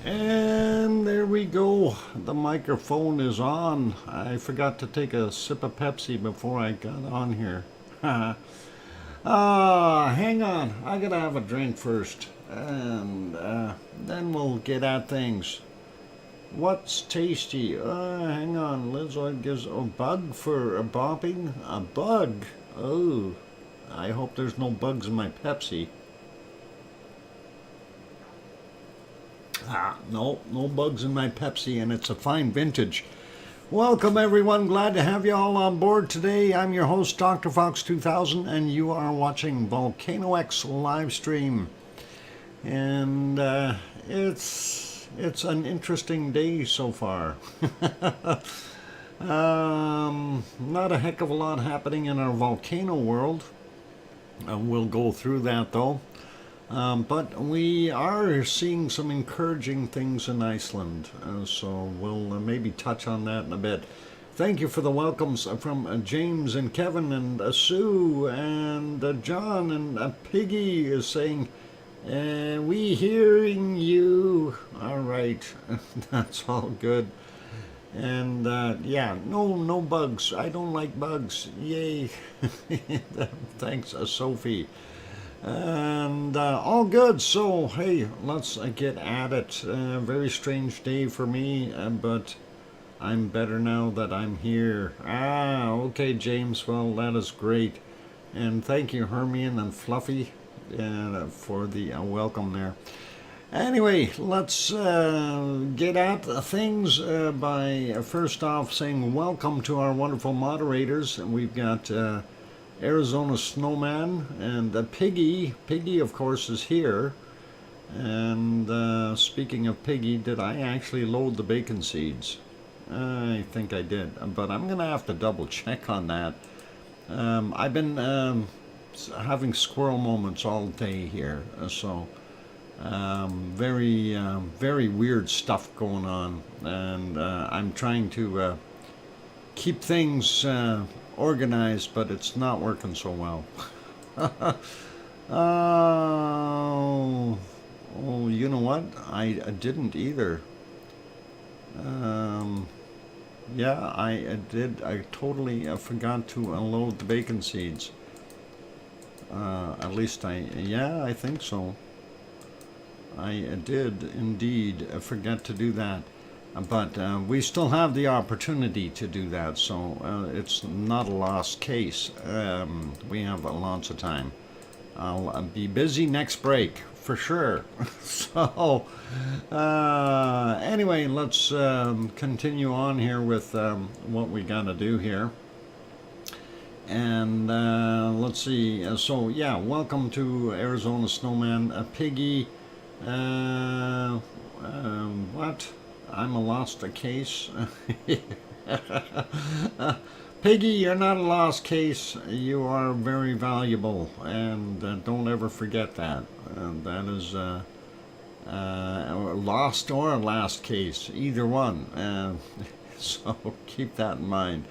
And there we go. The microphone is on. I forgot to take a sip of Pepsi before I got on here. Hang on. I gotta have a drink first. And then we'll get at things. What's tasty? Hang on. Liz gives a bug for a bopping. A bug? Oh. I hope there's no bugs in my Pepsi. No bugs in my Pepsi, and it's a fine vintage. Welcome, everyone. Glad to have you all on board today. I'm your host, DrFox2000, and you are watching VolcanoX live stream. And it's an interesting day so far. Not a heck of a lot happening in our volcano world. We'll go through that, though. But we are seeing some encouraging things in Iceland, so we'll maybe touch on that in a bit. Thank you for the welcomes from James and Kevin and Sue and John, and Piggy is saying, we hearing you. All right, that's all good. And yeah, no bugs. I don't like bugs. Yay. Thanks, Sophie. And all good. So hey, let's get at it. Very strange day for me, but I'm better now that I'm here. Okay, James. Well, that is great. And thank you, Hermione and Fluffy, for the welcome there. Anyway, let's get at things by first off saying welcome to our wonderful moderators. And we've got Arizona Snowman and Piggy. Piggy, of course, is here. And speaking of Piggy, did I actually load the bacon seeds? I think I did, but I'm going to have to double check on that. I've been having squirrel moments all day here, so very weird stuff going on. And I'm trying to keep things organized, but it's not working so well. Oh, you know what? I didn't either. Yeah, I did. I totally forgot to unload the bacon seeds. At least I think so. I did indeed forget to do that. But we still have the opportunity to do that, so it's not a lost case. We have lots of time. I'll be busy next break, for sure. So, anyway, let's continue on here with what we got to do here. And let's see. So, yeah, welcome to Arizona Snowman. Piggy. What? I'm a lost case. Piggy, you're not a lost case. You are very valuable, and don't ever forget that. That is lost or a last case, either one. So keep that in mind.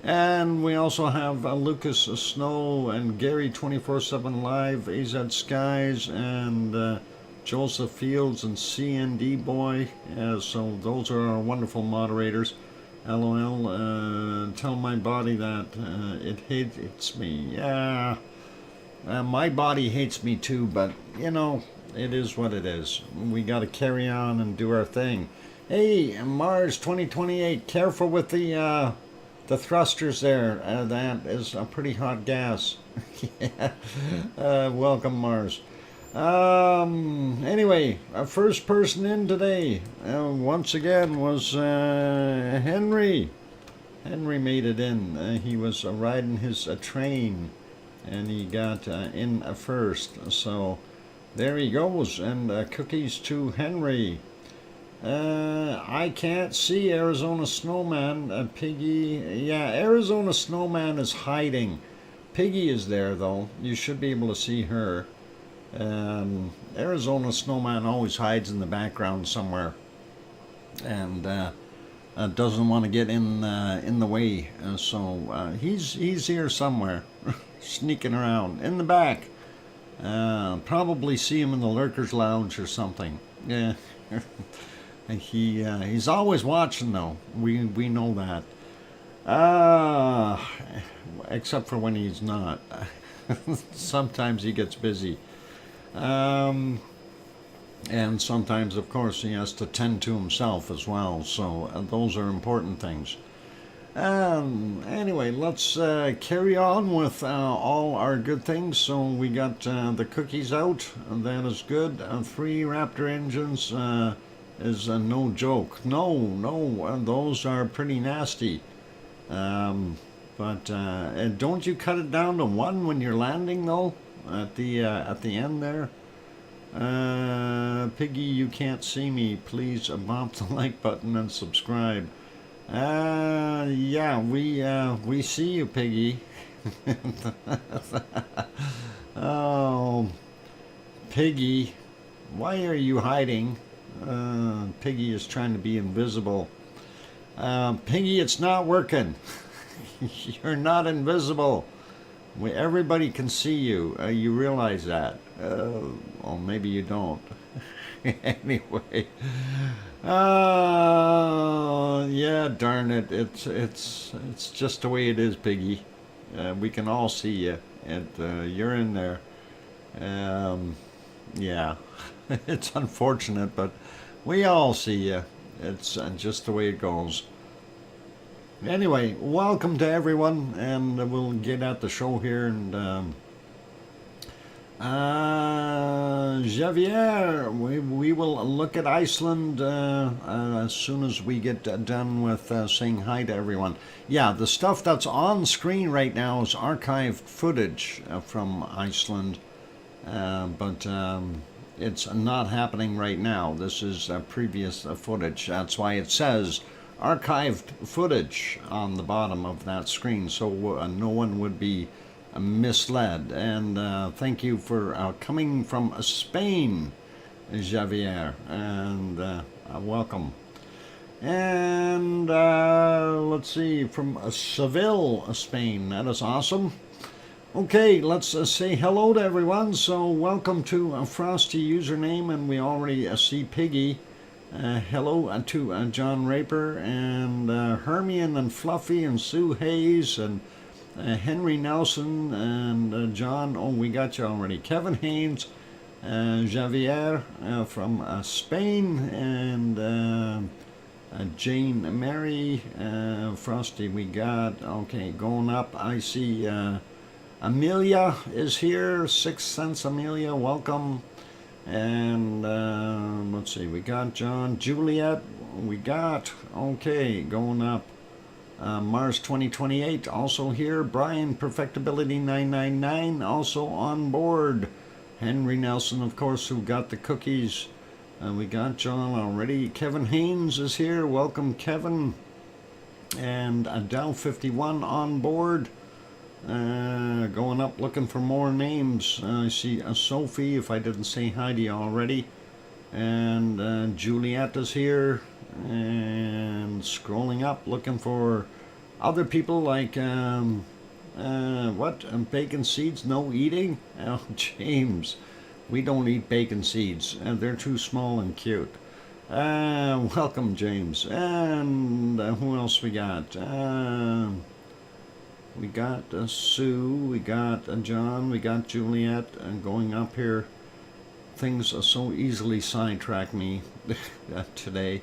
And we also have Lucas Snow and Gary 24/7 Live, AZ Skies, and Joseph Fields and CND Boy. So those are our wonderful moderators. LOL, tell my body that it hates me. Yeah, my body hates me too, but you know, it is what it is. We got to carry on and do our thing. Hey, Mars 2028, careful with the thrusters there. That is a pretty hot gas. Yeah. Welcome, Mars. Anyway, our first person in today, once again, was Henry. Henry made it in. He was riding his train, and he got in first. So there he goes, and cookies to Henry. I can't see Arizona Snowman. Piggy, yeah, Arizona Snowman is hiding. Piggy is there, though. You should be able to see her. Arizona Snowman always hides in the background somewhere, and doesn't want to get in the way. So he's here somewhere, sneaking around in the back. Probably see him in the Lurkers Lounge or something. Yeah. And he's always watching though. We know that. Except for when he's not. Sometimes he gets busy. And sometimes, of course, he has to tend to himself as well. So those are important things. Anyway, let's carry on with all our good things. So we got the cookies out, and that is good. 3 Raptor engines is no joke. No, those are pretty nasty. But don't you cut it down to 1 when you're landing though? At the end there. Piggy, you can't see me. Please bump the like button and subscribe. Yeah, we see you, Piggy. Oh, Piggy, why are you hiding? Piggy is trying to be invisible. Piggy, it's not working. You're not invisible. Everybody can see you. You realize that. Well, maybe you don't. Anyway. Yeah, darn it. It's just the way it is, Piggy. We can all see you. And you're in there. Yeah. It's unfortunate, but we all see you. It's just the way it goes. Anyway, welcome to everyone, and we'll get at the show here. And Javier, we will look at Iceland as soon as we get done with saying hi to everyone. Yeah, the stuff that's on screen right now is archived footage from Iceland, but it's not happening right now. This is previous footage. That's why it says archived footage on the bottom of that screen, so no one would be misled. And thank you for coming from Spain, Javier, and welcome. And let's see, from Seville, Spain. That is awesome. Okay, let's say hello to everyone. So welcome to Frosty username, and we already see Piggy. Hello to John Raper and Hermione and Fluffy and Sue Hayes and Henry Nelson and John. Oh, we got you already. Kevin Haynes, Javier from Spain, and Jane Mary, Frosty. We got, okay, going up. I see Amelia is here. Sixth Sense Amelia, welcome. And let's see, we got John, Juliet, we got, okay, going up, Mars 2028 also here, Brian Perfectibility 999 also on board, Henry Nelson, of course, who got the cookies. We got John already. Kevin Haynes is here, welcome Kevin. And Adele 51 on board. Going up looking for more names. I see Sophie, if I didn't say hi to you already. And Juliet is here. And scrolling up looking for other people like what? Bacon seeds? No eating? Oh, James, we don't eat bacon seeds, and they're too small and cute. Welcome, James. And who else we got? We got Sue, we got John, we got Juliet, and going up here. Things so easily sidetrack me today.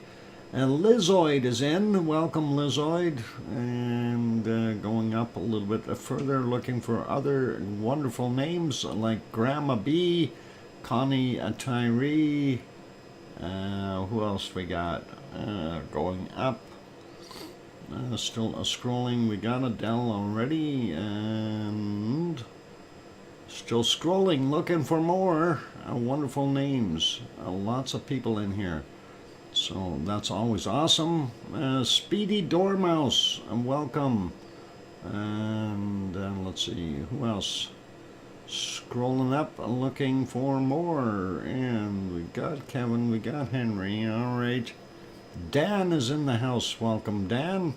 And Lizoid is in. Welcome, Lizoid. And going up a little bit further, looking for other wonderful names like Grandma B, Connie Tyree. Who else we got? Going up. Still scrolling. We got Adele already, and still scrolling, looking for more wonderful names. Lots of people in here, so that's always awesome. Speedy Dormouse, welcome. And let's see, who else? Scrolling up, looking for more, and we got Kevin, we got Henry. All right. Dan is in the house. Welcome, Dan.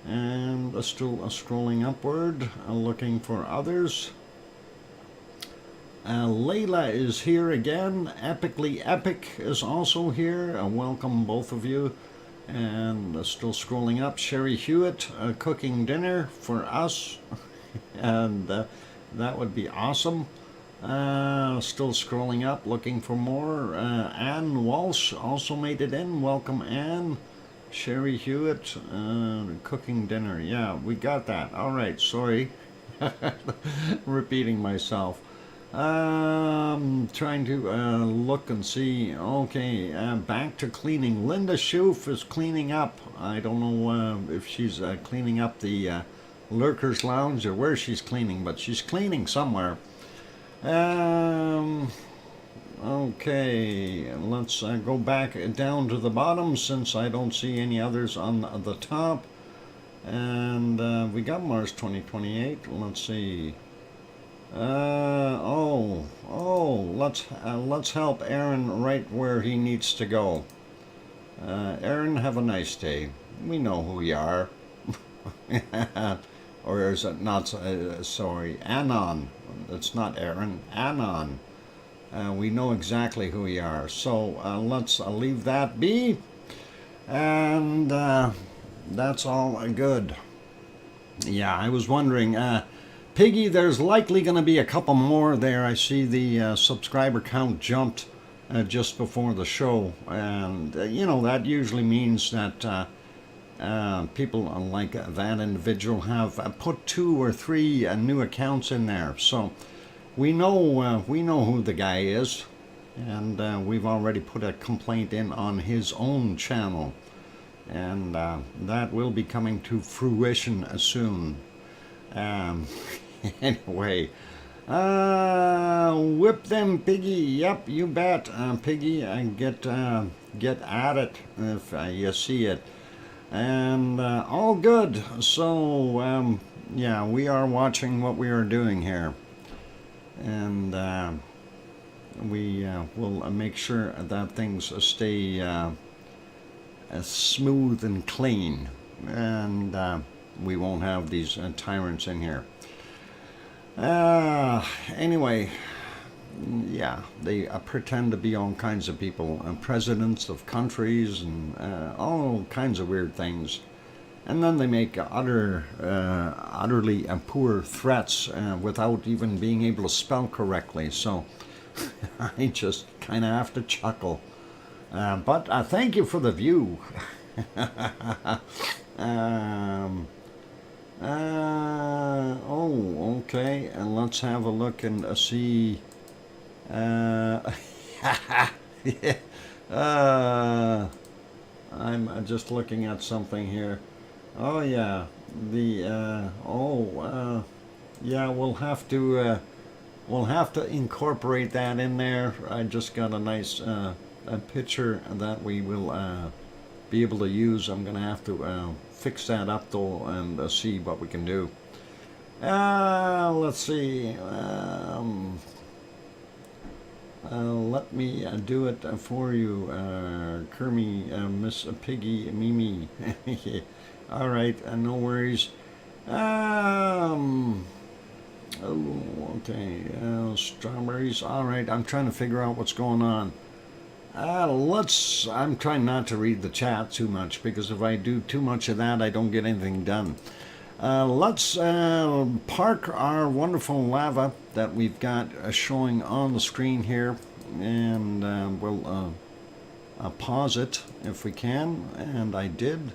And still scrolling upward, looking for others. Layla is here again. Epically Epic is also here. Welcome both of you. And still scrolling up, Sherry Hewitt cooking dinner for us. And that would be awesome. Still scrolling up, looking for more. Ann Walsh also made it in. Welcome, Ann. Sherry Hewitt cooking dinner. Yeah, we got that. All right, sorry. Repeating myself. Trying to look and see. Okay, back to cleaning. Linda Schoof is cleaning up. I don't know if she's cleaning up the Lurkers Lounge or where she's cleaning, but she's cleaning somewhere. Okay, let's go back down to the bottom since I don't see any others on the top. And we got Mars 2028. Let's see. Let's help Aaron right where he needs to go. Aaron, have a nice day. We know who you are. Or is it not? Sorry, Anon. It's not Aaron. Anon. We know exactly who you are. So let's leave that be. And that's all good. Yeah, I was wondering. Piggy, there's likely going to be a couple more there. I see the subscriber count jumped just before the show. And, that usually means that people like that individual have put 2 or 3 new accounts in there. So we know who the guy is. And we've already put a complaint in on his own channel. And that will be coming to fruition soon. Anyway, whip them, Piggy. Yep, you bet, Piggy. Get at it if you see it. And all good. So yeah, we are watching what we are doing here, and we will make sure that things stay smooth and clean, and we won't have these tyrants in here. Anyway, yeah, they pretend to be all kinds of people, presidents of countries and all kinds of weird things. And then they make utterly poor threats without even being able to spell correctly. So I just kind of have to chuckle. But thank you for the view. Okay, and let's have a look and see. I'm just looking at something here. Oh yeah, yeah, we'll have to incorporate that in there. I just got a nice a picture that we will be able to use. I'm gonna have to fix that up though and see what we can do. Let's see. Let me do it for you, Kermie, Miss Piggy, Mimi. All right, no worries. Oh, okay. Strawberries. All right, I'm trying to figure out what's going on. I'm trying not to read the chat too much, because if I do too much of that, I don't get anything done. Let's park our wonderful lava that we've got showing on the screen here, and we'll pause it if we can, and I did.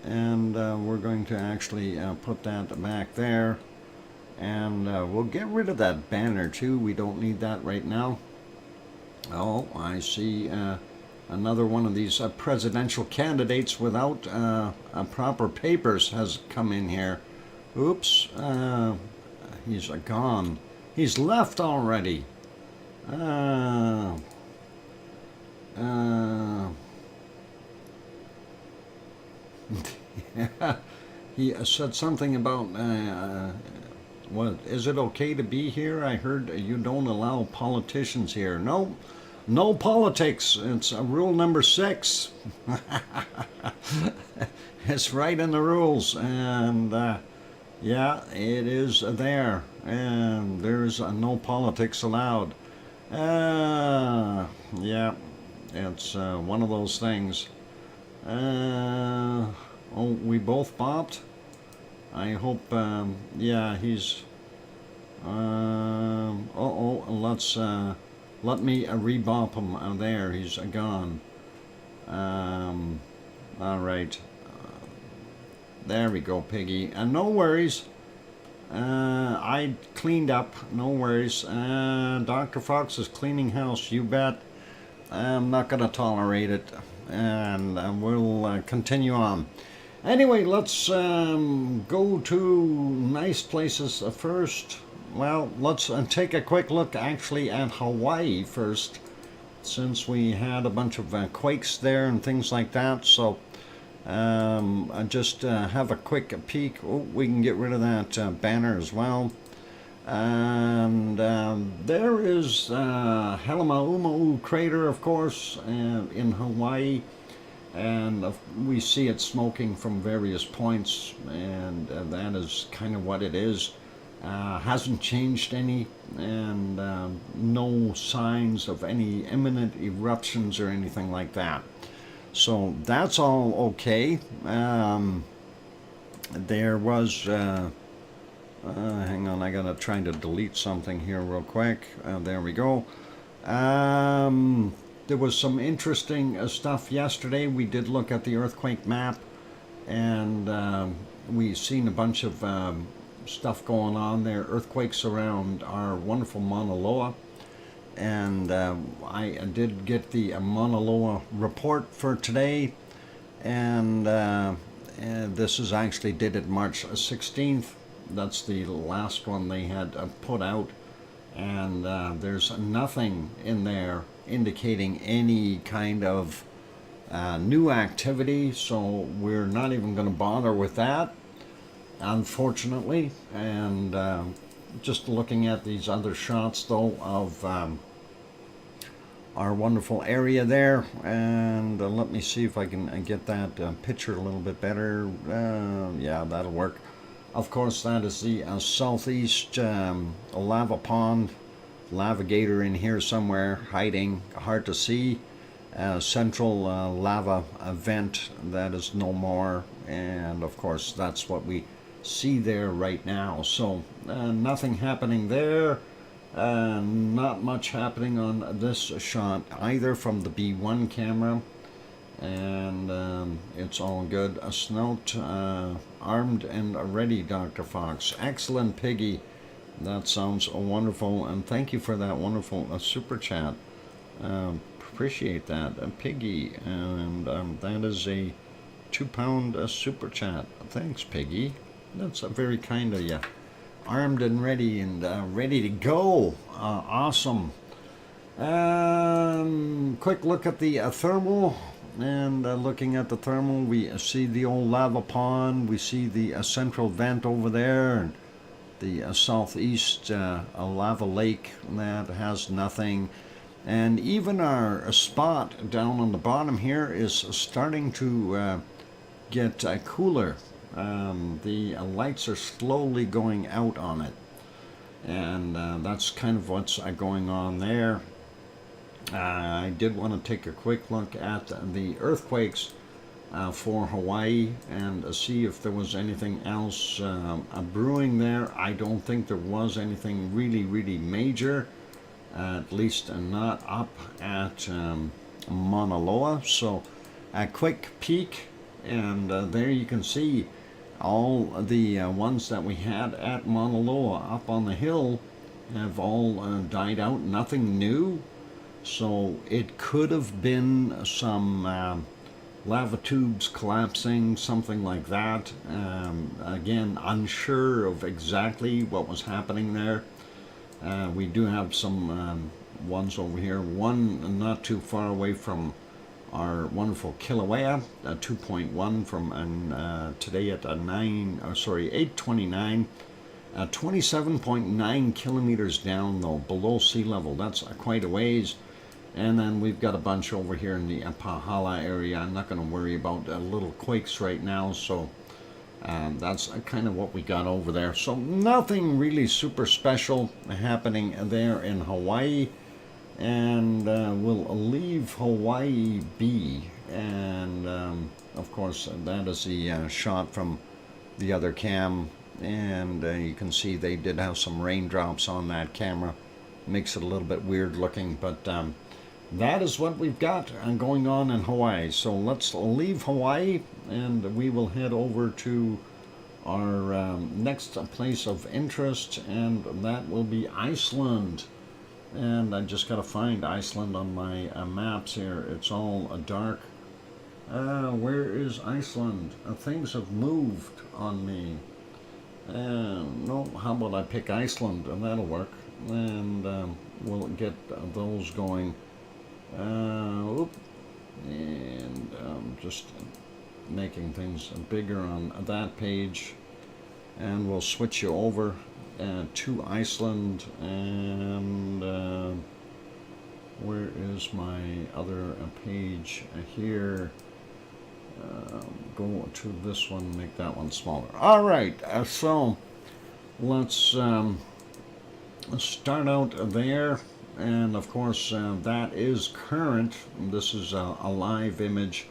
And we're going to actually put that back there, and we'll get rid of that banner too. We don't need that right now. Oh, I see another one of these presidential candidates without proper papers has come in here. Oops, he's gone. He's left already. He said something about what, is it okay to be here? I heard you don't allow politicians here. No, no politics. It's rule number 6. It's right in the rules, and yeah, it is there. and there's no politics allowed. Yeah, it's one of those things. Oh, we both bopped. I hope, yeah, he's, let's, let me rebop him there. He's gone. All right. There we go, Piggy. No worries. I cleaned up. No worries. Dr. Fox is cleaning house. You bet. I'm not going to tolerate it. And we'll continue on. Anyway, let's go to nice places first. Well, let's take a quick look actually at Hawaii first, since we had a bunch of quakes there and things like that. So just have a quick peek. Oh, we can get rid of that banner as well. And there is Halemaumau crater, of course, in Hawaii. And we see it smoking from various points, and that is kind of what it is. Hasn't changed any, and no signs of any imminent eruptions or anything like that. So that's all okay. There was, hang on, I gotta try to delete something here real quick. There we go. There was some interesting stuff yesterday. We did look at the earthquake map, and we seen a bunch of stuff going on there, earthquakes around our wonderful Mauna Loa. And I did get the Mauna Loa report for today, and this is actually dated March 16th. That's the last one they had put out, and there's nothing in there indicating any kind of new activity, so we're not even going to bother with that, unfortunately. And just looking at these other shots though of our wonderful area there, and let me see if I can get that picture a little bit better. Yeah, that'll work. Of course, that is the southeast lava pond. Lavagator in here somewhere, hiding, hard to see. Central lava vent that is no more, and of course that's what we see there right now. So nothing happening there, not much happening on this shot either from the B1 camera, and it's all good. A snout, armed and ready, Dr. Fox. Excellent, Piggy. That sounds wonderful, and thank you for that wonderful super chat. Appreciate that, Piggy, and that is a £2 super chat. Thanks, Piggy. That's very kind of you. Armed and ready to go. Awesome. Quick look at the thermal, and looking at the thermal, we see the old lava pond. We see the central vent over there, and the southeast lava lake that has nothing. And even our spot down on the bottom here is starting to get cooler. The lights are slowly going out on it, and that's kind of what's going on there. I did want to take a quick look at the earthquakes for Hawaii and see if there was anything else brewing there. I don't think there was anything really major, at least not up at Mauna Loa. So a quick peek, and there you can see all the ones that we had at Mauna Loa up on the hill have all died out. Nothing new. So it could have been some lava tubes collapsing, something like that. Again, unsure of exactly what was happening there. We do have some ones over here. One not too far away from our wonderful Kilauea, 2.1 from today at 8:29. 27.9 kilometers down though, below sea level. That's quite a ways. And then we've got a bunch over here in the Pahala area. I'm not going to worry about little quakes right now, so That's kind of what we got over there. So nothing really super special happening there in Hawaii. And we'll leave Hawaii be. And of course, that is the shot from the other cam. And you can see they did have some raindrops on that camera. Makes it a little bit weird looking, but that is what we've got going on in Hawaii. So let's leave Hawaii and we will head over to our next place of interest, and that will be Iceland. And I just got to find Iceland on my maps here. It's all dark. Where is Iceland? Things have moved on me. No, how about I pick Iceland, and that'll work. And we'll get those going. And just making things bigger on that page. And we'll switch you over to Iceland. And where is my other page here? Go to this one, make that one smaller. All right, so let's start out there. And of course, that is current. This is a live image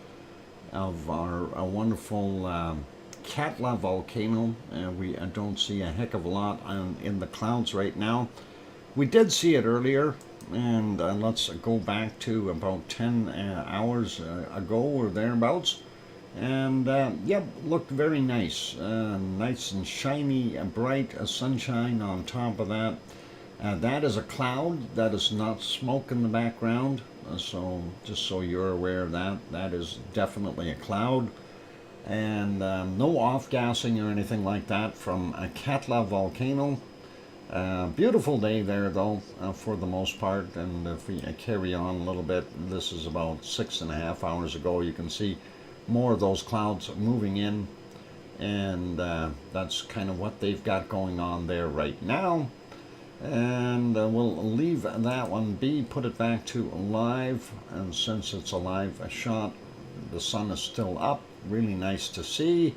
of our wonderful Katla volcano. We don't see a heck of a lot in the clouds right now. We did see it earlier, and let's go back to about 10 hours ago or thereabouts. And yep, looked very nice. Nice and shiny and bright, sunshine on top of that. That is a cloud. That is not smoke in the background. So just so you're aware of that, that is definitely a cloud. And no off-gassing or anything like that from a Katla volcano. Beautiful day there though, for the most part. And if we carry on a little bit, this is about 6.5 hours ago. You can see more of those clouds moving in. And that's kind of what they've got going on there right now. And we'll leave that one be, put it back to live. And since it's a live shot, the sun is still up. Really nice to see.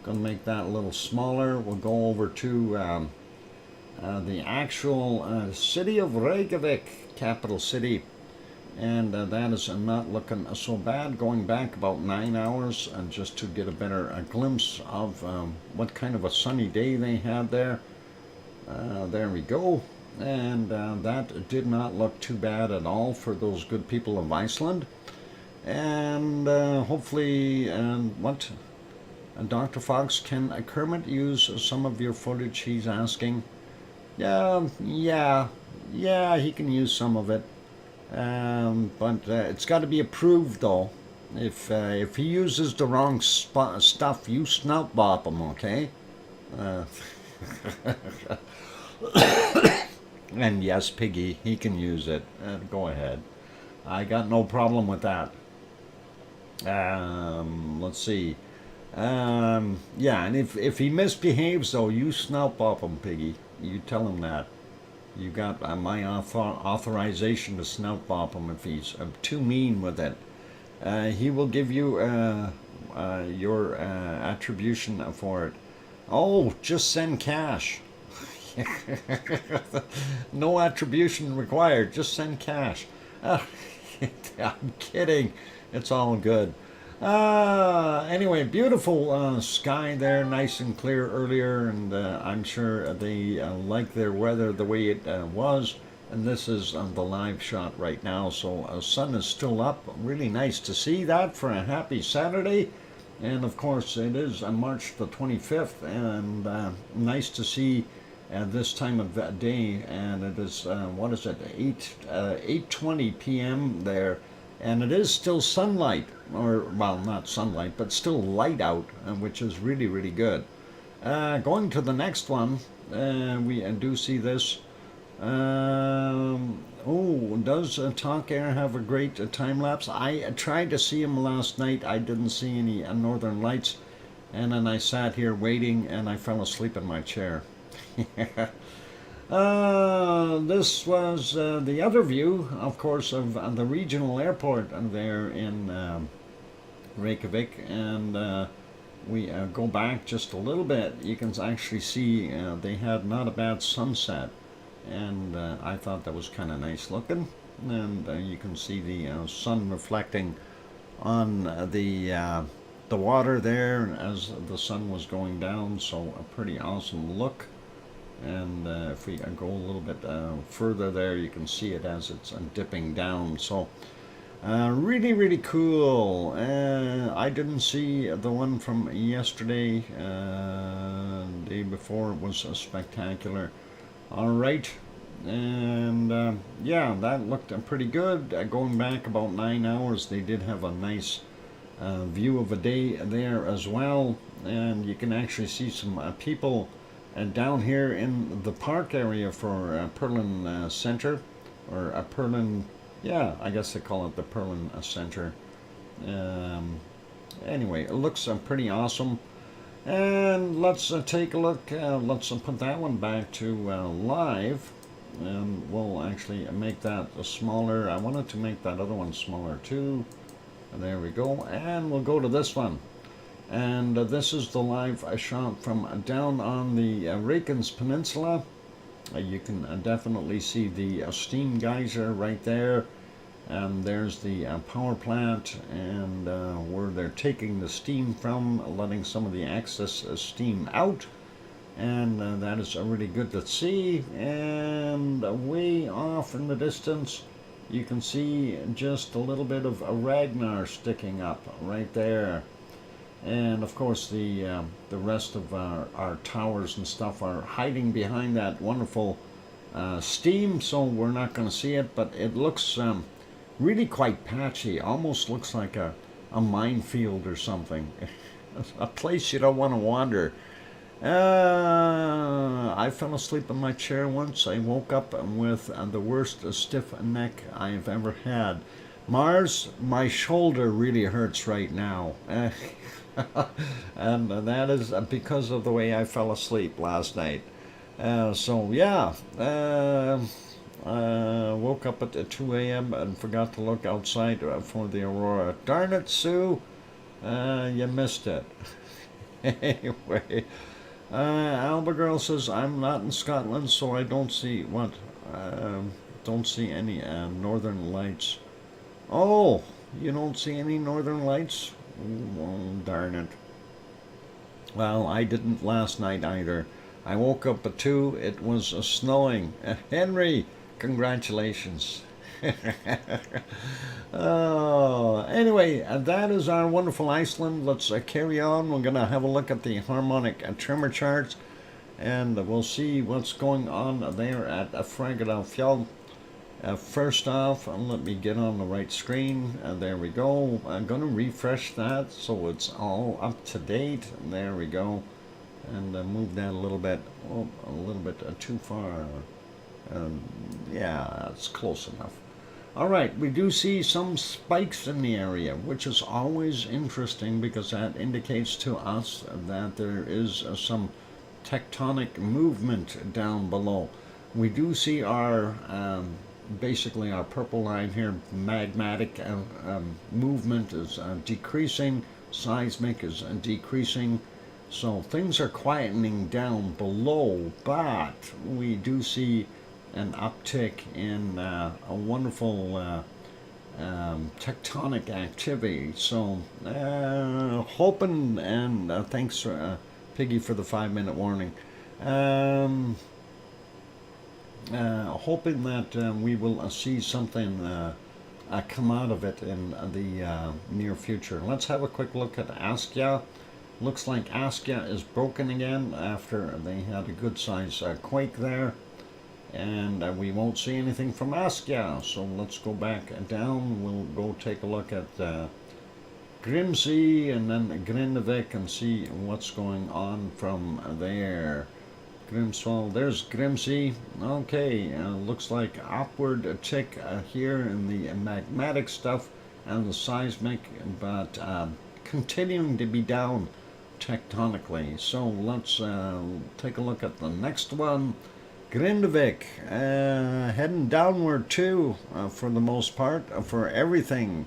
Gonna make that a little smaller. We'll go over to the actual city of Reykjavik, capital city. And that is not looking so bad. Going back about 9 hours just to get a better glimpse of what kind of a sunny day they had there. There we go. And that did not look too bad at all for those good people of Iceland. And hopefully, what? Dr. Fox, can Kermit use some of your footage, he's asking? Yeah, he can use some of it. But it's got to be approved, though. If he uses the wrong stuff, you snout bop him, okay? And yes, Piggy, he can use it. Go ahead. I got no problem with that. Let's see. Yeah, and if he misbehaves, though, you snout bop him, Piggy. You tell him that. You got my authorization to snout bop him if he's too mean with it. He will give you your attribution for it. Oh, just send cash. No attribution required. Just send cash. I'm kidding. It's all good. Anyway, beautiful sky there, nice and clear earlier, and I'm sure they like their weather the way it was. And this is the live shot right now, so sun is still up. Really nice to see that for a happy Saturday. And of course, it is March the 25th, and nice to see this time of day. And it is what is it, 8:20 p.m. there. And it is still sunlight, or, well, not sunlight, but still light out, which is really, really good. Going to the next one, we do see this. Does Talk Air have a great time-lapse? I tried to see him last night. I didn't see any northern lights. And then I sat here waiting, and I fell asleep in my chair. This was the other view, of course, of the regional airport there in Reykjavik, and we go back just a little bit, you can actually see they had not a bad sunset, and I thought that was kind of nice looking. And you can see the sun reflecting on the water there as the sun was going down, so a pretty awesome look. And if we go a little bit further there, you can see it as it's dipping down. So really, really cool. I didn't see the one from yesterday. Day before it was spectacular. All right. And yeah, that looked pretty good. Going back about 9 hours, they did have a nice view of a day there as well. And you can actually see some people down here in the park area for Perlin Center, or Perlin, yeah, I guess they call it the Perlin Center. Anyway, it looks pretty awesome. And let's take a look. Let's put that one back to live. And we'll actually make that smaller. I wanted to make that other one smaller too. And there we go. And we'll go to this one. And this is the live shot from down on the Reykjanes Peninsula. You can definitely see the steam geyser right there. And there's the power plant, and where they're taking the steam from, letting some of the excess steam out. And that is really good to see. And way off in the distance, you can see just a little bit of a Ragnar sticking up right there. And of course the rest of our towers and stuff are hiding behind that wonderful steam, so we're not going to see it, but it looks really quite patchy. Almost looks like a minefield or something. A place you don't want to wander. I fell asleep in my chair once. I woke up with the worst stiff neck I've ever had. Mars, my shoulder really hurts right now. And that is because of the way I fell asleep last night. So yeah, woke up at 2 a.m. and forgot to look outside for the aurora. Darn it, Sue, you missed it. Anyway, Alba Girl says, I'm not in Scotland, so I don't see what? Don't see any northern lights. Oh, you don't see any northern lights? Oh, darn it. Well, I didn't last night either. I woke up at 2. It was snowing. Henry, congratulations. Oh, anyway, that is our wonderful Iceland. Let's carry on. We're going to have a look at the harmonic tremor charts, and we'll see what's going on there at Fuego. First off, let me get on the right screen. There we go. I'm going to refresh that so it's all up to date. There we go. And move that a little bit. Oh, a little bit too far. Yeah, that's close enough. All right, we do see some spikes in the area, which is always interesting because that indicates to us that there is some tectonic movement down below. We do see our basically our purple line here, magmatic movement is decreasing, seismic is decreasing, so things are quietening down below, but we do see an uptick in a wonderful tectonic activity. So hoping, and thanks Piggy for the 5-minute warning. Hoping that we will see something come out of it in the near future. Let's have a quick look at Askia. Looks like Askia is broken again after they had a good size quake there. And we won't see anything from Askia. So let's go back down. We'll go take a look at Grimsey and then Grindavik and see what's going on from there. Grimswell, there's Grimsey. Okay, looks like upward tick here in the magmatic stuff and the seismic, but continuing to be down tectonically. So let's take a look at the next one. Grindavik, heading downward too, for the most part, for everything.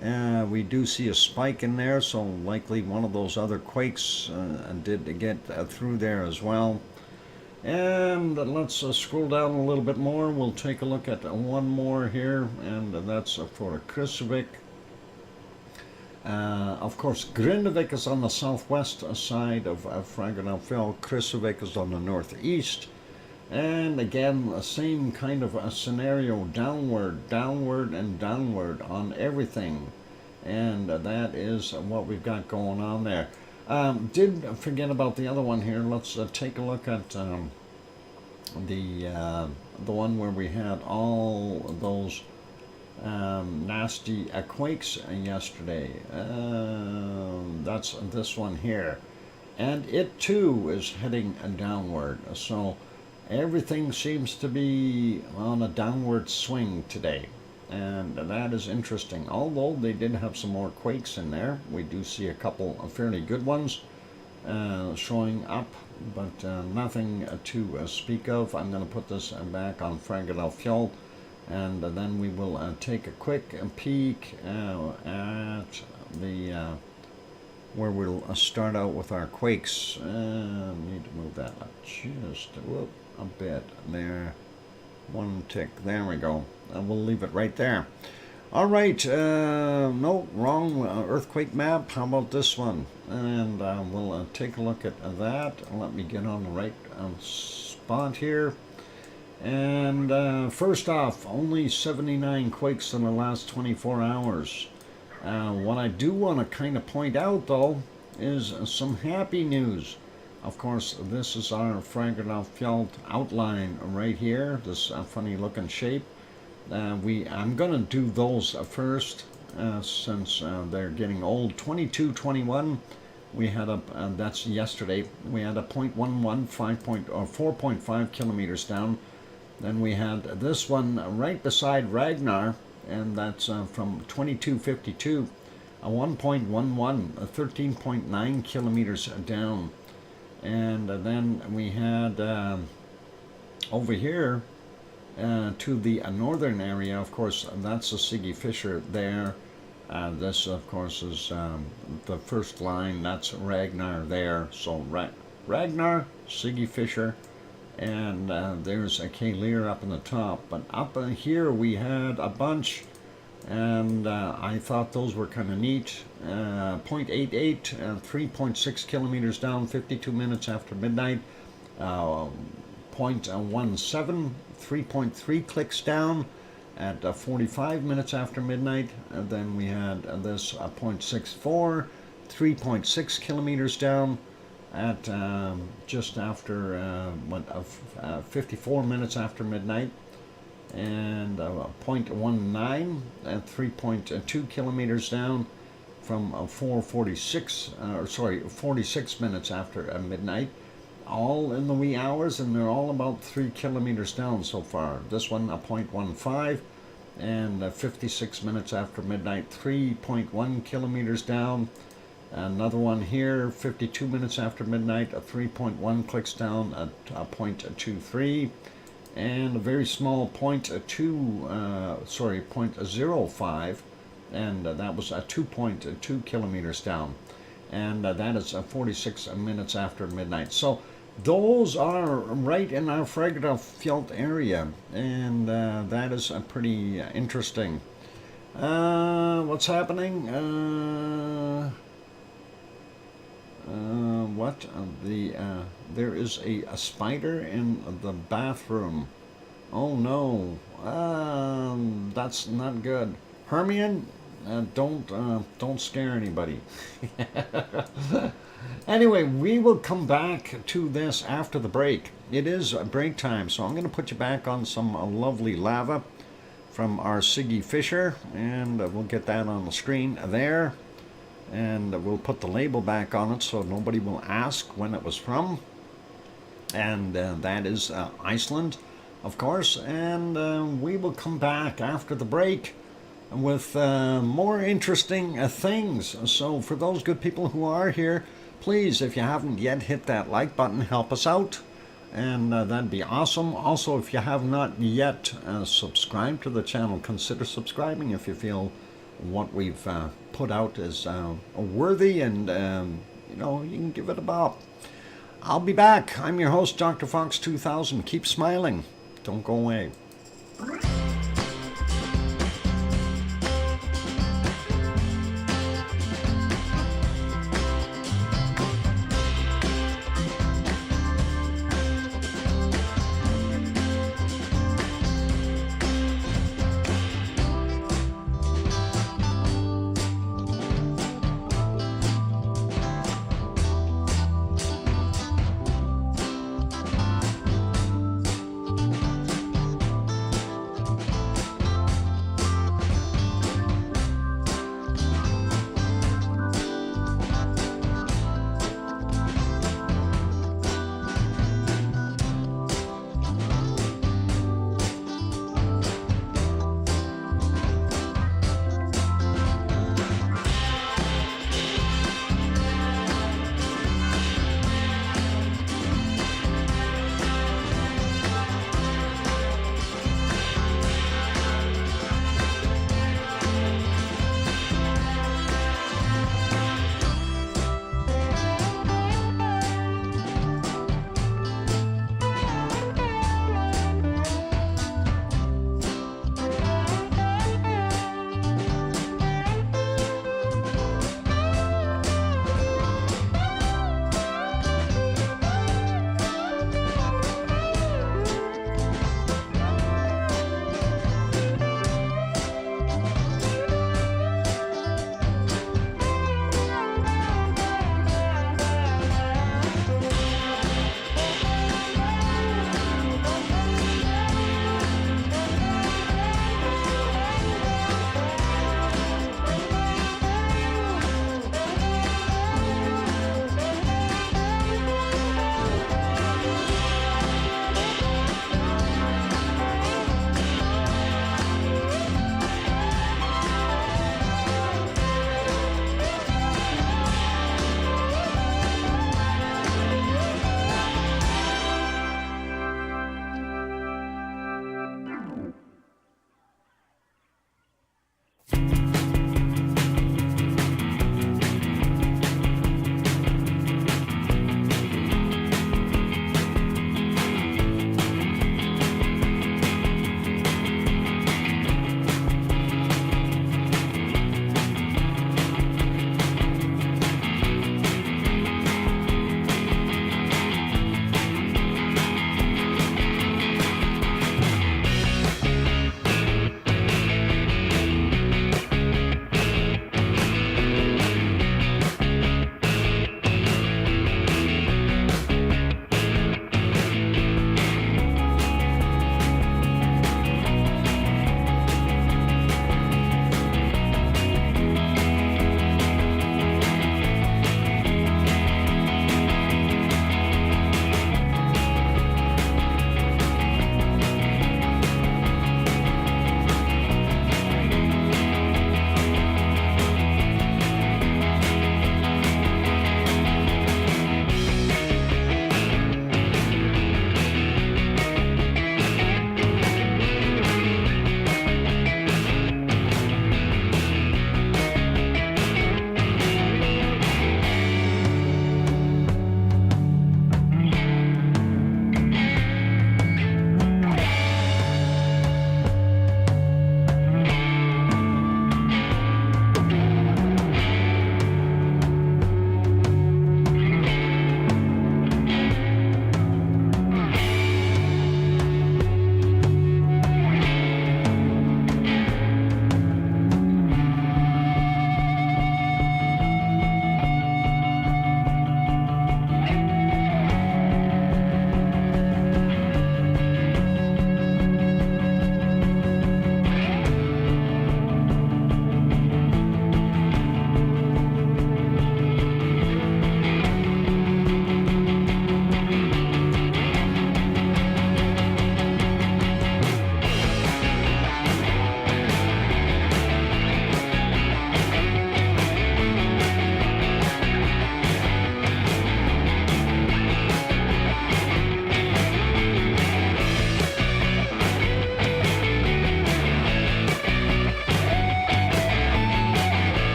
We do see a spike in there, so likely one of those other quakes did get through there as well. And let's scroll down a little bit more. We'll take a look at one more here, and that's for Krusevik. Of course, Grindavik is on the southwest side of Fragarnafjall. Krusevik is on the northeast. And again, the same kind of a scenario, downward, downward, and downward on everything. And that is what we've got going on there. Did forget about the other one here. Let's take a look at the one where we had all those nasty quakes yesterday. That's this one here. And it too is heading downward. So everything seems to be on a downward swing today, and that is interesting. Although they did have some more quakes in there, we do see a couple of fairly good ones showing up, but nothing to speak of. I'm going to put this back on Fragarnafjall, and then we will take a quick peek at the where we'll start out with our quakes. Need to move that up just a bit there, one tick, there we go, and we'll leave it right there. All right, no, wrong earthquake map. How about this one? And we'll take a look at that. Let me get on the right spot here. And first off, only 79 quakes in the last 24 hours. What I do want to kind of point out though is some happy news. Of course, this is our Fragarnafjall outline right here, this funny looking shape. I'm going to do those first since they're getting old. 2221, we had a, that's yesterday, we had a 0.11, 4.5 kilometers down. Then we had this one right beside Ragnar, and that's from 2252, a 1.11, 13.9 kilometers down. And then we had over here to the northern area, of course, that's the Siggy Fisher there. This, of course, is the first line, that's Ragnar there. So Ragnar, Siggy Fisher, and there's a Kalir up in the top. But up in here we had a bunch, and I thought those were kind of neat. 0.88, 3.6 kilometers down, 52 minutes after midnight. 0.17, 3.3 clicks down at 45 minutes after midnight. And then we had this 0.64, 3.6 kilometers down at just after 54 minutes after midnight. And 0.19 at 3.2 kilometers down from 46 minutes after midnight. All in the wee hours, and they're all about 3 kilometers down so far. This one a 0.15, and 56 minutes after midnight, 3.1 kilometers down. Another one here, 52 minutes after midnight, a 3.1 clicks down at 0.23. And a very small 0.05, and that was 2.2 kilometers down, and that is 46 minutes after midnight. So those are right in our Fragarnafjall area, and that is pretty interesting. What's happening? There is a spider in the bathroom. Oh no, that's not good. Hermione, don't scare anybody. Anyway, we will come back to this after the break. It is break time, so I'm going to put you back on some lovely lava from our Siggy Fisher, and we'll get that on the screen there. And we'll put the label back on it so nobody will ask when it was from. And that is Iceland, of course. And we will come back after the break with more interesting things. So for those good people who are here, please, if you haven't yet, hit that like button, help us out, and that'd be awesome. Also, if you have not yet subscribed to the channel, consider subscribing if you feel what we've put out is worthy, and you can give it a bop. I'll be back. I'm your host, DrFox2000. Keep smiling. Don't go away.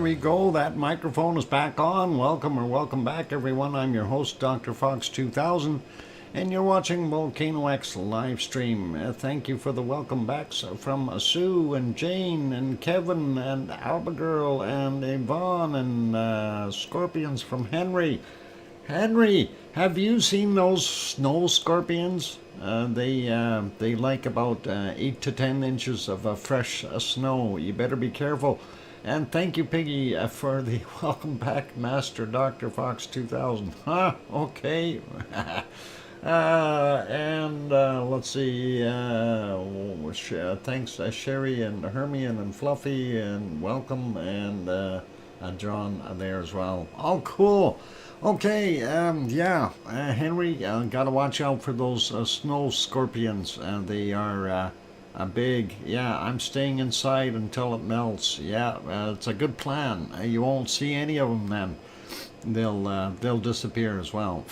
we go. That microphone is back on. Welcome or welcome back, everyone. I'm your host, DrFox2000, and you're watching VolcanoX live stream. Thank you for the welcome backs from Sue and Jane and Kevin and Albagirl and Yvonne and scorpions from Henry. Henry, have you seen those snow scorpions? They like about 8 to 10 inches of fresh snow. You better be careful. And thank you, Piggy, for the welcome back, Master Dr. Fox 2000. Huh? Okay. Let's see. Thanks, Sherry and Hermione and Fluffy, and welcome, and John there as well. Oh, cool. Okay, Henry, gotta watch out for those snow scorpions. They are big. Yeah, I'm staying inside until it melts. Yeah, it's a good plan. You won't see any of them then. They'll disappear as well.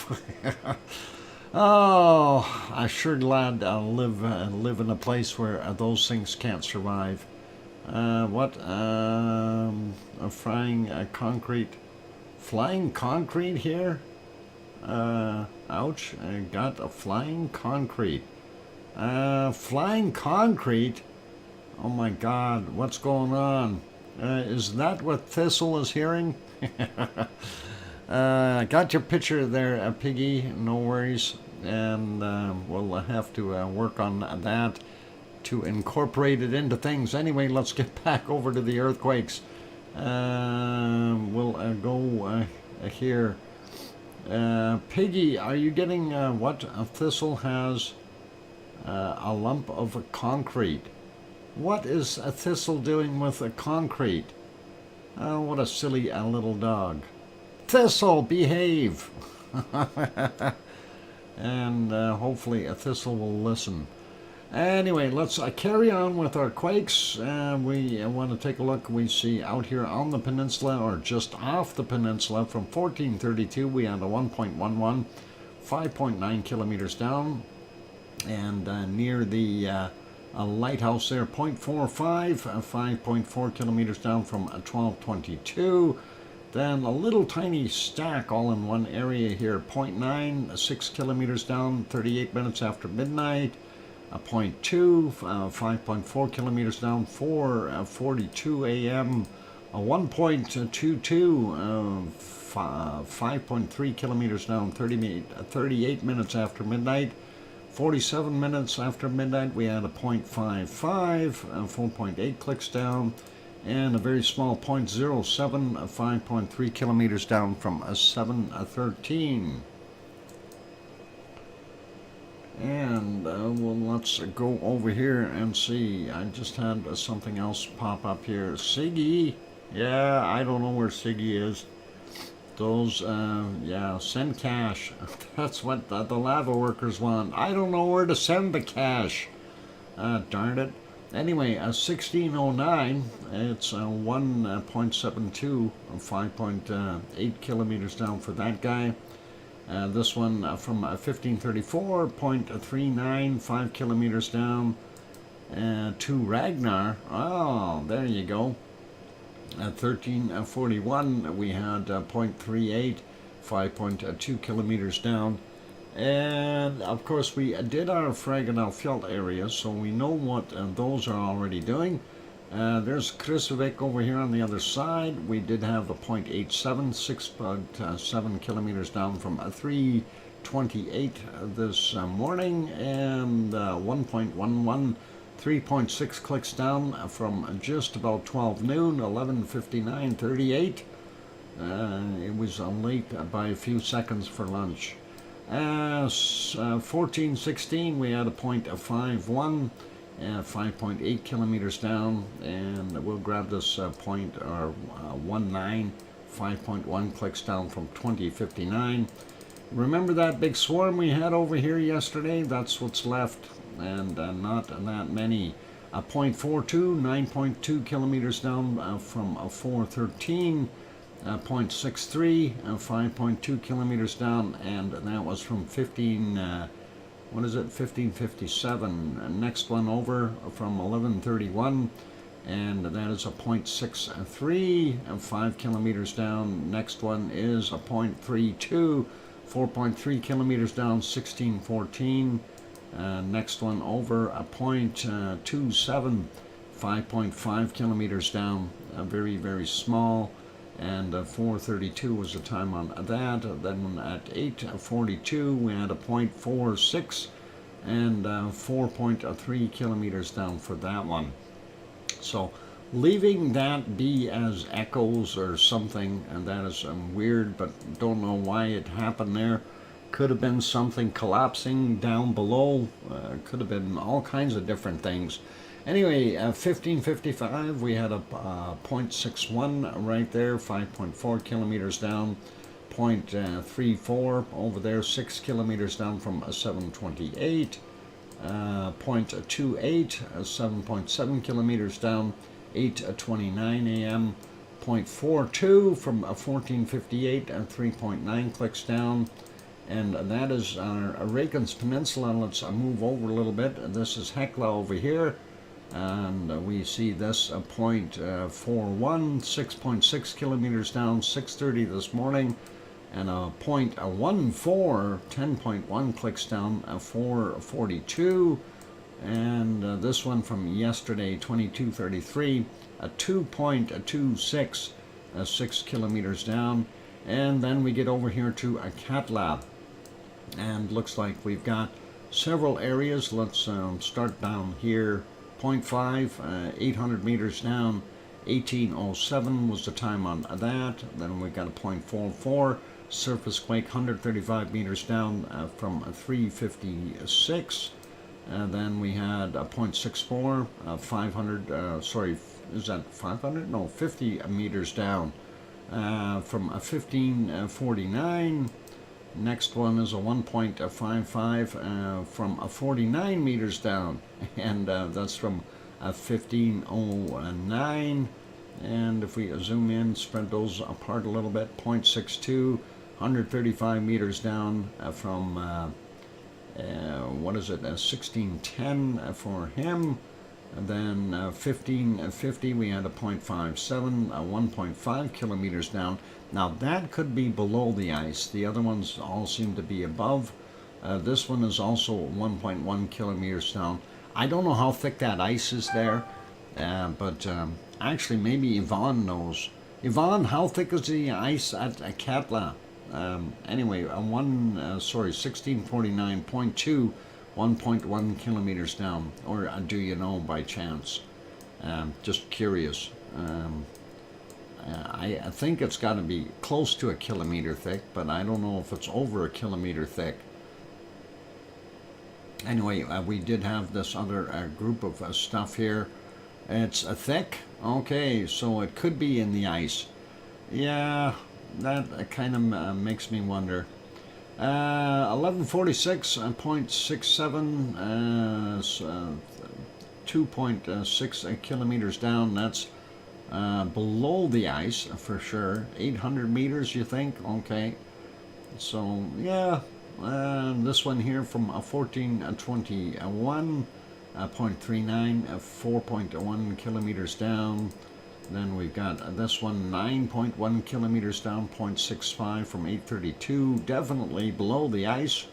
Oh, I'm sure glad I live in a place where those things can't survive. Flying concrete here? Ouch, I got a flying concrete. Flying concrete? Oh my God, what's going on? Is that what Thistle is hearing? Got your picture there, Piggy, no worries. And we'll have to work on that to incorporate it into things. Anyway, let's get back over to the earthquakes. We'll go here. Piggy, are you getting what? Thistle has a lump of concrete. What is a thistle doing with a concrete? Oh, what a silly little dog. Thistle, behave! And hopefully a thistle will listen. Anyway, let's carry on with our quakes. We want to take a look. We see out here on the peninsula, or just off the peninsula, from 1432, we had a 1.11, 5.9 kilometers down. And near the lighthouse there, 0.45, 5.4 kilometers down from 1222. Then a little tiny stack all in one area here, 0.9, 6 kilometers down, 38 minutes after midnight. A 0.2, 5.4 kilometers down, 4:42 a.m. A 1.22, 5.3 kilometers down, 38 minutes after midnight. 47 minutes after midnight, we had a 0.55, 4.8 clicks down, and a very small 0.07, 5.3 kilometers down from 7:13. And let's go over here and see. I just had something else pop up here. Siggy, yeah, I don't know where Siggy is. Those, send cash. That's what the lava workers want. I don't know where to send the cash. Darn it. Anyway, 1609, it's 1.72, 5.8 kilometers down for that guy. This one from 1534, 0.39, 5 kilometers down to Ragnar. Oh, there you go. At 1341, we had 0.38, 5.2 kilometers down. And of course, we did our Fraganalfjall area, so we know what those are already doing. There's Krusvik over here on the other side. We did have a 0.87, 6.7 kilometers down from 328 this morning, and 1.11, 3.6 clicks down from just about 12 noon, 11:59:38. It was late by a few seconds for lunch. 1416, we had a 0.51. 5.8 kilometers down, and we'll grab this 0.19, 5.1 clicks down from 2059. Remember that big swarm we had over here yesterday? That's what's left, and not that many. 0.42, 9.2 kilometers down from 413. 0.63, 5.2 kilometers down, and that was from 1557. Next one over from 1131, and that is a 0.63, 5 kilometers down. Next one is a 0.32, 4.3 kilometers down, 1614. Next one over a 0.27, 5.5 kilometers down, very, very small. And 4:32 was the time on that. Then at 8:42 we had a 0.46 and 4.3 kilometers down for that one. So leaving that be as echoes or something, and that is weird, but don't know why it happened there. Could have been something collapsing down below. Could have been all kinds of different things. Anyway, 1555, we had a 0.61 right there, 5.4 kilometers down, 0.34 over there, 6 kilometers down from 728, 0.28, 7.7 kilometers down, 8:29 a.m., 0.42 from 1458, 3.9 clicks down. And that is our Reykjanes Peninsula. Let's move over a little bit. This is Hekla over here. And we see this 0.41, 6.6 kilometers down, 6:30 this morning, and a 0.14, 10.1 clicks down, 4:42, and this one from yesterday, 22:33, a 2.26, 6 kilometers down, and then we get over here to Katla, and looks like we've got several areas. Let's start down here. 0.5, 800 meters down, 1807 was the time on that. Then we got a 0.44, surface quake 135 meters down from 356. Then we had a 0.64, 500, sorry, is that 500? No, 50 meters down from 1549. Next one is a 1.55 from 49 meters down, and that's from 1509. And if we zoom in, spread those apart a little bit, 0.62, 135 meters down from, what is it, 1610 for him. And then 1550, we had a 0.57, 1.5 kilometers down. Now that could be below the ice. The other ones all seem to be above. This one is also 1.1 kilometers down. I don't know how thick that ice is there, but actually maybe Yvonne knows. Yvonne, how thick is the ice at Katla? Anyway, 1649.2, 1.1 kilometers down. Or do you know by chance? Just curious. I think it's got to be close to a kilometer thick, but I don't know if it's over a kilometer thick. Anyway, we did have this other group of stuff here. It's thick. Okay, so it could be in the ice. Yeah, that kind of makes me wonder. 1146.67, 2.6 kilometers down. That's below the ice for sure. 800 meters, you think? Okay. So, yeah. This one here from 1421, 0.39, 4.1 kilometers down. Then we've got this one, 9.1 kilometers down, 0.65 from 832, definitely below the ice.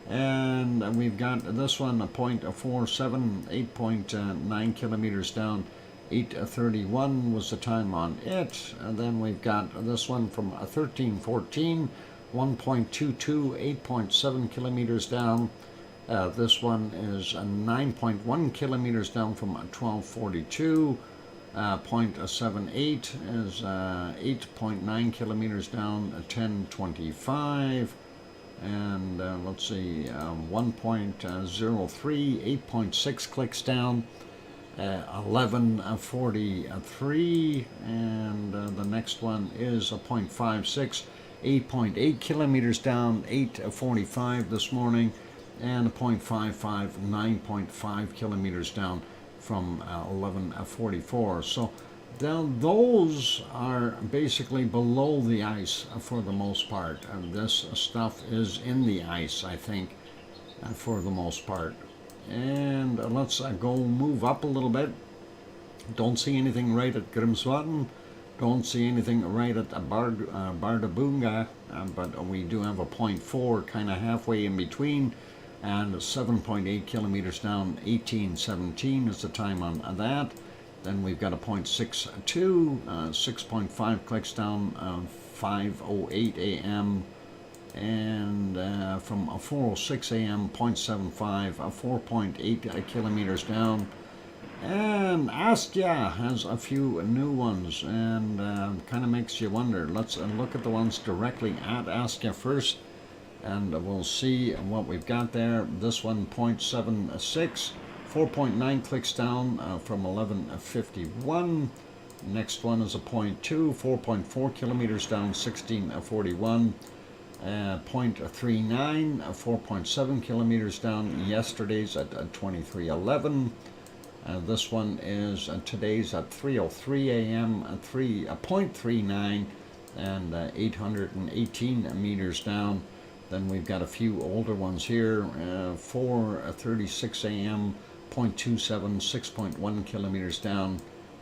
And we've got this one, a 0.47, 8.9 kilometers down, 8:31 was the time on it. And then we've got this one from 1314, 1.22, 8.7 kilometers down. This one is 9.1 kilometers down from 1242. 0.78 is 8.9 kilometers down, 1025. And let's see, 1.03, 8.6 clicks down, 1143. And the next one is a 0.56, 8.8 kilometers down, 8:45 this morning, and a 0.55, 9.5 kilometers down from 11:44. So those are basically below the ice for the most part, and this stuff is in the ice, I think, for the most part. And let's go move up a little bit. Don't see anything right at Grimsvatn. Don't see anything right at Bardabunga, but we do have a 0.4 kind of halfway in between, and 7.8 kilometers down, 1817 is the time on that. Then we've got a 0.62, 6.5 clicks down, 5:08 a.m. and from 4:06 a.m. 0.75, 4.8 kilometers down. And Askia has a few new ones, and kind of makes you wonder. Let's look at the ones directly at Askia first, and we'll see what we've got there. This one 0.76, 4.9 clicks down from 11:51. Next one is a 0.2, 4.4 kilometers down, 16:41. 0.39, 4.7 kilometers down. Yesterday's at 23:11. This one is today's at 3:03 a.m. 0.39 and 818 meters down. Then we've got a few older ones here. 4:36 a.m. 0.27, 6.1 kilometers down.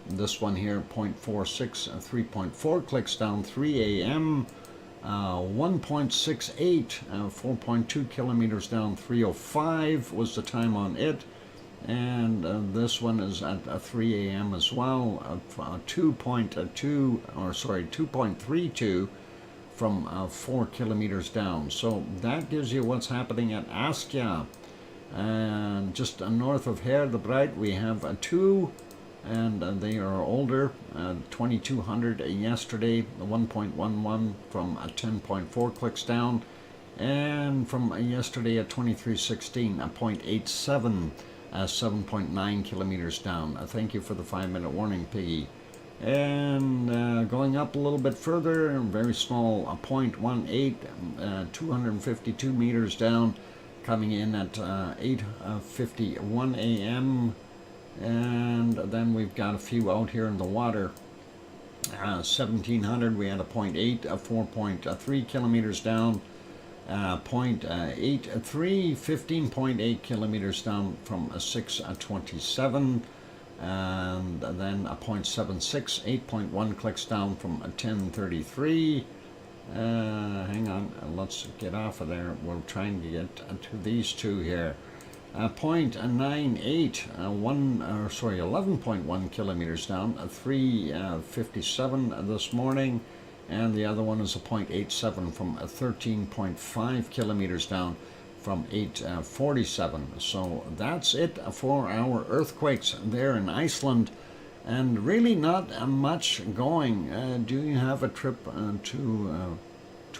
This one here 0.46, 3.4 clicks down, 3 a.m. 1.68, 4.2 kilometers down, 3:05 was the time on it. And this one is at 3 a.m. as well, 2.32 from 4 kilometers down. So that gives you what's happening at Askia. And just north of Herdebreit we have two, and they are older. 2200 yesterday, 1.11 from 10.4 clicks down. And from yesterday at 2316, 0.87. 7.9 kilometers down. Thank you for the 5-minute warning, Piggy. And going up a little bit further, very small, 0.18, 252 meters down, coming in at 8:51 a.m. And then we've got a few out here in the water. 1700, we had a 0.8, 4.3 kilometers down. 0.83, 15.8 kilometers down from 6:27, and then a 0.76, 8.1 clicks down from 10:33. Hang on, let's get off of there. We're trying to get to these two here. 0.98, 11.1 kilometers down, 3:57 this morning. And the other one is a 0.87 from 13.5 kilometers down from 8:47. So that's it for our earthquakes there in Iceland, and really not much going. Do you have a trip to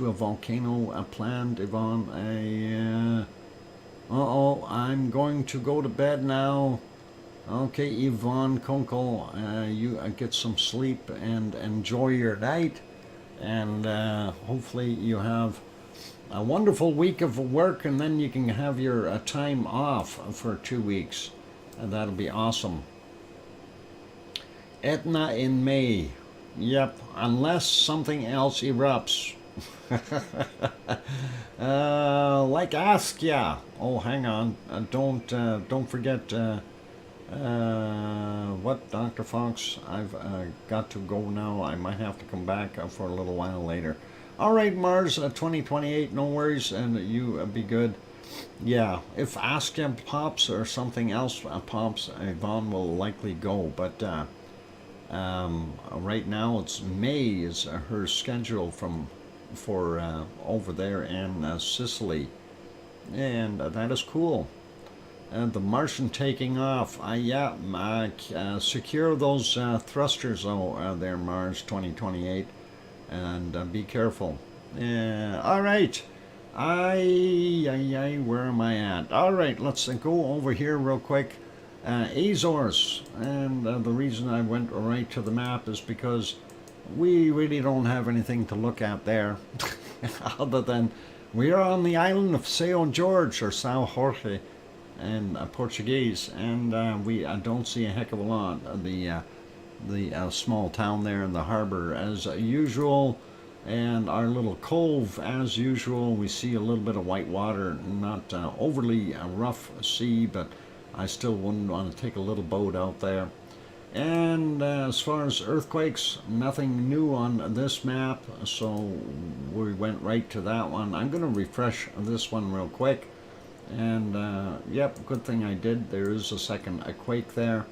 a volcano planned, Yvonne? I'm going to go to bed now. Okay, Yvonne Kunkel, you get some sleep and enjoy your night. And hopefully you have a wonderful week of work, and then you can have your time off for 2 weeks. And that'll be awesome. Etna in May. Yep, unless something else erupts. Like Askia. Oh, hang on. Don't forget. What, Dr. Fox? I've got to go now. I might have to come back for a little while later. All right, Mars 2028, no worries, and you be good. Yeah, if Askia pops or something else pops, Yvonne will likely go, but right now it's May is her schedule for over there in Sicily, and that is cool. And the Martian taking off. Secure those thrusters there, Mars 2028, and be careful. All right. Where am I at? All right, let's go over here real quick. Azores, and the reason I went right to the map is because we really don't have anything to look at there, other than we are on the island of São Jorge, or São Jorge in Portuguese, and we don't see a heck of a lot. The small town there in the harbor as usual, and our little cove as usual. We see a little bit of white water, not overly rough sea, but I still wouldn't want to take a little boat out there. And as far as earthquakes, nothing new on this map, so we went right to that one. I'm going to refresh this one real quick. And yep, good thing I did. There is a second quake there.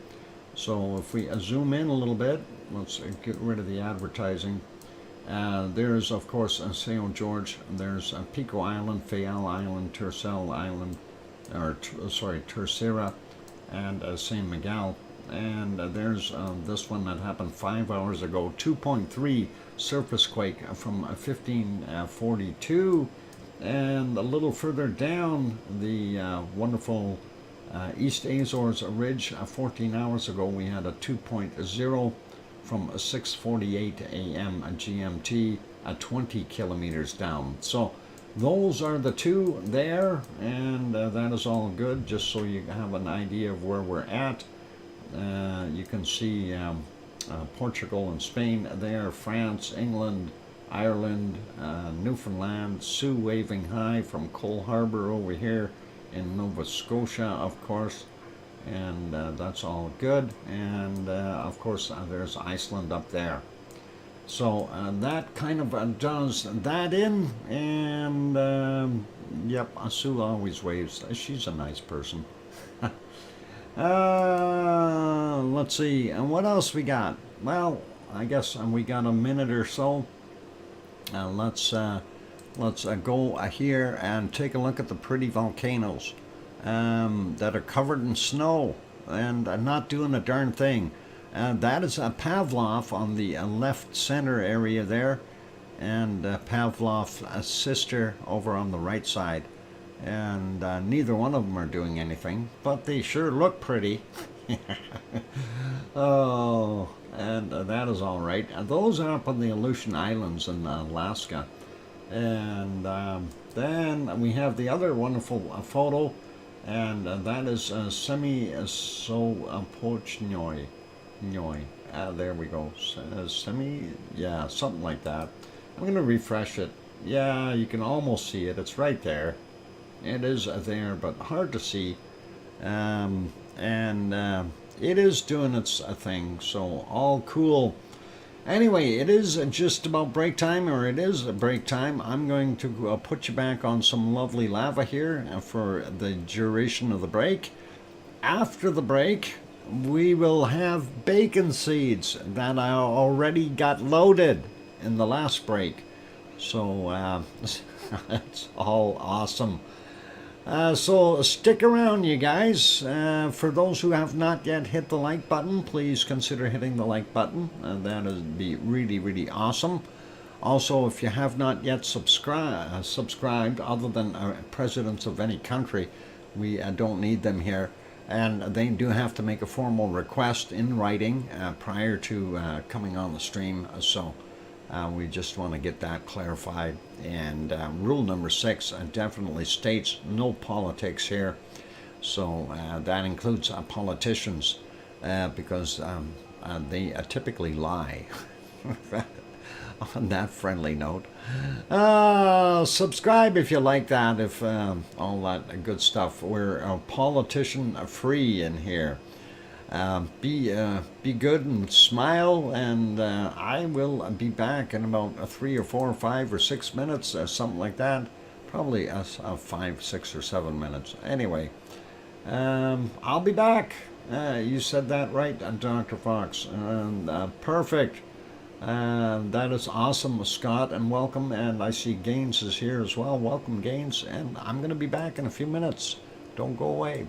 So if we zoom in a little bit, let's get rid of the advertising. There's, of course, St. George. There's Pico Island, Fayal Island, Tercel Island, Terceira, and San Miguel. And there's this one that happened 5 hours ago, 2.3 surface quake from 1542. And a little further down, the wonderful East Azores Ridge, 14 hours ago, we had a 2.0 from 6:48 a.m. GMT, 20 kilometers down. So those are the two there, and that is all good, just so you have an idea of where we're at. You can see Portugal and Spain there, France, England, Ireland, Newfoundland, Sioux waving high from Cole Harbour over here in Nova Scotia, of course, and that's all good. And of course there's Iceland up there. So that kind of does that in. And yep, Sue always waves. She's a nice person. Let's see, and what else we got? Well, I guess we got a minute or so. Let's go here and take a look at the pretty volcanoes that are covered in snow and not doing a darn thing. That is Pavlov on the left center area there, and Pavlov's sister over on the right side. And neither one of them are doing anything, but they sure look pretty. Oh, and that is all right. Those are up on the Aleutian Islands in Alaska. And then we have the other wonderful photo, and that is Semi-So-Pochnoi. There we go. Yeah, something like that. I'm going to refresh it. Yeah, you can almost see it. It's right there. It is there, but hard to see. And it is doing its thing, so all cool. Anyway, it is just about break time, or it is break time. I'm going to put you back on some lovely lava here for the duration of the break. After the break, we will have bacon seeds that I already got loaded in the last break. So it's all awesome. So stick around, you guys. For those who have not yet hit the like button, please consider hitting the like button. That would be really, really awesome. Also, if you have not yet subscribed, other than presidents of any country, we don't need them here. And they do have to make a formal request in writing prior to coming on the stream. So we just want to get that clarified. And rule number 6 definitely states no politics here. So that includes politicians, because they typically lie. On that friendly note, subscribe if you like that, if all that good stuff. We're politician free in here. Be good and smile, and I will be back in about 3 or 4 or 5 or 6 minutes, something like that. Probably 5, 6 or 7 minutes. Anyway, I'll be back. You said that right, Dr. Fox. Perfect. That is awesome, Scott, and welcome. And I see Gaines is here as well. Welcome, Gaines. And I'm going to be back in a few minutes. Don't go away.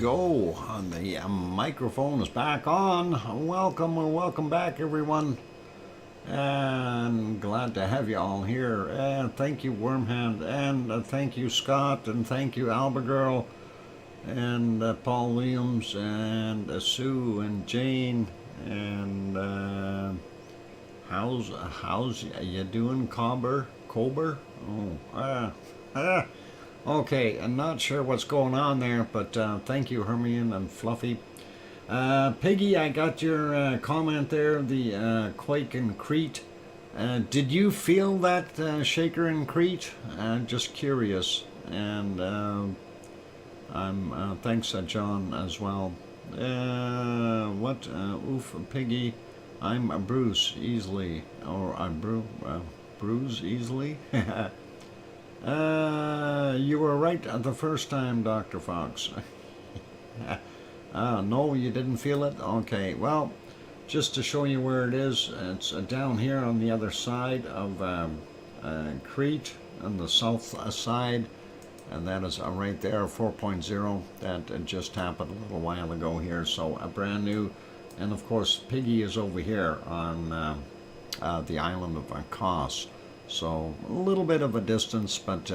go. The microphone is back on. Welcome back, everyone. And glad to have you all here. And thank you, Wormhand. And thank you, Scott. And thank you, Albagirl. And Paul Williams. And Sue and Jane. And how's you doing, Cober? Oh, okay, I'm not sure what's going on there, but thank you, Hermione and Fluffy. Piggy, I got your comment there, the quake in Crete. Did you feel that shaker in Crete? Just curious. And I'm thanks, John, as well. Oof, Piggy. I'm Bruce easily, or I'm Bruce easily. You were right the first time, Dr. Fox. No, you didn't feel it? Okay, well, just to show you where it is, it's down here on the other side of Crete, on the south side, and that is right there, 4.0. That just happened a little while ago here, so brand new. And of course, Piggy is over here on the island of Kos. So a little bit of a distance, but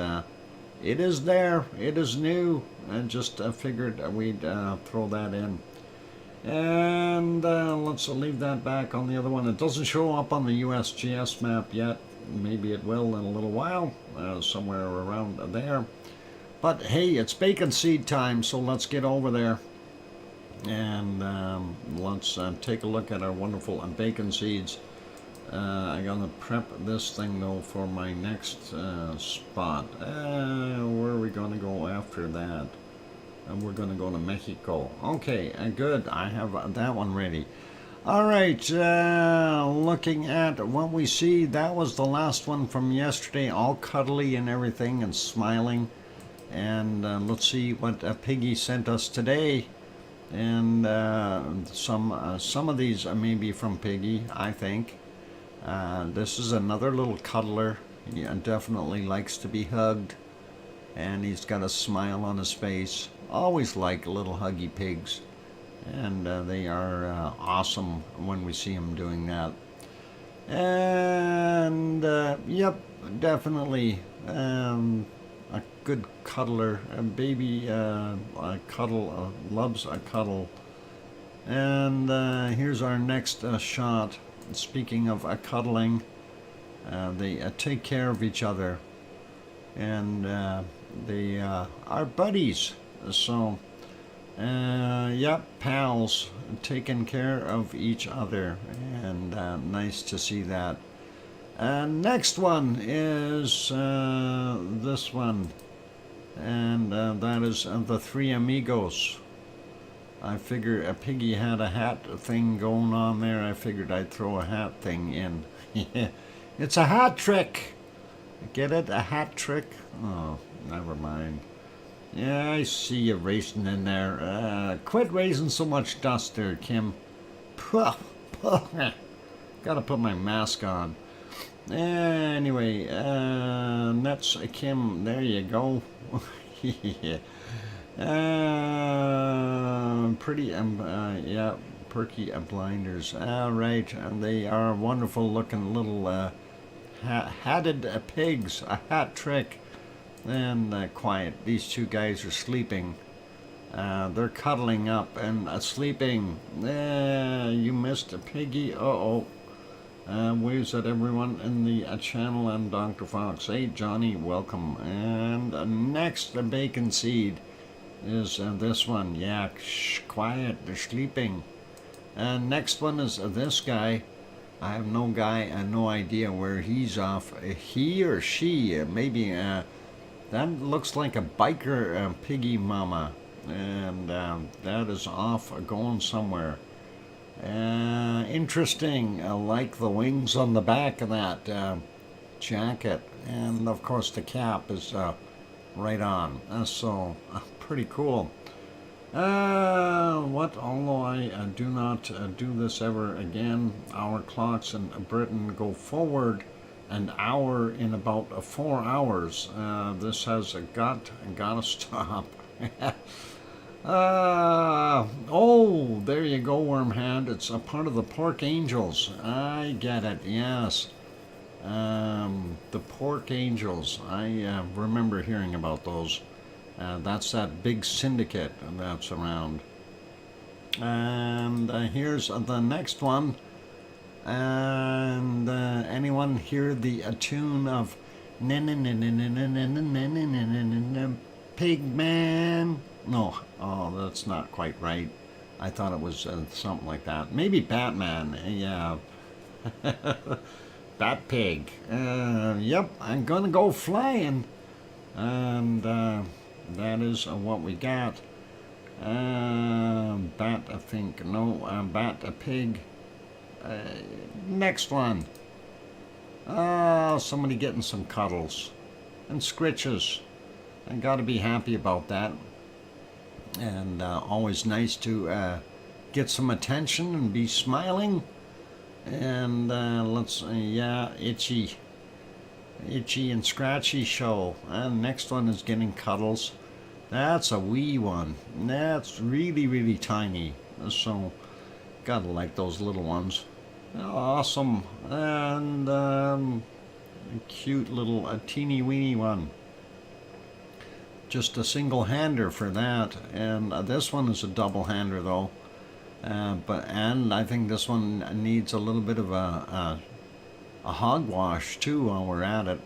it is there. It is new. And just figured we'd throw that in. And let's leave that back on the other one. It doesn't show up on the USGS map yet. Maybe it will in a little while, somewhere around there. But hey, it's bacon seed time, so let's get over there. And let's take a look at our wonderful bacon seeds. I'm gonna prep this thing though for my next spot. Where are we gonna go after that? And we're gonna go to Mexico. Okay, good. I have that one ready. All right. Looking at what we see, that was the last one from yesterday, all cuddly and everything and smiling. And let's see what Piggy sent us today. And some of these may be from Piggy, I think. This is another little cuddler. He definitely likes to be hugged, and he's got a smile on his face. Always like little huggy pigs, and they are awesome when we see them doing that. And yep, definitely a good cuddler. A baby cuddle loves a cuddle. And here's our next shot. Speaking of cuddling, they take care of each other, and they are buddies. So, yep, pals, taking care of each other, and nice to see that. Next one is this one, and that is the Three Amigos. I figured a Piggy had a hat thing going on there. I figured I'd throw a hat thing in. It's a hat trick. Get it? A hat trick? Oh, never mind. Yeah, I see you racing in there. Quit raising so much dust there, Kim. Gotta put my mask on. Anyway, that's Kim. There you go. Yeah. Pretty, yeah, perky blinders. Right, and they are wonderful looking little hatted pigs. A hat trick. And quiet. These two guys are sleeping. They're cuddling up and sleeping. You missed a Piggy. Uh-oh. Waves at everyone in the channel and Dr. Fox. Hey, Johnny, welcome. And next, the bacon seed is this one. Yeah, shh, quiet, they're sleeping. And next one is this guy. I have no idea where he's off. He or she, maybe, that looks like a biker Piggy mama. And that is off going somewhere. Interesting. I like the wings on the back of that jacket. And of course the cap is right on. So pretty cool. Although I do not do this ever again, our clocks in Britain go forward an hour in about 4 hours. This has got to stop. Oh, there you go, Wormhand. It's a part of the Pork Angels. I get it, yes. The Pork Angels. I remember hearing about those. That's that big syndicate that's around. And here's the next one. And anyone hear the tune of Pigman? No, oh, that's not quite right. I thought it was something like that. Maybe Batman. Yeah. Bat Pig. Yep, I'm gonna go flying. And that is what we got. Bat, I think. No, Bat, a pig. Next one. Oh, somebody getting some cuddles and scritches. I gotta be happy about that. And always nice to get some attention and be smiling. And let's, yeah, itchy and scratchy show. And next one is getting cuddles. That's a wee one. That's really, really tiny. So, gotta like those little ones. Awesome. And a cute little teeny weeny one. Just a single-hander for that. And this one is a double-hander though. And I think this one needs a little bit of a hogwash too while we're at it.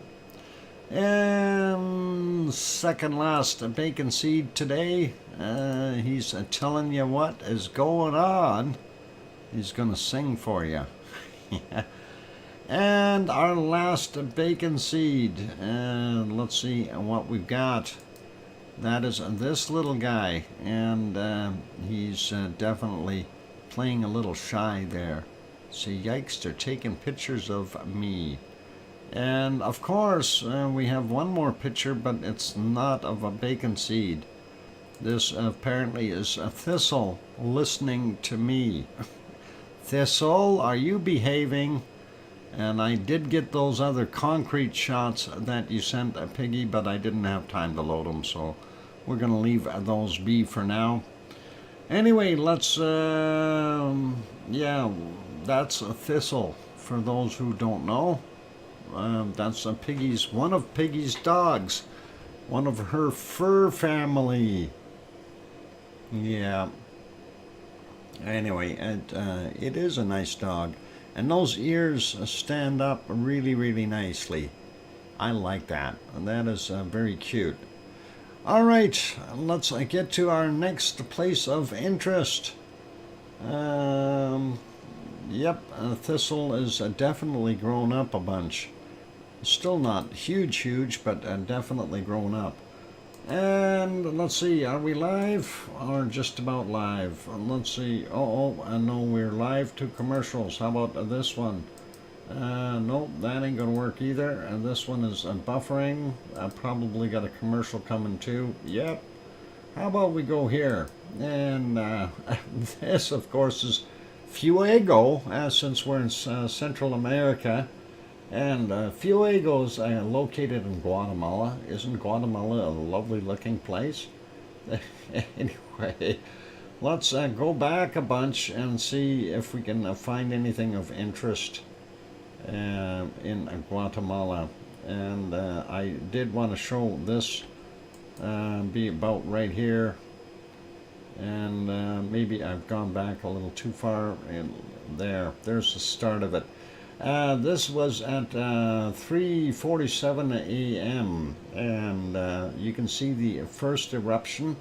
And second last bacon seed today. He's telling you what is going on. He's gonna sing for you. And our last bacon seed. And let's see what we've got. That is this little guy, and he's definitely playing a little shy there. So yikes, they're taking pictures of me. And of course, we have one more picture, but it's not of a bacon seed. This apparently is a thistle listening to me. Thistle, are you behaving? And I did get those other concrete shots that you sent, Piggy, but I didn't have time to load them, so we're going to leave those be for now. Anyway, let's, yeah, that's a thistle, for those who don't know. That's a Piggy's, one of Piggy's dogs, one of her fur family. Yeah. Anyway, it is a nice dog. And those ears stand up really, really nicely. I like that. And that is very cute. All right, let's get to our next place of interest. Yep, thistle is definitely grown up a bunch. Still not huge, but definitely grown up. And let's see, are we live or just about live? Let's see. Oh, I know we're live to commercials. How about this one? Nope, that ain't gonna work either. And this one is buffering. I probably got a commercial coming too. Yep. How about we go here? And this, of course, is Fuego, since we're in Central America. And Fuego is located in Guatemala. Isn't Guatemala a lovely looking place? Anyway, let's go back a bunch and see if we can find anything of interest in Guatemala. And I did want to show this, be about right here. And maybe I've gone back a little too far. And there's the start of it. This was at 3:47 a.m. and you can see the first eruption,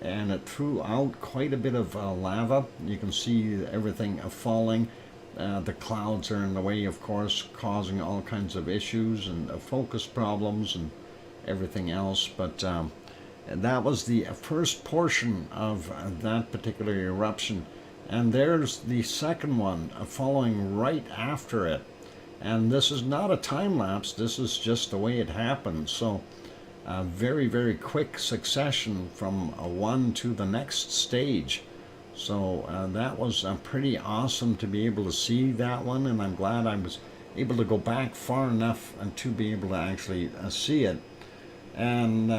and it threw out quite a bit of lava. You can see everything falling. The clouds are in the way, of course, causing all kinds of issues and focus problems and everything else. But that was the first portion of that particular eruption. And there's the second one following right after it. And this is not a time lapse, this is just the way it happened. So a very, very quick succession from one to the next stage. So that was pretty awesome to be able to see that one, and I'm glad I was able to go back far enough to be able to actually see it. And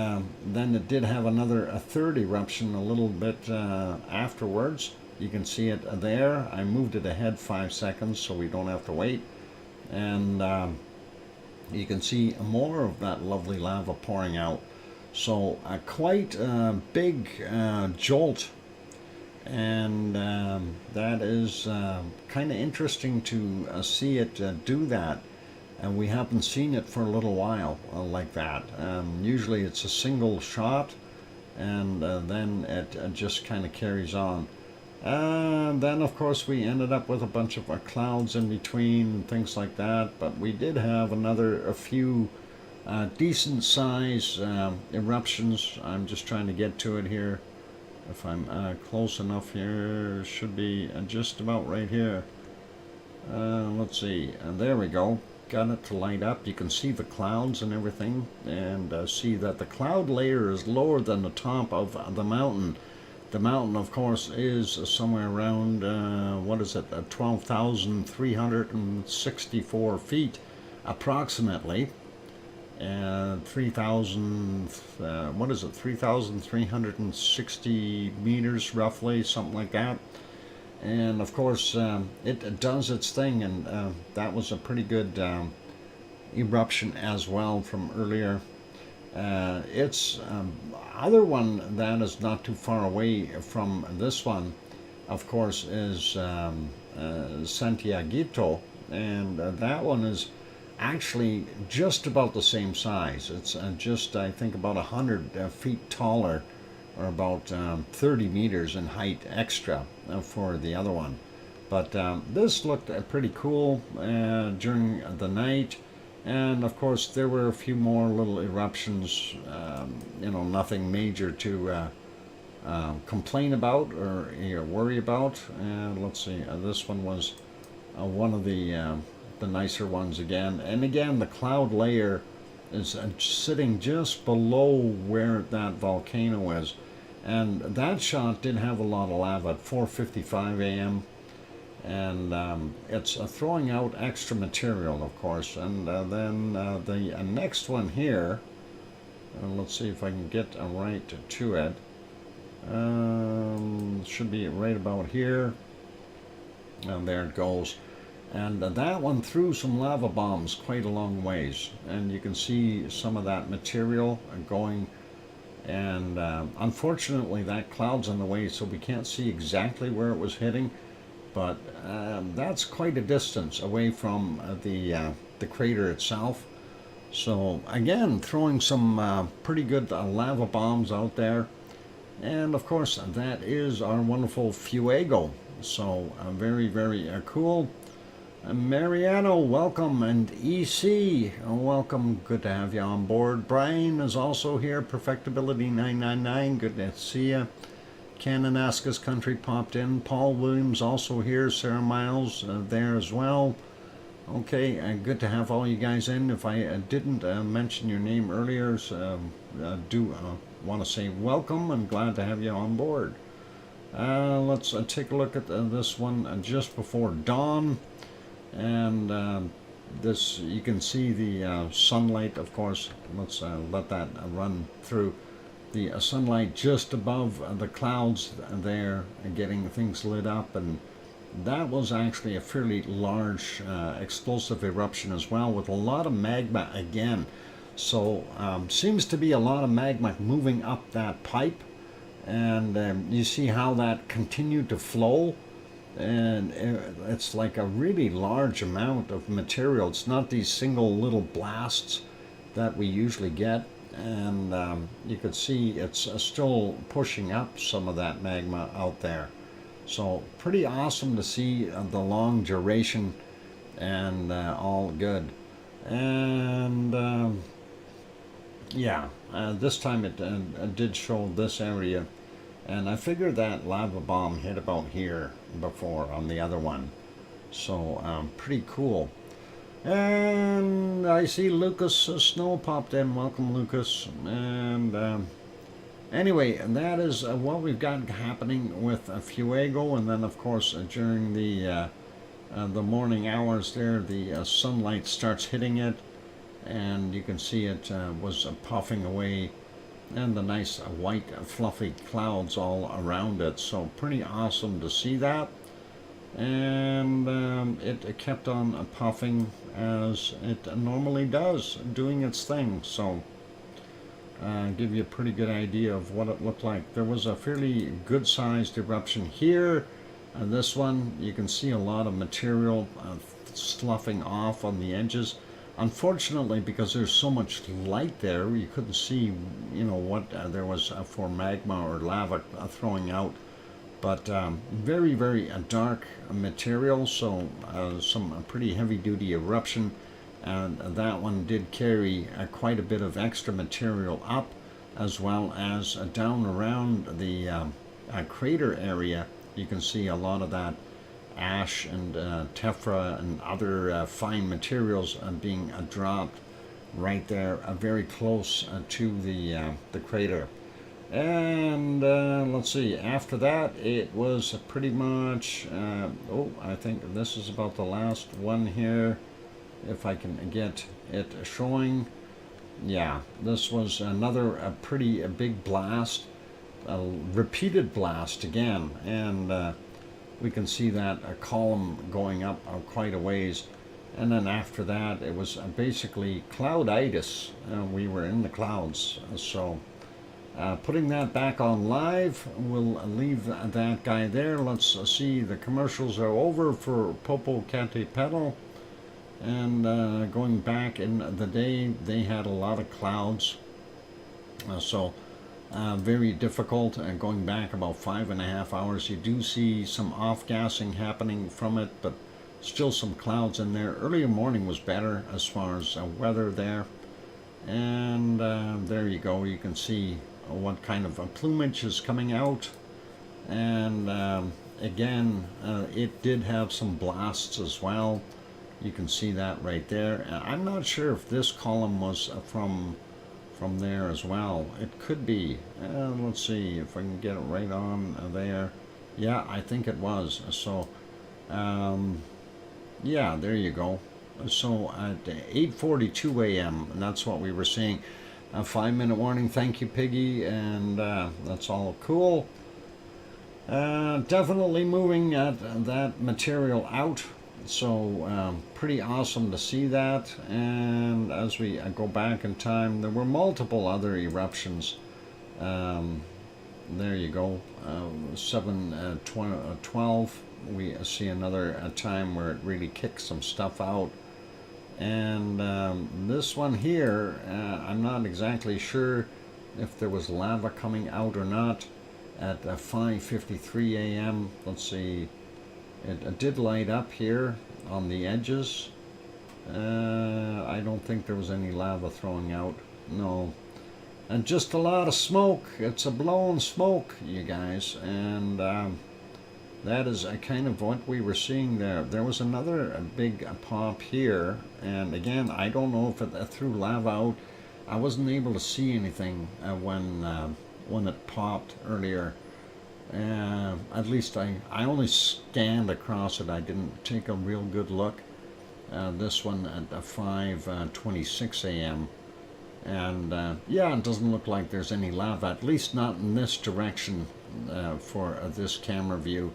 then it did have a third eruption a little bit afterwards. You can see it there. I moved it ahead 5 seconds so we don't have to wait. And you can see more of that lovely lava pouring out. So quite a big jolt. And that is kind of interesting to see it do that. And we haven't seen it for a little while like that. Usually it's a single shot, and then it just kind of carries on. And then, of course, we ended up with a bunch of clouds in between and things like that. But we did have a few decent size eruptions. I'm just trying to get to it here. If I'm close enough here, should be just about right here. Let's see. There we go. Got it to light up. You can see the clouds and everything, and see that the cloud layer is lower than the top of the mountain. The mountain, of course, is somewhere around, 12,364 feet, approximately. 3,360 meters, roughly, something like that. And of course, it does its thing, and that was a pretty good eruption as well from earlier. Its other one that is not too far away from this one, of course, is Santiaguito, and that one is actually just about the same size. It's just, I think, about 100 feet taller, or about 30 meters in height extra for the other one. But this looked pretty cool during the night. And of course, there were a few more little eruptions, nothing major to complain about or worry about. And let's see, this one was one of the nicer ones again. And again, the cloud layer is sitting just below where that volcano is. And that shot did have a lot of lava at 4:55 a.m. And it's throwing out extra material, of course. And then the next one here, let's see if I can get right to it. Should be right about here. And there it goes. And that one threw some lava bombs quite a long ways. And you can see some of that material going. And unfortunately, that cloud's in the way, so we can't see exactly where it was hitting. But that's quite a distance away from the crater itself. So again, throwing some pretty good lava bombs out there. And of course, that is our wonderful Fuego. So very, very cool. Mariano, welcome, and EC, welcome. Good to have you on board. Brian is also here. Perfectibility999, good to see you. Cananaska's Country popped in. Paul Williams also here. Sarah Miles there as well. Okay, good to have all you guys in. If I didn't mention your name earlier, do want to say welcome and glad to have you on board. Let's take a look at this one just before dawn. And this, you can see the sunlight, of course. Let's let that run through. The sunlight just above the clouds there, getting things lit up, and that was actually a fairly large explosive eruption as well, with a lot of magma again. So seems to be a lot of magma moving up that pipe, and you see how that continued to flow, and it's like a really large amount of material. It's not these single little blasts that we usually get. And you could see it's still pushing up some of that magma out there. So pretty awesome to see the long duration, and all good. And yeah, this time it did show this area, and I figured that lava bomb hit about here before on the other one. So pretty cool. And I see Lucas Snow popped in. Welcome, Lucas. And anyway, that is what we've got happening with Fuego. And then, of course, during the morning hours there, the sunlight starts hitting it. and you can see it was puffing away, and the nice white fluffy clouds all around it. So pretty awesome to see that. And it kept on puffing as it normally does, doing its thing. So give you a pretty good idea of what it looked like. There was a fairly good sized eruption here. This one, you can see a lot of material sloughing off on the edges. Unfortunately, because there's so much light there, you couldn't see, what there was for magma or lava throwing out. But very, very dark material, so some pretty heavy-duty eruption. And that one did carry quite a bit of extra material up, as well as down around the crater area. You can see a lot of that ash and tephra and other fine materials being dropped right there, very close to the crater. And let's see, after that it was pretty much, I think this is about the last one here, if I can get it showing. Yeah, this was another pretty big blast, a repeated blast again, and we can see that a column going up quite a ways. And then after that it was basically clouditis. We were in the clouds. So putting that back on live, we'll leave that guy there. Let's see, the commercials are over for Popocatepetl. And going back in the day, they had a lot of clouds. Very difficult. And going back about 5.5 hours, you do see some off-gassing happening from it, but still some clouds in there. Earlier morning was better as far as weather there. And there you go. You can see what kind of plumage is coming out. And again, it did have some blasts as well. You can see that right there. I'm not sure if this column was from there as well. It could be. Let's see if I can get it right on there. Yeah, I think it was. So, yeah, there you go. So at 8:42 a.m., and that's what we were seeing. A 5-minute warning. Thank you, Piggy, and that's all cool. Definitely moving that material out. So pretty awesome to see that. And as we go back in time, there were multiple other eruptions. There you go. 7/12. We see another time where it really kicked some stuff out. And this one here, I'm not exactly sure if there was lava coming out or not. At 5:53 a.m. Let's see. It did light up here on the edges. I don't think there was any lava throwing out. No. And just a lot of smoke. It's a blowing smoke, you guys. And that is kind of what we were seeing there. There was another big pop here. And again, I don't know if it threw lava out. I wasn't able to see anything when it popped earlier. At least I only scanned across it. I didn't take a real good look. This one at 5:26 a.m. And yeah, it doesn't look like there's any lava, at least not in this direction for this camera view.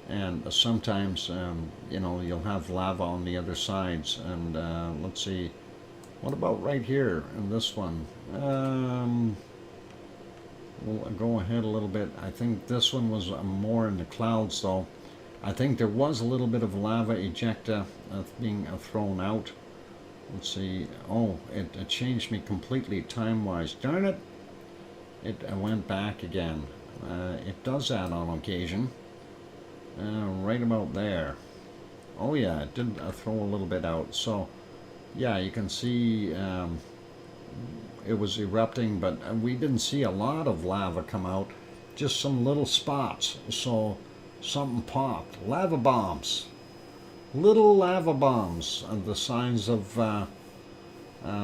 And sometimes, you'll have lava on the other sides. And let's see, what about right here in this one? We'll go ahead a little bit. I think this one was more in the clouds, though. I think there was a little bit of lava ejecta being thrown out. Let's see. Oh, it changed me completely time-wise. Darn it! It went back again. It does that on occasion. Right about there. Oh yeah, it did throw a little bit out. So, yeah, you can see it was erupting, but we didn't see a lot of lava come out. Just some little spots. So something popped. Lava bombs. Little lava bombs, the size of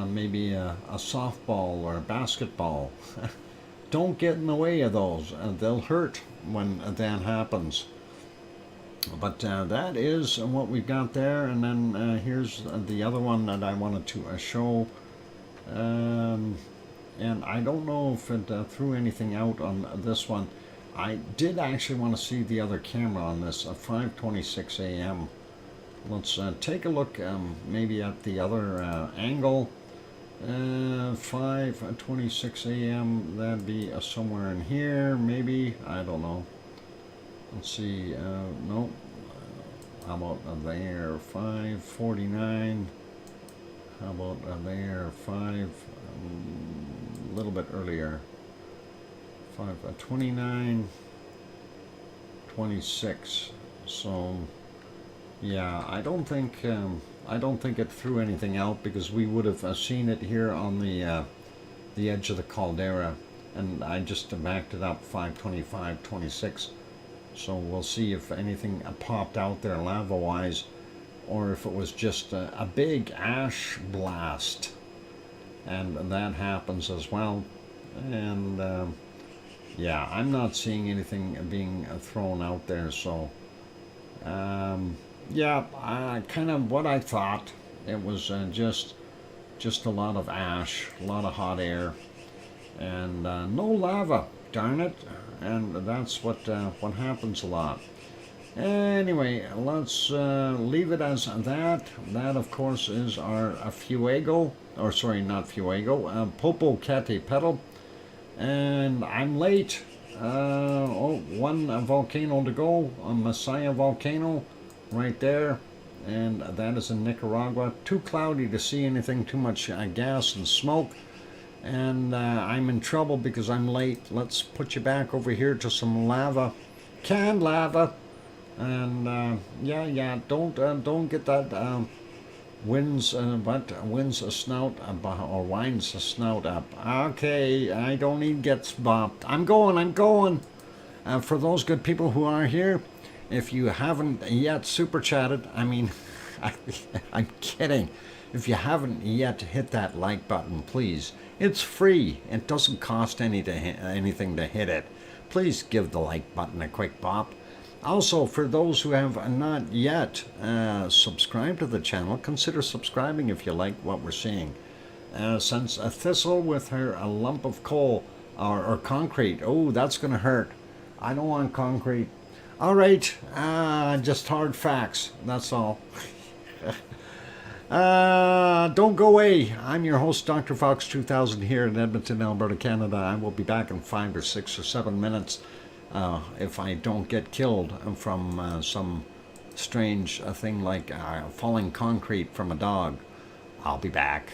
maybe a softball or a basketball. Don't get in the way of those. They'll hurt when that happens. But that is what we've got there, and then here's the other one that I wanted to show. And I don't know if it threw anything out on this one. I did actually want to see the other camera on this, 5:26 a.m. Let's take a look maybe at the other angle. 5:26 a.m. That'd be somewhere in here, maybe. I don't know. Let's see. No. How about there? 5:49. How about there? 5. A little bit earlier. 5:29. 26. So. Yeah, I don't think it threw anything out, because we would have seen it here on the edge of the caldera, and I just backed it up 5:25-26. So we'll see if anything popped out there lava-wise, or if it was just a big ash blast, and that happens as well. And yeah, I'm not seeing anything being thrown out there, so. Yeah, kind of what I thought. It was just a lot of ash, a lot of hot air, and no lava. Darn it! And that's what happens a lot. Anyway, let's leave it as that. That, of course, is our Fuego, or sorry, not Fuego, Popocatepetl. And I'm late. One volcano to go, a Messiah volcano. Right there, and that is in Nicaragua. Too cloudy to see anything, too much gas and smoke, and I'm in trouble because I'm late. Let's put you back over here to some lava, canned lava, and yeah, don't get that winds a snout or winds a snout up. Okay, I don't need gets bopped. I'm going. For those good people who are here. If you haven't yet super chatted, I mean, I'm kidding. If you haven't yet hit that like button, please. It's free. It doesn't cost anything to hit it. Please give the like button a quick bop. Also, for those who have not yet subscribed to the channel, consider subscribing if you like what we're seeing. Since a thistle with her a lump of coal or concrete, oh, that's going to hurt. I don't want concrete. All right, just hard facts, that's all. Don't go away. I'm your host, DrFox2000, here in Edmonton, Alberta, Canada. I will be back in 5 or 6 or 7 minutes if I don't get killed from some strange thing like falling concrete from a dog. I'll be back.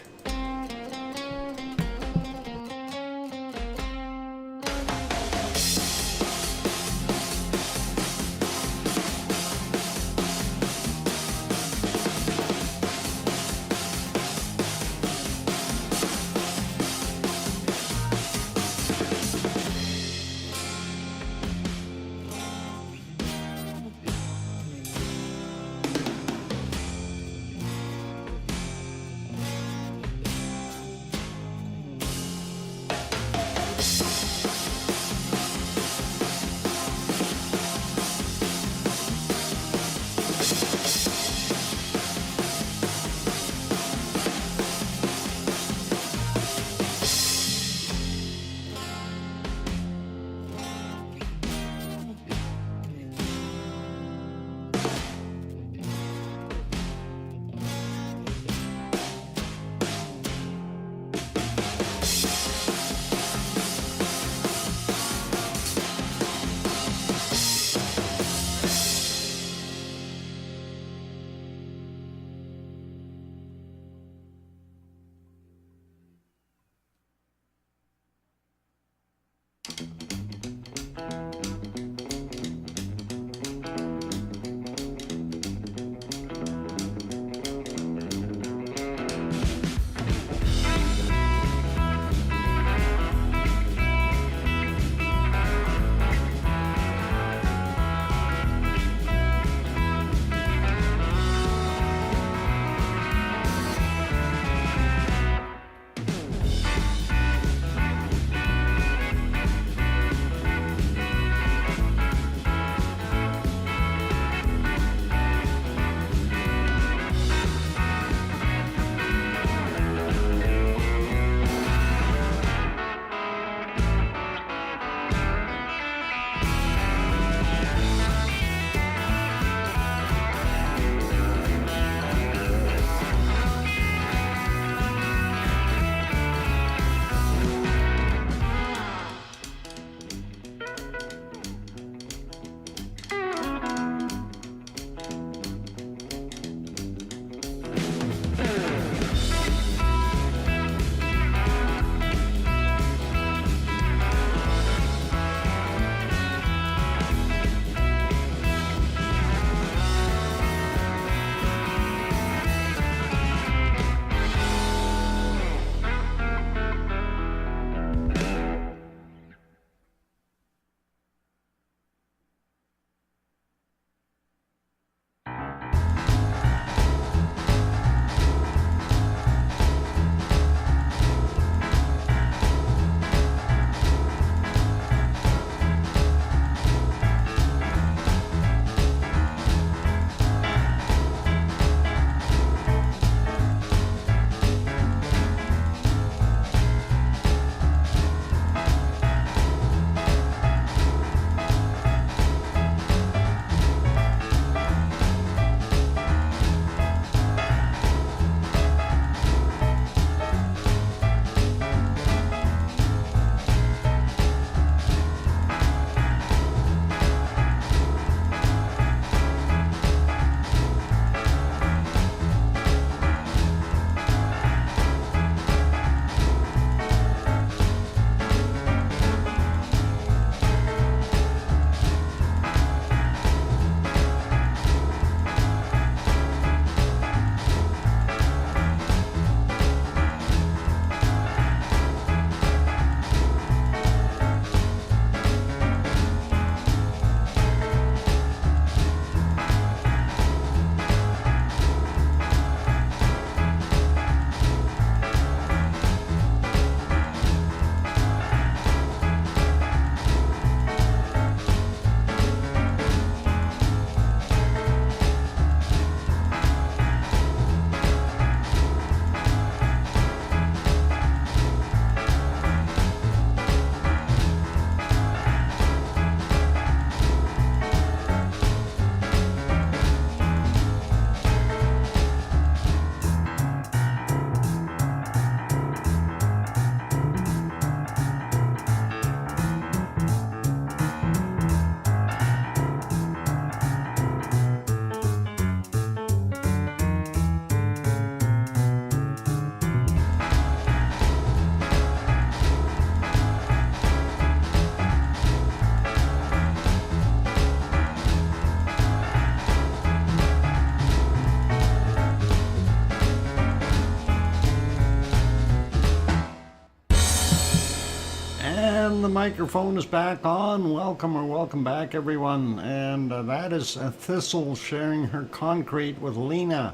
And the microphone is back on. Welcome or welcome back, everyone. And that is Thistle sharing her concrete with Lena.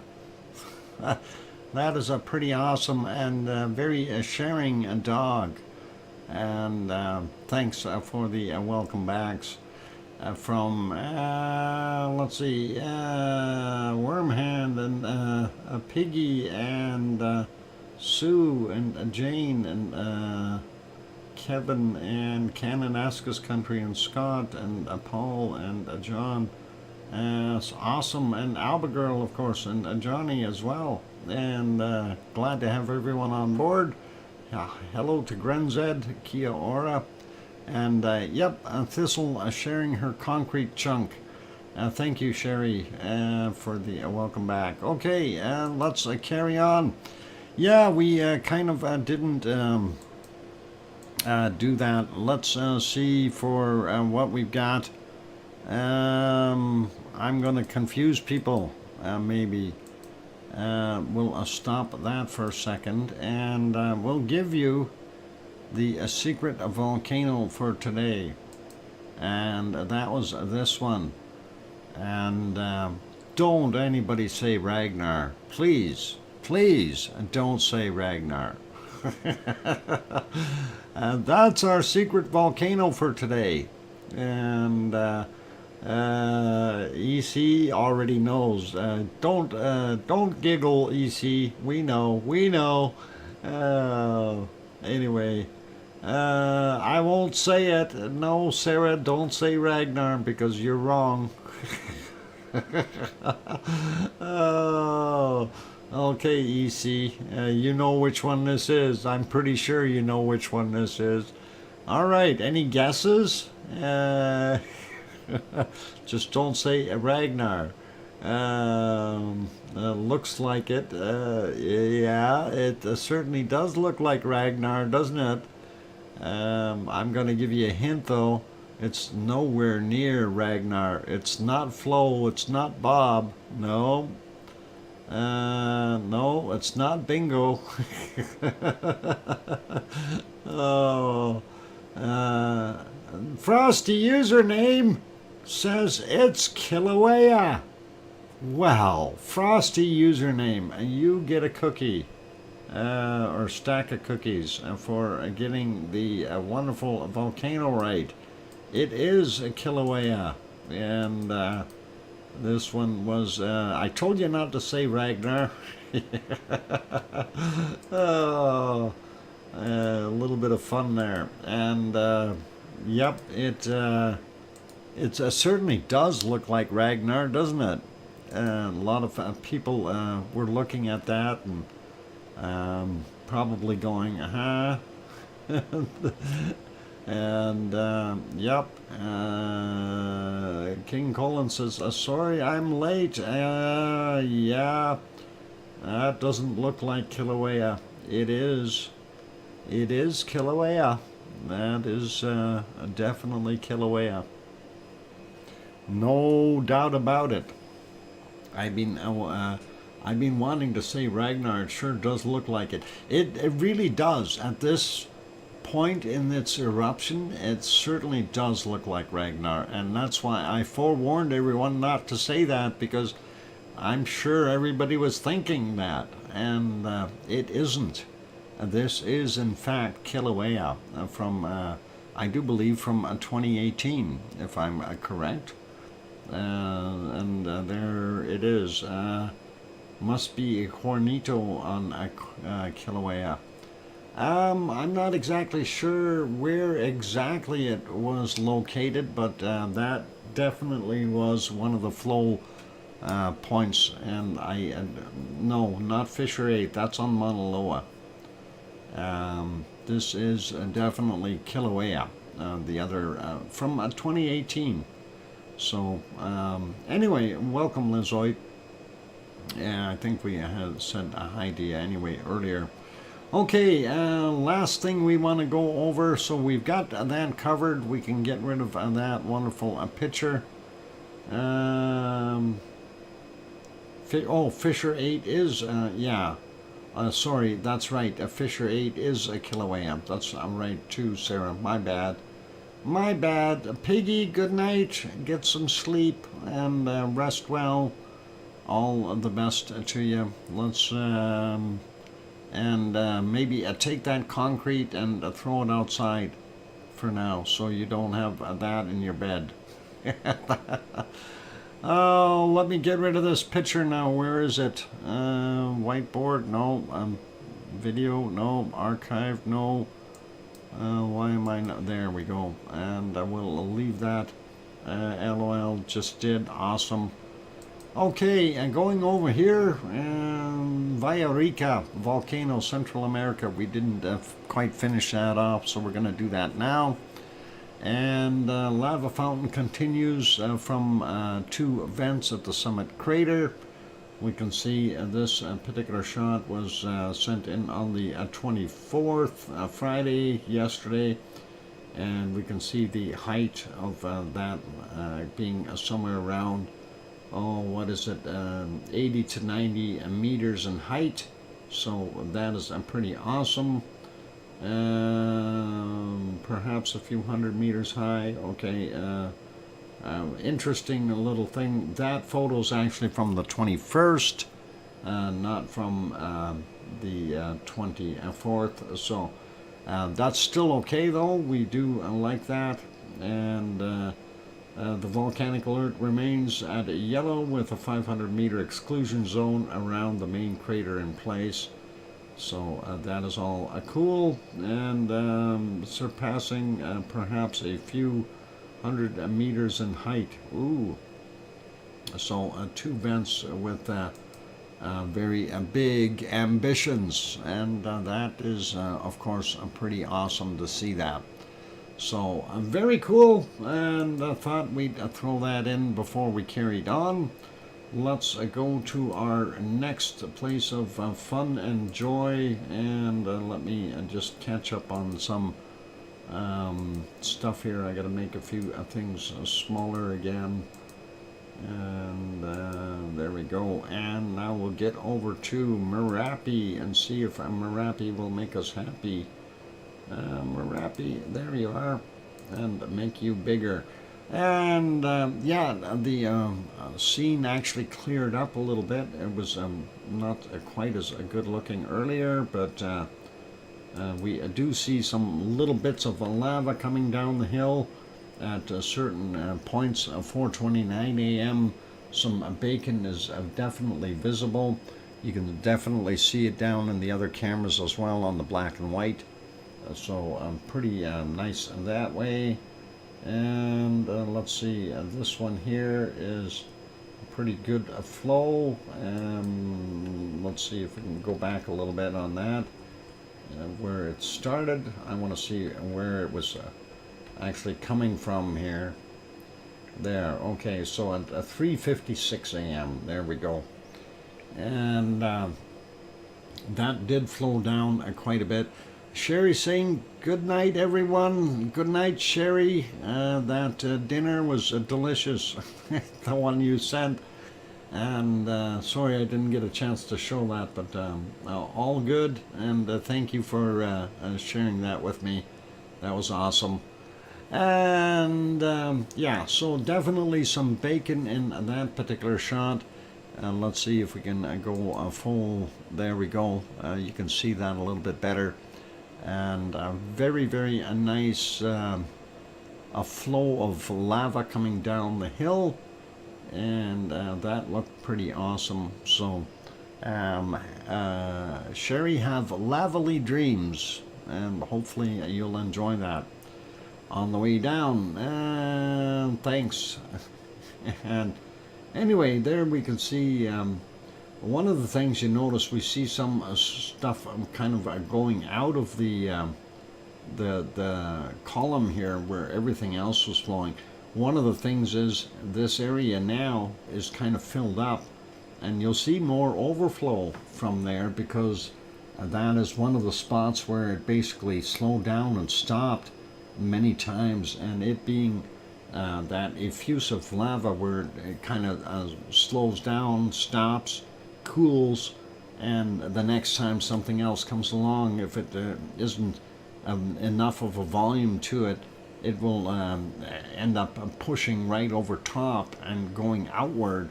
That is a pretty awesome and very sharing dog. And thanks for the welcome backs from, let's see, Wormhand and Piggy and Sue and Jane and Kevin and Kananaskis Country and Scott and Paul and John. It's awesome. And Albagirl, of course, and Johnny as well. And glad to have everyone on board. Hello to Grenzed, Kia Ora. And yep, Thistle sharing her concrete chunk. Thank you, Sherry, for the welcome back. Okay, let's carry on. Yeah, we kind of didn't do that. Let's see for what we've got. I'm going to confuse people, maybe. We'll stop that for a second, and we'll give you the secret volcano for today. And that was this one. And don't anybody say Ragnar. Please, please don't say Ragnar. And that's our secret volcano for today. And EC already knows. Don't giggle, EC. We know. Anyway, I won't say it. No, Sarah, don't say Ragnar because you're wrong. Oh, okay, EC. You know which one this is. I'm pretty sure you know which one this is. All right, any guesses? Just don't say Ragnar. Looks like it. Yeah, it certainly does look like Ragnar, doesn't it? I'm going to give you a hint, though. It's nowhere near Ragnar. It's not Flo. It's not Bob. No. No, it's not Bingo. Oh. Frosty username says it's Kilauea. Well, Frosty username, you get a cookie or stack of cookies for getting the wonderful volcano right. It is Kilauea, and this one was, I told you not to say Ragnar. Oh, a little bit of fun there. And yep, it certainly does look like Ragnar, doesn't it? A lot of people were looking at that and probably going, huh? And yep, King Colin says, sorry I'm late. Yeah, that doesn't look like Kilauea. It is Kilauea. That is definitely Kilauea. No doubt about it. I've been wanting to say Ragnar. It sure does look like it. It really does. At this point in its eruption, it certainly does look like Ragnar, and that's why I forewarned everyone not to say that, because I'm sure everybody was thinking that, and it isn't. This is in fact Kilauea from, I do believe, from 2018, if I'm correct. And there it is. Must be Hornito on Kilauea. I'm not exactly sure where exactly it was located, but that definitely was one of the flow points. And no, not Fisher 8, that's on Mauna Loa. This is definitely Kilauea, the other, from 2018. So, anyway, welcome, Lizoid. Yeah, I think we had said hi to you anyway earlier. Okay, last thing we want to go over, so we've got that covered. We can get rid of that wonderful picture. Fisher 8 is, yeah, Sorry, that's right. A Fissure 8 is a kiloamp. That's I'm right too, Sarah. My bad. My bad. Piggy, good night. Get some sleep and rest well. All of the best to you. Let's maybe take that concrete and throw it outside for now, so you don't have that in your bed. Oh, let me get rid of this picture now. Where is it? Whiteboard? No. Video? No. Archive? No. Why am I not? There we go. And I will leave that. LOL just did. Awesome. Okay, and going over here, Villarrica volcano, Central America. We didn't quite finish that off, so we're going to do that now. And lava fountain continues from 2 vents at the summit crater. We can see this particular shot was sent in on the 24th, Friday, yesterday. And we can see the height of that being somewhere around, oh, what is it, 80 to 90 meters in height. So that is pretty awesome. Perhaps a few hundred meters high. Okay, interesting little thing. That photo is actually from the 21st, not from the 24th. So that's still okay though. We do like that. And the volcanic alert remains at yellow with a 500-meter exclusion zone around the main crater in place. So that is all cool, and surpassing perhaps a few hundred meters in height. Ooh. So 2 vents with very big ambitions, and that is of course pretty awesome to see that. So very cool, and I thought we'd throw that in before we carried on. Let's go to our next place of fun and joy, and let me just catch up on some stuff here. I got to make a few things smaller again, and there we go. And now we'll get over to Merapi and see if Merapi will make us happy. Merapi, there you are, and make you bigger. And yeah, the scene actually cleared up a little bit. It was not quite as good looking earlier, but we do see some little bits of lava coming down the hill at certain points. 4:29 a.m. Some bacon is definitely visible. You can definitely see it down in the other cameras as well on the black and white. So pretty nice that way. And let's see, this one here is a pretty good flow. Let's see if we can go back a little bit on that. Where it started, I want to see where it was actually coming from here. There, okay, so at 3:56 a.m., there we go. And that did flow down quite a bit. Sherry saying, good night, everyone. Good night, Sherry. That dinner was delicious, the one you sent. And sorry I didn't get a chance to show that, but all good. And thank you for sharing that with me. That was awesome. And yeah, so definitely some bacon in that particular shot. Let's see if we can go full. There we go. You can see that a little bit better. And very, very nice a flow of lava coming down the hill, and that looked pretty awesome. So Sherry, have lavely dreams, and hopefully you'll enjoy that on the way down. And thanks. And anyway, there we can see one of the things you notice, we see some stuff kind of going out of the column here where everything else was flowing. One of the things is this area now is kind of filled up, and you'll see more overflow from there because that is one of the spots where it basically slowed down and stopped many times, and it being that effusive lava where it kind of slows down, stops, cools, and the next time something else comes along, if it isn't enough of a volume to it, it will end up pushing right over top and going outward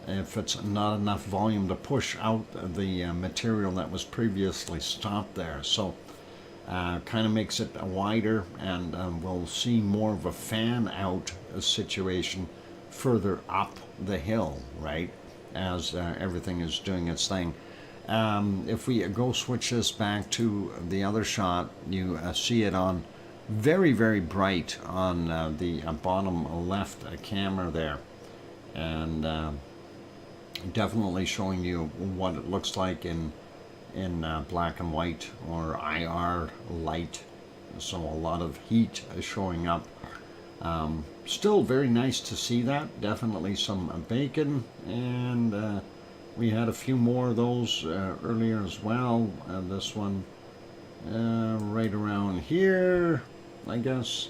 if it's not enough volume to push out the material that was previously stopped there. So kind of makes it wider, and we'll see more of a fan out situation further up the hill, right, as everything is doing its thing. If we go switch this back to the other shot, you see it on very, very bright on the bottom left camera there, and definitely showing you what it looks like in black and white or IR light. So a lot of heat is showing up. Still very nice to see that. Definitely some bacon, and we had a few more of those earlier as well. This one right around here, I guess,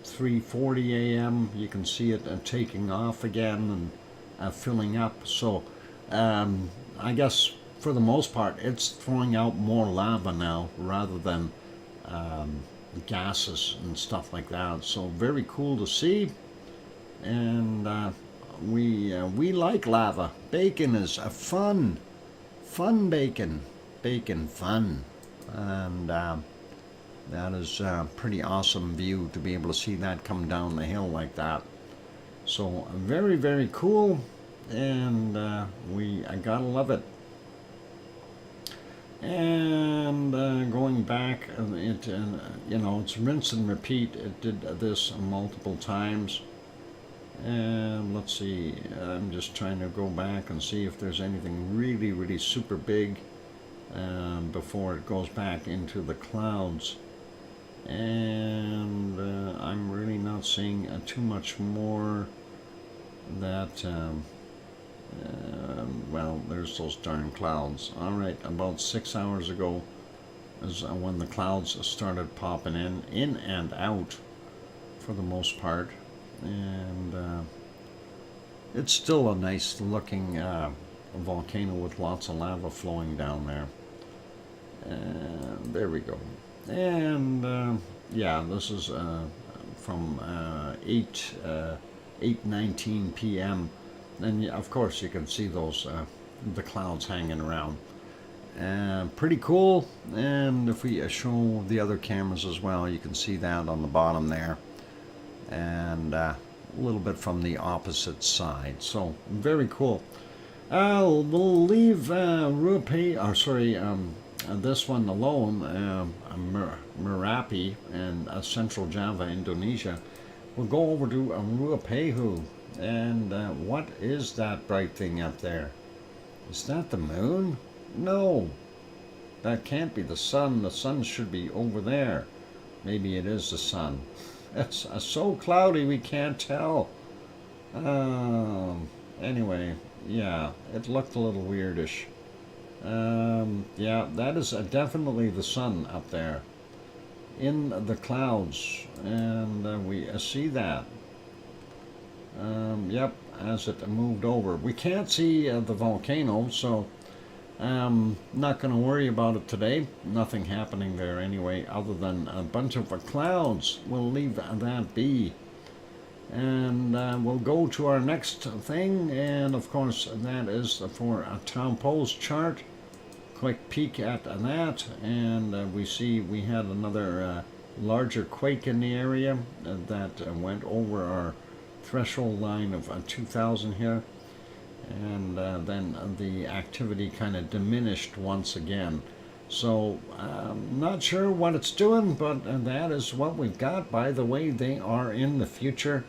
3:40 a.m. You can see it taking off again and filling up. So I guess for the most part, it's throwing out more lava now rather than gases and stuff like that. So very cool to see, and we like lava. Bacon is a fun bacon fun, and that is a pretty awesome view to be able to see that come down the hill like that. So very, very cool, and I gotta love it. And going back, it's rinse and repeat. It did this multiple times. And let's see, I'm just trying to go back and see if there's anything really, really super big before it goes back into the clouds. And I'm really not seeing too much more that, well, there's those darn clouds. All right, about 6 hours ago is when the clouds started popping in and out for the most part. And it's still a nice looking volcano with lots of lava flowing down there. And there we go. And yeah, this is from 8:19 p.m. And of course you can see those the clouds hanging around. Pretty cool. And if we show the other cameras as well, you can see that on the bottom there, and a little bit from the opposite side. So very cool. We'll leave this one alone, Merapi and Central Java, Indonesia. We'll go over to Ruapehu. And what is that bright thing up there? Is that the moon? No, that can't be the sun. The sun should be over there. Maybe it is the sun. It's so cloudy we can't tell. Anyway, yeah, it looked a little weirdish. Yeah, that is definitely the sun up there in the clouds, and we see that. Yep, as it moved over. We can't see the volcano, so not going to worry about it today. Nothing happening there anyway, other than a bunch of clouds. We'll leave that be. And we'll go to our next thing, and of course that is for a Taupo's chart. Quick peek at that, and we see we had another larger quake in the area that went over our threshold line of 2000 here, and then the activity kind of diminished once again. So not sure what it's doing, but that is what we've got. By the way, they are in the future,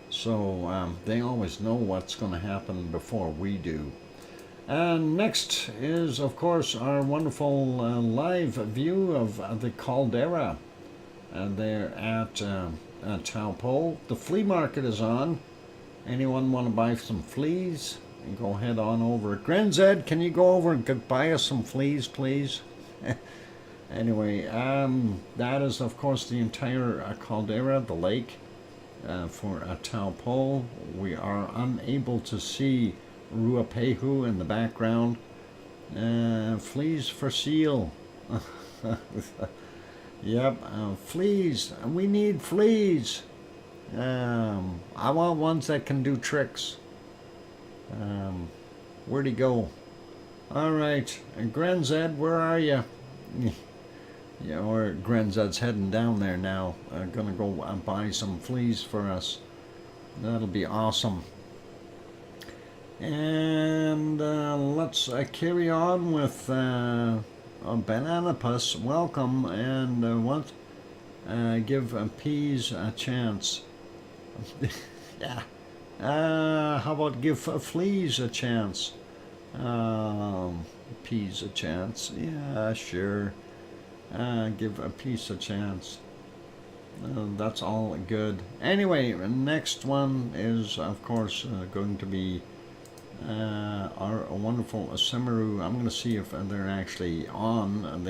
so they always know what's going to happen before we do. And next is, of course, our wonderful live view of the caldera there at Taupo. The flea market is on. Anyone want to buy some fleas? Go head on over. Grenzed, can you go over and buy us some fleas, please? Anyway, that is, of course, the entire caldera, the lake, for Taupo. We are unable to see Ruapehu in the background, Fleas for seal. Yep, fleas. We need fleas. I want ones that can do tricks. Where'd he go? All right, Grenzed, where are you? Yeah, or Grenzed's heading down there now. Gonna go buy some fleas for us. That'll be awesome. And let's carry on with Banana Puss. Welcome, and what? Give peas a chance. Yeah. How about give fleas a chance? Peas a chance. Yeah, sure. Give a piece a chance. That's all good. Anyway, next one is, of course, going to be our wonderful Semaru. I'm going to see if they're actually on.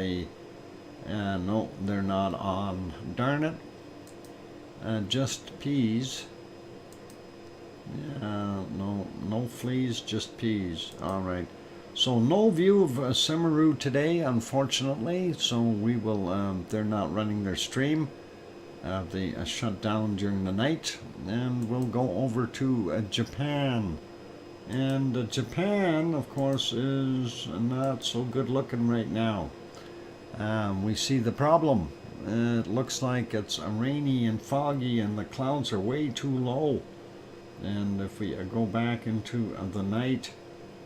No, they're not on. Darn it. Just peas. No fleas, just peas. All right. So no view of Semaru today, unfortunately. So we will. They're not running their stream. They shut down during the night, and we'll go over to Japan. And Japan, of course, is not so good looking right now. We see the problem. It looks like it's rainy and foggy, and the clouds are way too low. And if we go back into the night,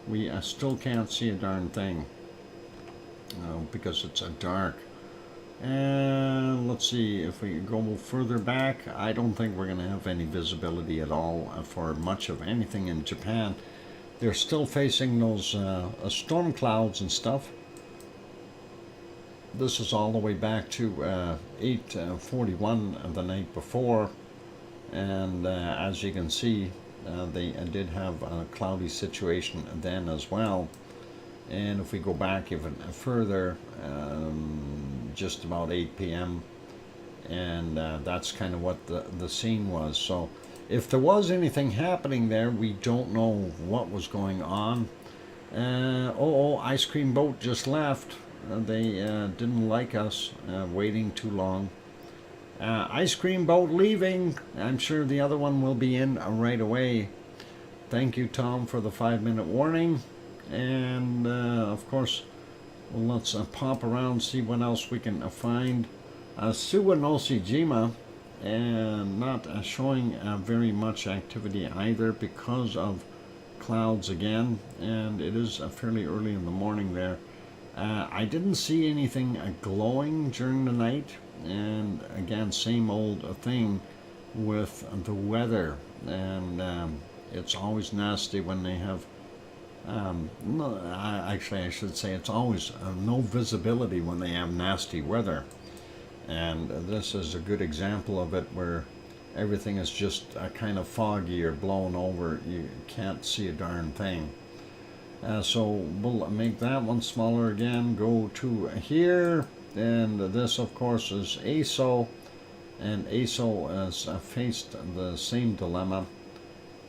we still can't see a darn thing because it's dark. And let's see, if we go further back, I don't think we're going to have any visibility at all for much of anything in Japan. They're still facing those storm clouds and stuff. This is all the way back to 8:41 the night before. And as you can see, they did have a cloudy situation then as well. And if we go back even further, just about 8 p.m. and that's kind of what the scene was. So if there was anything happening there, we don't know what was going on. Ice cream boat just left. They didn't like us waiting too long. Ice cream boat leaving. I'm sure the other one will be in right away. Thank you, Tom, for the 5-minute warning. And of course, let's pop around, see what else we can find. Suwanoshijima, and not showing very much activity either because of clouds again, and it is fairly early in the morning there. I didn't see anything glowing during the night, and again, same old thing with the weather, and it's always nasty when they have actually I should say it's always no visibility when they have nasty weather, and this is a good example of it, where everything is just kind of foggy or blown over. You can't see a darn thing. So we'll make that one smaller again, go to here, and this of course is ASO, and ASO has faced the same dilemma.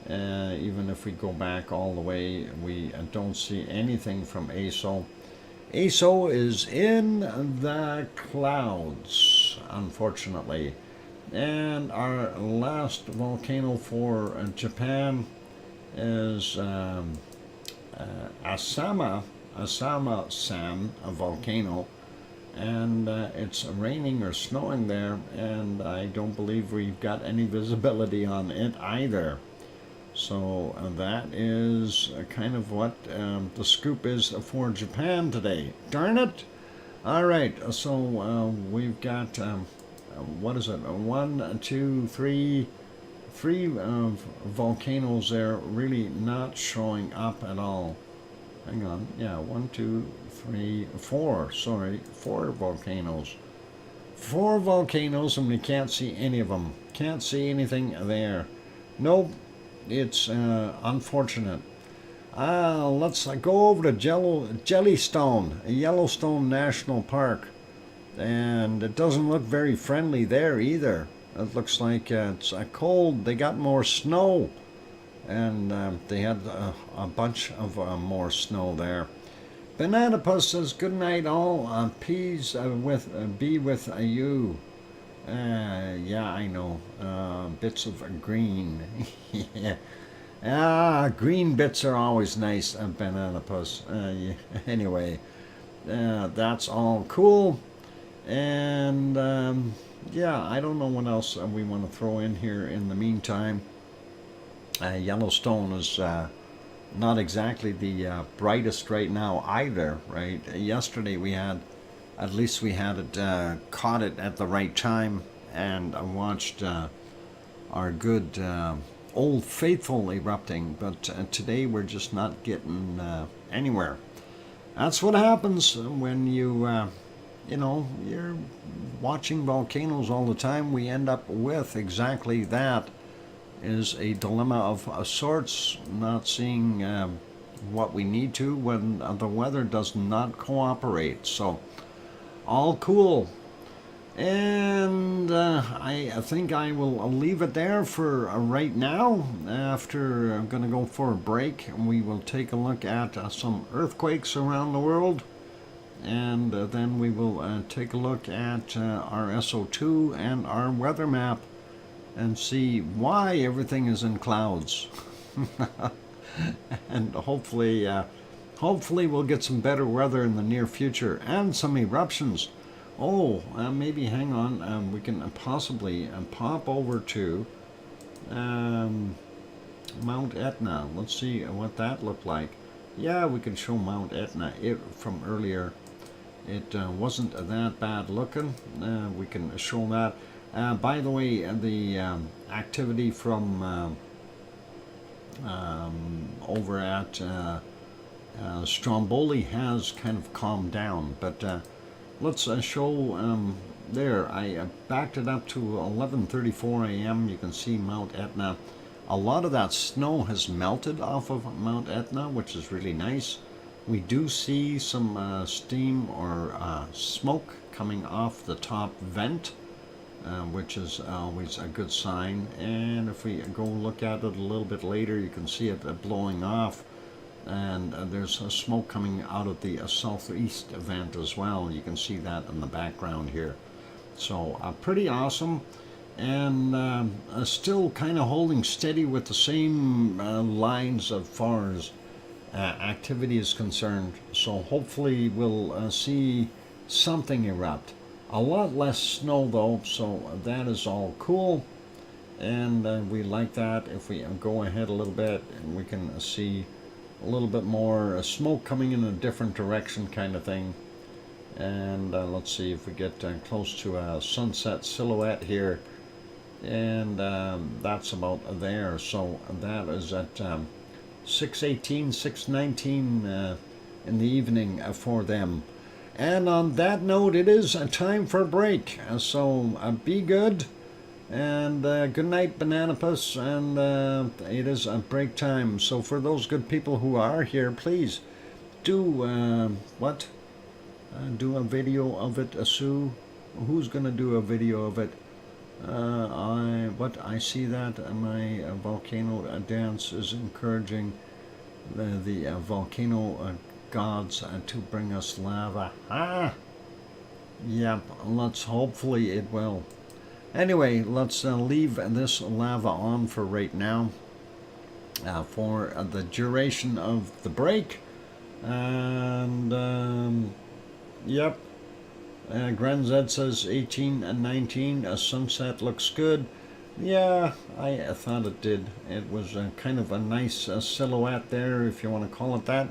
Even if we go back all the way, we don't see anything from ASO. ASO is in the clouds, unfortunately. And our last volcano for Japan is Asama-san, a volcano, and it's raining or snowing there, and I don't believe we've got any visibility on it either. So that is kind of what the scoop is for Japan today. Darn it! All right, so we've got what is it? 1, 2, 3 volcanoes there, really not showing up at all. Hang on, yeah, 1, 2, 3, 4. Sorry, 4 volcanoes. 4 volcanoes, and we can't see any of them. Can't see anything there. Nope. It's unfortunate. Let's go over to Yellowstone National Park, and it doesn't look very friendly there either. It looks like it's cold. They got more snow, and they had a bunch of more snow there. Banana Puss says, good night all. Peace be with you. Yeah, I know. Bits of green. Yeah. Green bits are always nice, Banana Puss. Yeah. Anyway, that's all cool. And yeah, I don't know what else we want to throw in here in the meantime. Yellowstone is not exactly the brightest right now either, right? Yesterday at least we had it, caught it at the right time, and I watched our good old faithful erupting, but today we're just not getting anywhere. That's what happens when you're watching volcanoes all the time. We end up with exactly that. Is a dilemma of sorts, not seeing what we need to when the weather does not cooperate. So, all cool. And I think I will leave it there for right now. After I'm going to go for a break, we will take a look at some earthquakes around the world. And then we will take a look at our SO2 and our weather map, and see why everything is in clouds. And hopefully we'll get some better weather in the near future and some eruptions. Maybe hang on, we can possibly pop over to Mount Etna. Let's see what that looked like. Yeah, we can show Mount Etna from earlier. It wasn't that bad looking. We can show that. By the way, the activity from over at Stromboli has kind of calmed down, but let's show there. I backed it up to 11:34 a.m. You can see Mount Etna. A lot of that snow has melted off of Mount Etna, which is really nice. We do see some steam or smoke coming off the top vent, which is always a good sign. And if we go look at it a little bit later, you can see it blowing off, and there's smoke coming out of the southeast vent as well. You can see that in the background here. So pretty awesome, and still kind of holding steady with the same lines as far as activity is concerned. So hopefully we'll see something erupt. A lot less snow though, so that is all cool, and we like that. If we go ahead a little bit, and we can see a little bit more smoke coming in a different direction kind of thing. And let's see if we get close to a sunset silhouette here, and that's about there. So that is at 6:18, 6:19 in the evening for them. And on that note, it is time for a break. So be good, and good night, Banana Puss. And it is a break time. So for those good people who are here, please do do a video of it. Sue, who's gonna do a video of it? I see that my volcano dance is encouraging the volcano gods to bring us lava. Yep, hopefully it will. Anyway, let's leave this lava on for right now, for the duration of the break. And yep, Grand Z says 18 and 19, a sunset looks good. Yeah, I thought it did. It was kind of a nice silhouette there, if you want to call it that.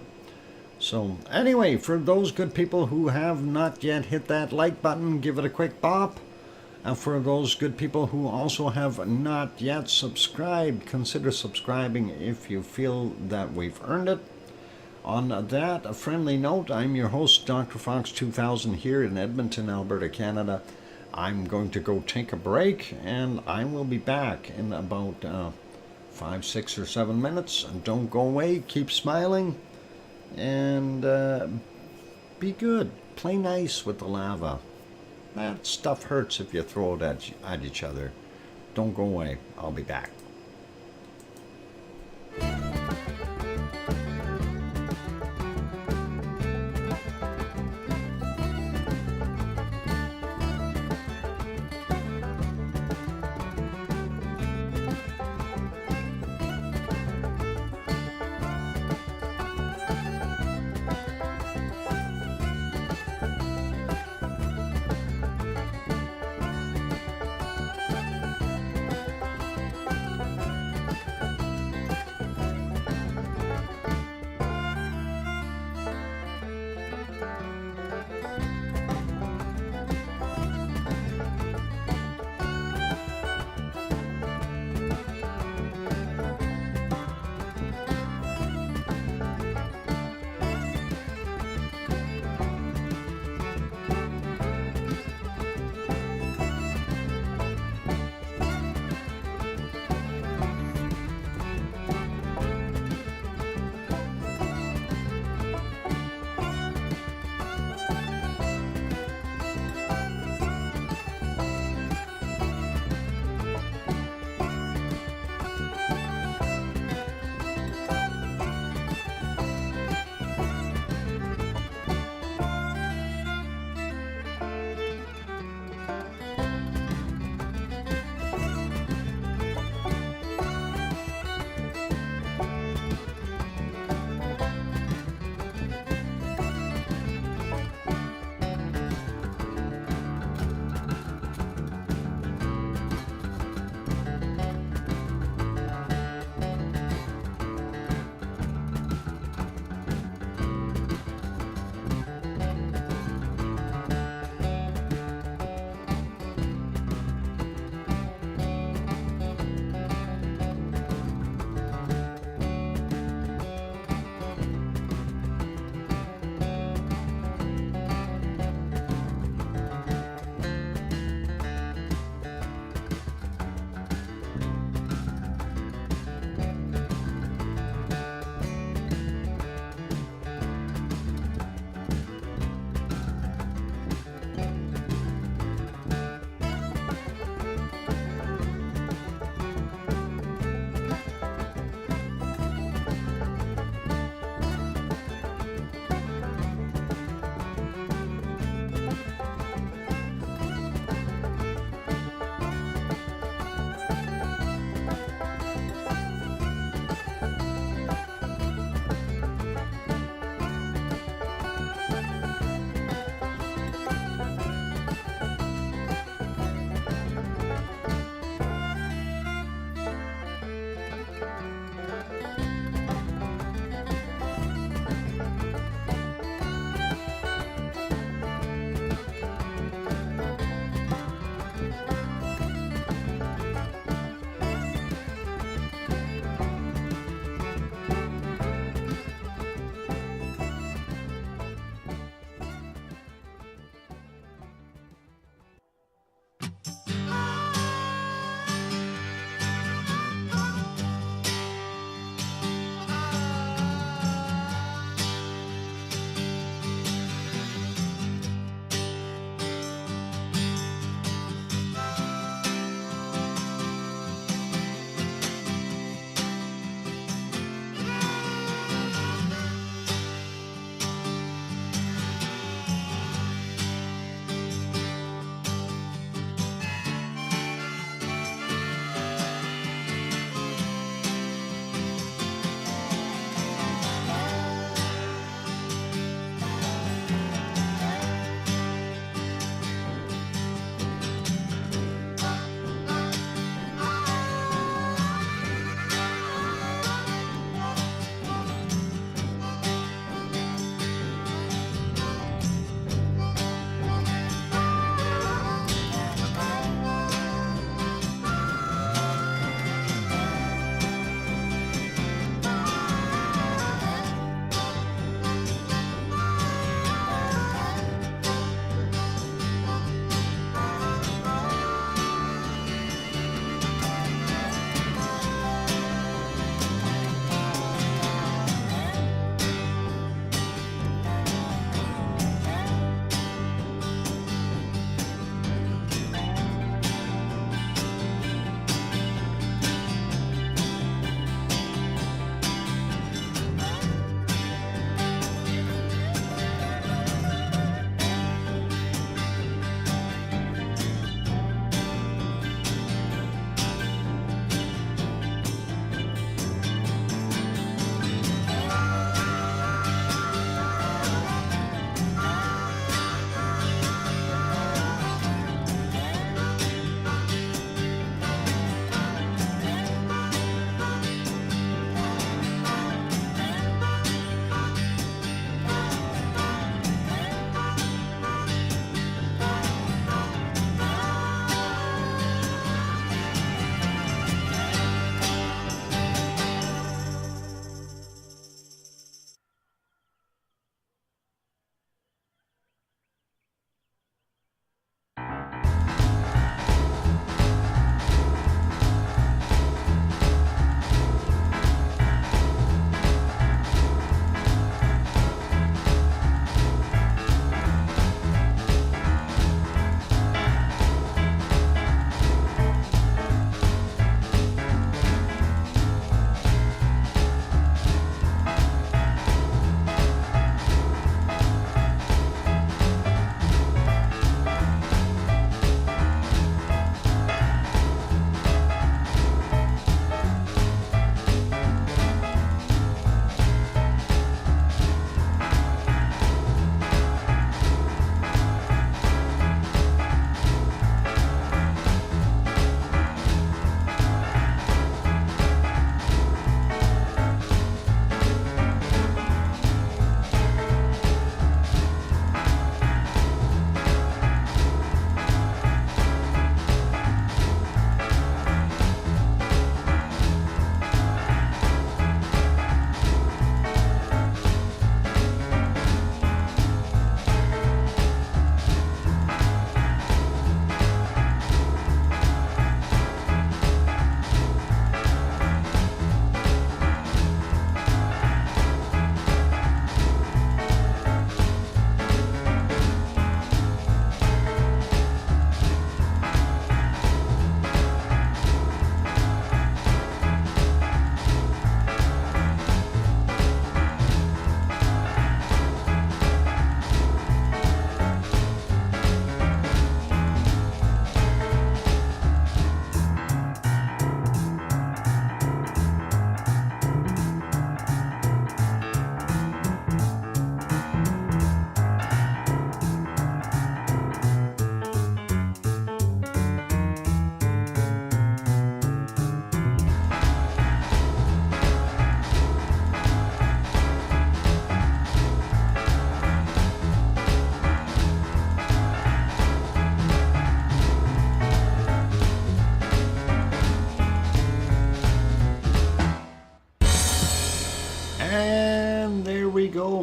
So anyway, for those good people who have not yet hit that like button, give it a quick bop. And for those good people who also have not yet subscribed, consider subscribing if you feel that we've earned it. On that, a friendly note, I'm your host, DrFox2000, here in Edmonton, Alberta, Canada. I'm going to go take a break, and I will be back in about 5, 6, or 7 minutes. And don't go away, keep smiling, and be good. Play nice with the lava. That stuff hurts if you throw it at each other. Don't go away. I'll be back.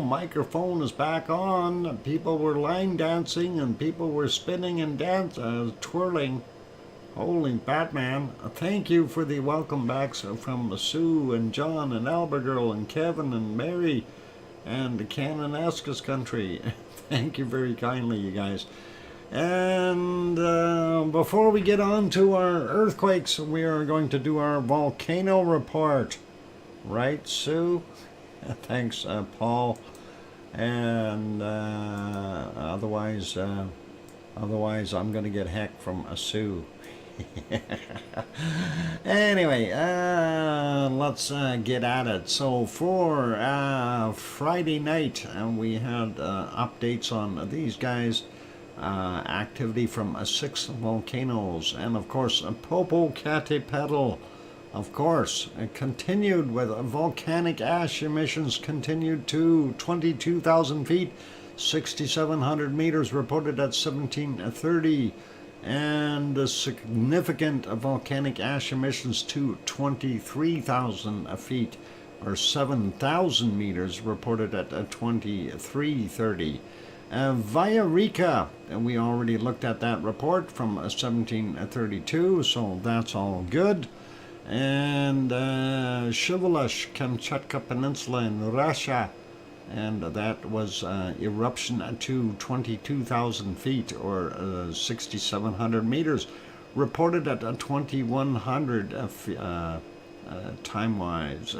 microphone is back on. People were line dancing and people were spinning and twirling. Holy Batman. Thank you for the welcome backs from Sue and John and Albergirl and Kevin and Mary and Cananaska's country. Thank you very kindly, you guys. And before we get on to our earthquakes, we are going to do our volcano report. Right, Sue? Thanks, Paul. And otherwise, I'm going to get heck from Sue. Anyway, let's get at it. So for Friday night, we had updates on these guys. Activity from 6 volcanoes, and of course Popocatepetl, of course, continued with volcanic ash emissions continued to 22,000 feet, 6,700 meters reported at 1730, and significant volcanic ash emissions to 23,000 feet, or 7,000 meters reported at 2330. Villarrica, and we already looked at that report from 1732, so that's all good. And Shivolish, Kamchatka Peninsula in Russia, and that was eruption to 22,000 feet, or 6,700 meters, reported at 2,100 time-wise.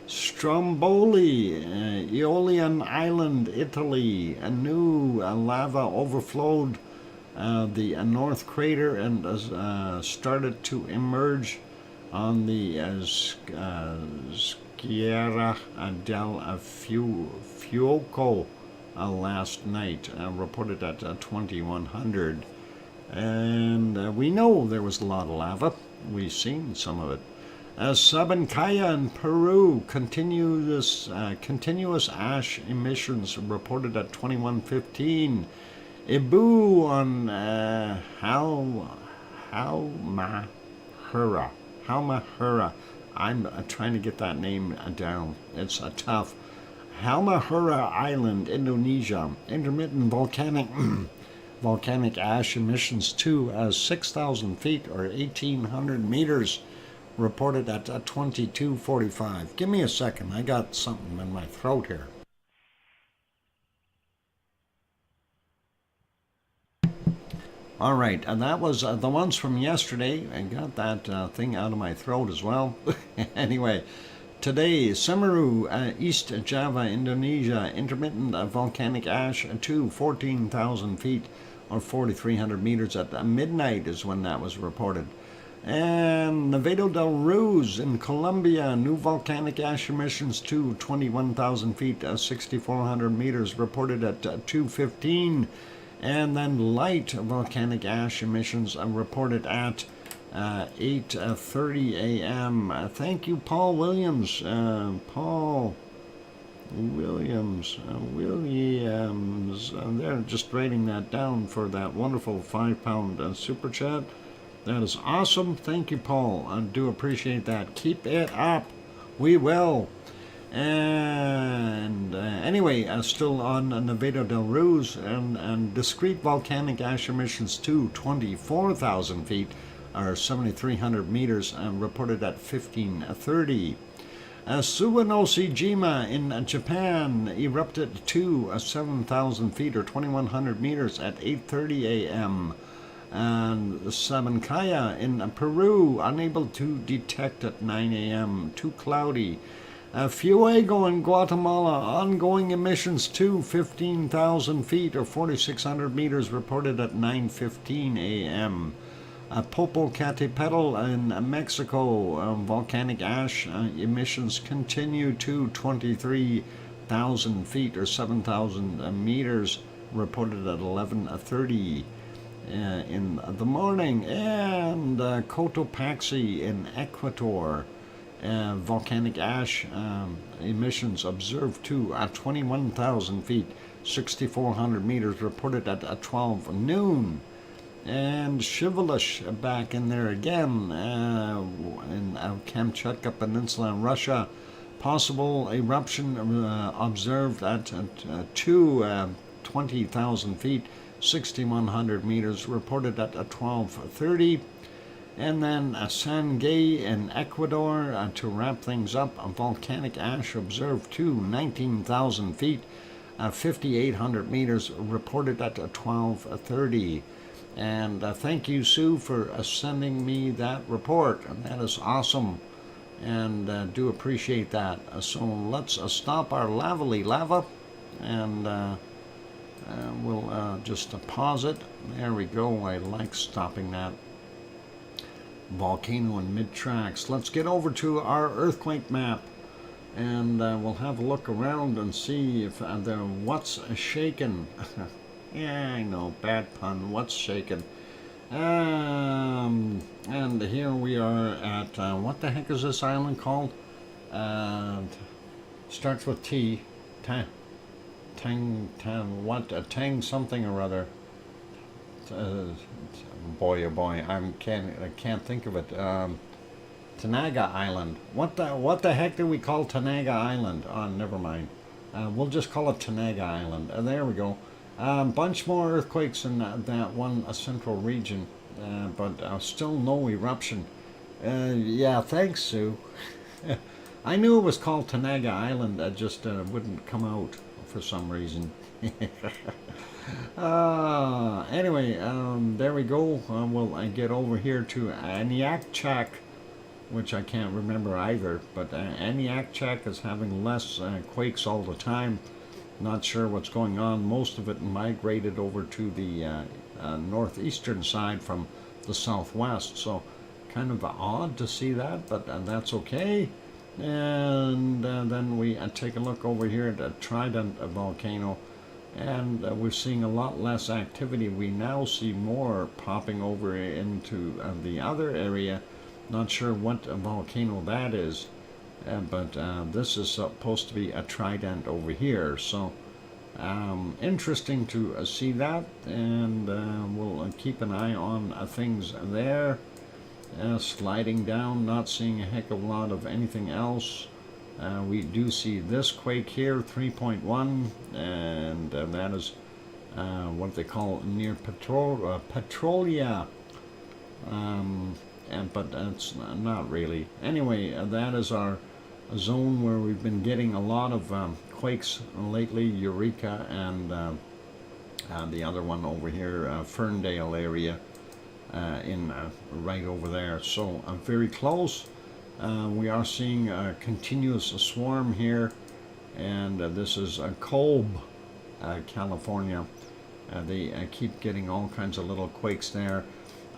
Stromboli, Aeolian Island, Italy. A new lava overflowed the North Crater and started to emerge on the Sierra del Fuoco last night, reported at 2,100. And we know there was a lot of lava. We've seen some of it. Sabancaya in Peru, continuous ash emissions reported at 2115. Ibu on Halmahera. I'm trying to get that name down. It's tough. Halmahera Island, Indonesia. Intermittent volcanic ash emissions to 6,000 feet or 1,800 meters. Reported at 2245. Give me a second. I got something in my throat here. All right, and that was the ones from yesterday. I got that thing out of my throat as well. Anyway, today, Semeru, East Java, Indonesia, intermittent volcanic ash to 14,000 feet or 4,300 meters at midnight is when that was reported. And Nevado del Ruiz in Colombia, new volcanic ash emissions to 21,000 feet, 6,400 meters, reported at 2:15. And then light volcanic ash emissions reported at 8:30 a.m. Thank you, Paul Williams. Williams. They're just writing that down for that wonderful £5 super chat. That is awesome. Thank you, Paul. I do appreciate that. Keep it up. We will. And anyway, still on Nevado del Ruiz, and discrete volcanic ash emissions to 24,000 feet, or 7,300 meters, reported at 1530. Suwanoshijima in Japan erupted to 7,000 feet, or 2,100 meters, at 8:30 a.m. And Sabancaya in Peru, unable to detect at 9 a.m., too cloudy. Fuego in Guatemala, ongoing emissions to 15,000 feet or 4,600 meters, reported at 9:15 a.m. Popocatepetl in Mexico, volcanic ash emissions continue to 23,000 feet or 7,000 meters, reported at 11:30 in the morning. And Cotopaxi in Ecuador, volcanic ash emissions observed to 21,000 feet, 6,400 meters, reported at 12 noon. And Shivolish back in there again in Kamchatka Peninsula in Russia. Possible eruption observed at 20,000 feet, 6,100 meters, reported at 12:30. And then Sangay in Ecuador, to wrap things up, volcanic ash observed to 19,000 feet, 5,800 meters, reported at 12:30. And thank you, Sue, for sending me that report. That is awesome, and do appreciate that. So let's stop our lava, and we'll just pause it. There we go. I like stopping that. Volcano in mid-tracks. Let's get over to our earthquake map, and we'll have a look around and see if what's shaken. Yeah, I know, bad pun. What's shaken? And here we are at what the heck is this island called? Starts with T. Tang something or other. Boy, oh boy, I can't think of it. Tanaga Island. What the heck do we call Tanaga Island? Oh, never mind. We'll just call it Tanaga Island. There we go. Bunch more earthquakes in that one central region, but still no eruption. Yeah, thanks, Sue. I knew it was called Tanaga Island. I just wouldn't come out for some reason. Anyway, there we go. We'll get over here to Aniakchak, which I can't remember either, but Aniakchak is having less quakes all the time. Not sure what's going on. Most of it migrated over to the northeastern side from the southwest, so kind of odd to see that, but that's okay. And then we take a look over here at the Trident volcano, and we're seeing a lot less activity. We now see more popping over into the other area. Not sure what volcano that is, but this is supposed to be a Trident over here, so interesting to see that, and we'll keep an eye on things there. Sliding down, not seeing a heck of a lot of anything else. We do see this quake here, 3.1, and that is what they call near Petrolia, but it's not really. Anyway, that is our zone where we've been getting a lot of quakes lately, Eureka, and the other one over here, Ferndale area, right over there. So very close. We are seeing a continuous swarm here, and this is Kolb, California. They keep getting all kinds of little quakes there.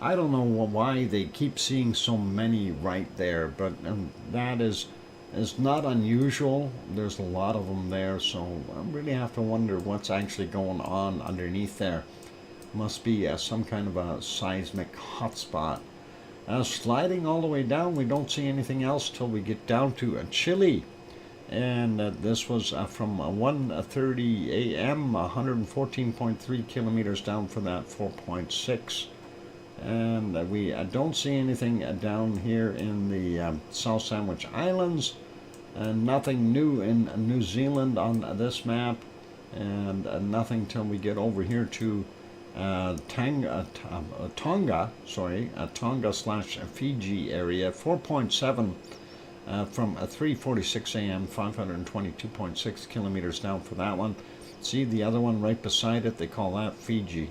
I don't know why they keep seeing so many right there, but that is not unusual. There's a lot of them there, so I really have to wonder what's actually going on underneath there. Must be some kind of a seismic hotspot. Sliding all the way down, we don't see anything else till we get down to Chile, and this was from 1:30 a.m. 114.3 kilometers down for that 4.6, and we don't see anything down here in the South Sandwich Islands, and nothing new in New Zealand on this map, and nothing till we get over here to Tonga/Fiji area, 4.7 from 3:46 a.m. 522.6 kilometers down for that one. See the other one right beside it? They call that Fiji.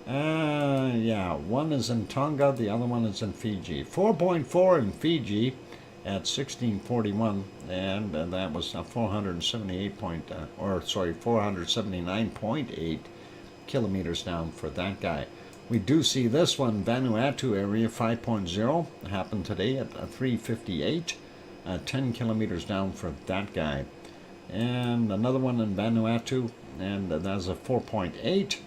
Yeah, one is in Tonga, the other one is in Fiji. 4.4 in Fiji at 1641, and that was 479.8 kilometers down for that guy. We do see this one, Vanuatu area 5.0, happened today at 3:58, 10 kilometers down for that guy. And another one in Vanuatu, and that's a 4.8,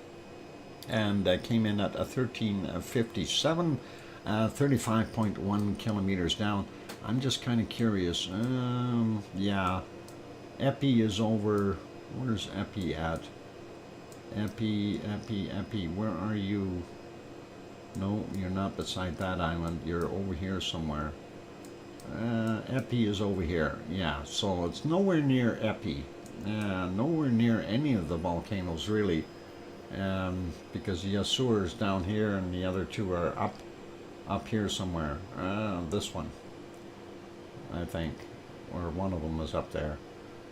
and came in at 13:57, 35.1 kilometers down. I'm just kind of curious. Yeah, Epi is over. Where's Epi at? Epi, where are you? No, you're not beside that island. You're over here somewhere. Epi is over here. Yeah, so it's nowhere near Epi. Nowhere near any of the volcanoes really, because the Azores down here and the other two are up here somewhere. This one, I think, or one of them is up there.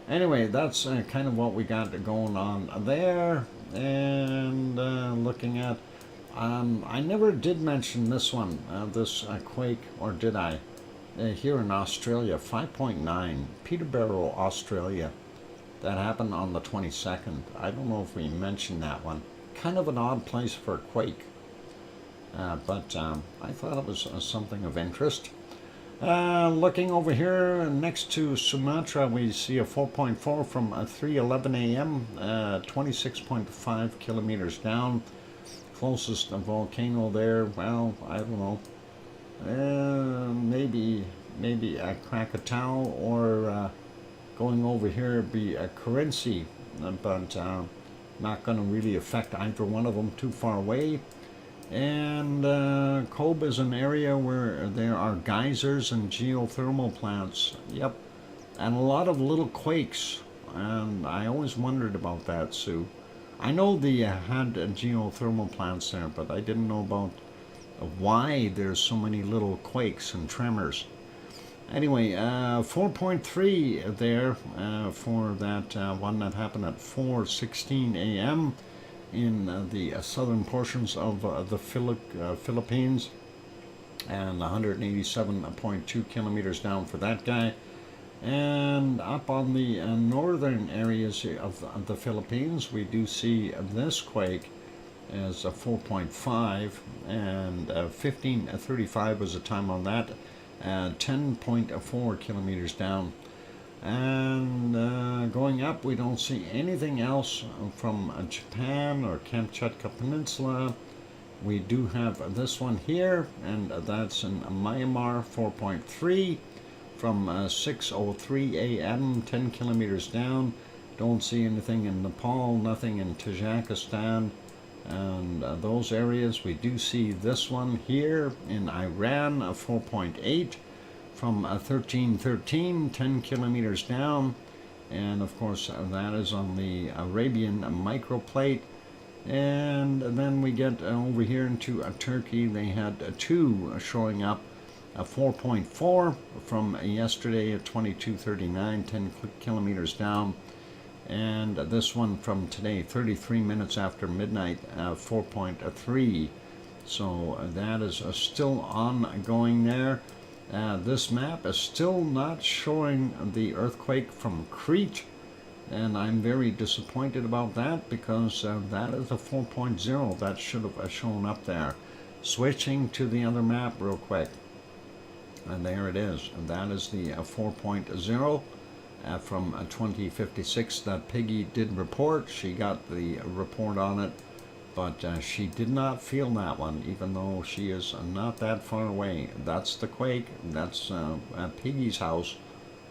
Anyway, that's kind of what we got going on there. And looking at, I never did mention this one, this quake, or did I? Here in Australia, 5.9, Peterborough, Australia. That happened on the 22nd. I don't know if we mentioned that one. Kind of an odd place for a quake. But I thought it was something of interest. Looking over here next to Sumatra, we see a 4.4 from 3:11 a.m., 26.5 kilometers down. Closest volcano there, well, I don't know. Maybe a Krakatoa, or going over here would be a Currency, but not going to really affect either one of them too far away. And Kobe is an area where there are geysers and geothermal plants. Yep, and a lot of little quakes. And I always wondered about that, Sue. I know they had geothermal plants there, but I didn't know about why there's so many little quakes and tremors. Anyway, 4.3 there for that one that happened at 4:16 a.m. in the southern portions of the Philippines, and 187.2 kilometers down for that guy. And up on the northern areas of the Philippines, we do see this quake as a 4.5, and 15:35 was the time on that, 10.4 kilometers down. And going up, we don't see anything else from Japan or Kamchatka Peninsula. We do have this one here, and that's in Myanmar, 4.3 from 6:03 a.m., 10 kilometers down. Don't see anything in Nepal, nothing in Tajikistan, and those areas. We do see this one here in Iran, 4.8 from 1313, 10 kilometers down. And of course that is on the Arabian microplate. And then we get over here into Turkey. They had two showing up, 4.4 from yesterday at 2239, 10 kilometers down. And this one from today, 33 minutes after midnight, 4.3. So that is still ongoing there. This map is still not showing the earthquake from Crete, and I'm very disappointed about that, because that is a 4.0 that should have shown up there. Switching to the other map real quick, and there it is, and that is the 4.0 from 2056 that Piggy did report. She got the report on it, but she did not feel that one, even though she is not that far away. That's the quake. That's Piggy's house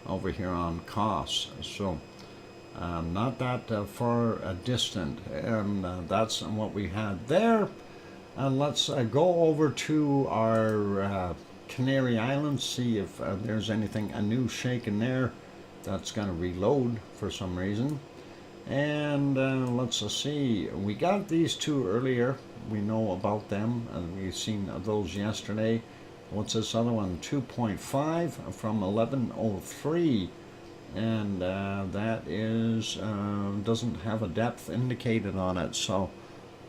over here on Kos. So not that far distant. And that's what we had there. Let's go over to our Canary Islands, see if there's anything new shaking there. That's going to reload for some reason. And let's see, we got these two earlier. We know about them, and we've seen those yesterday. What's this other one? 2.5 from 1103, and that is doesn't have a depth indicated on it, so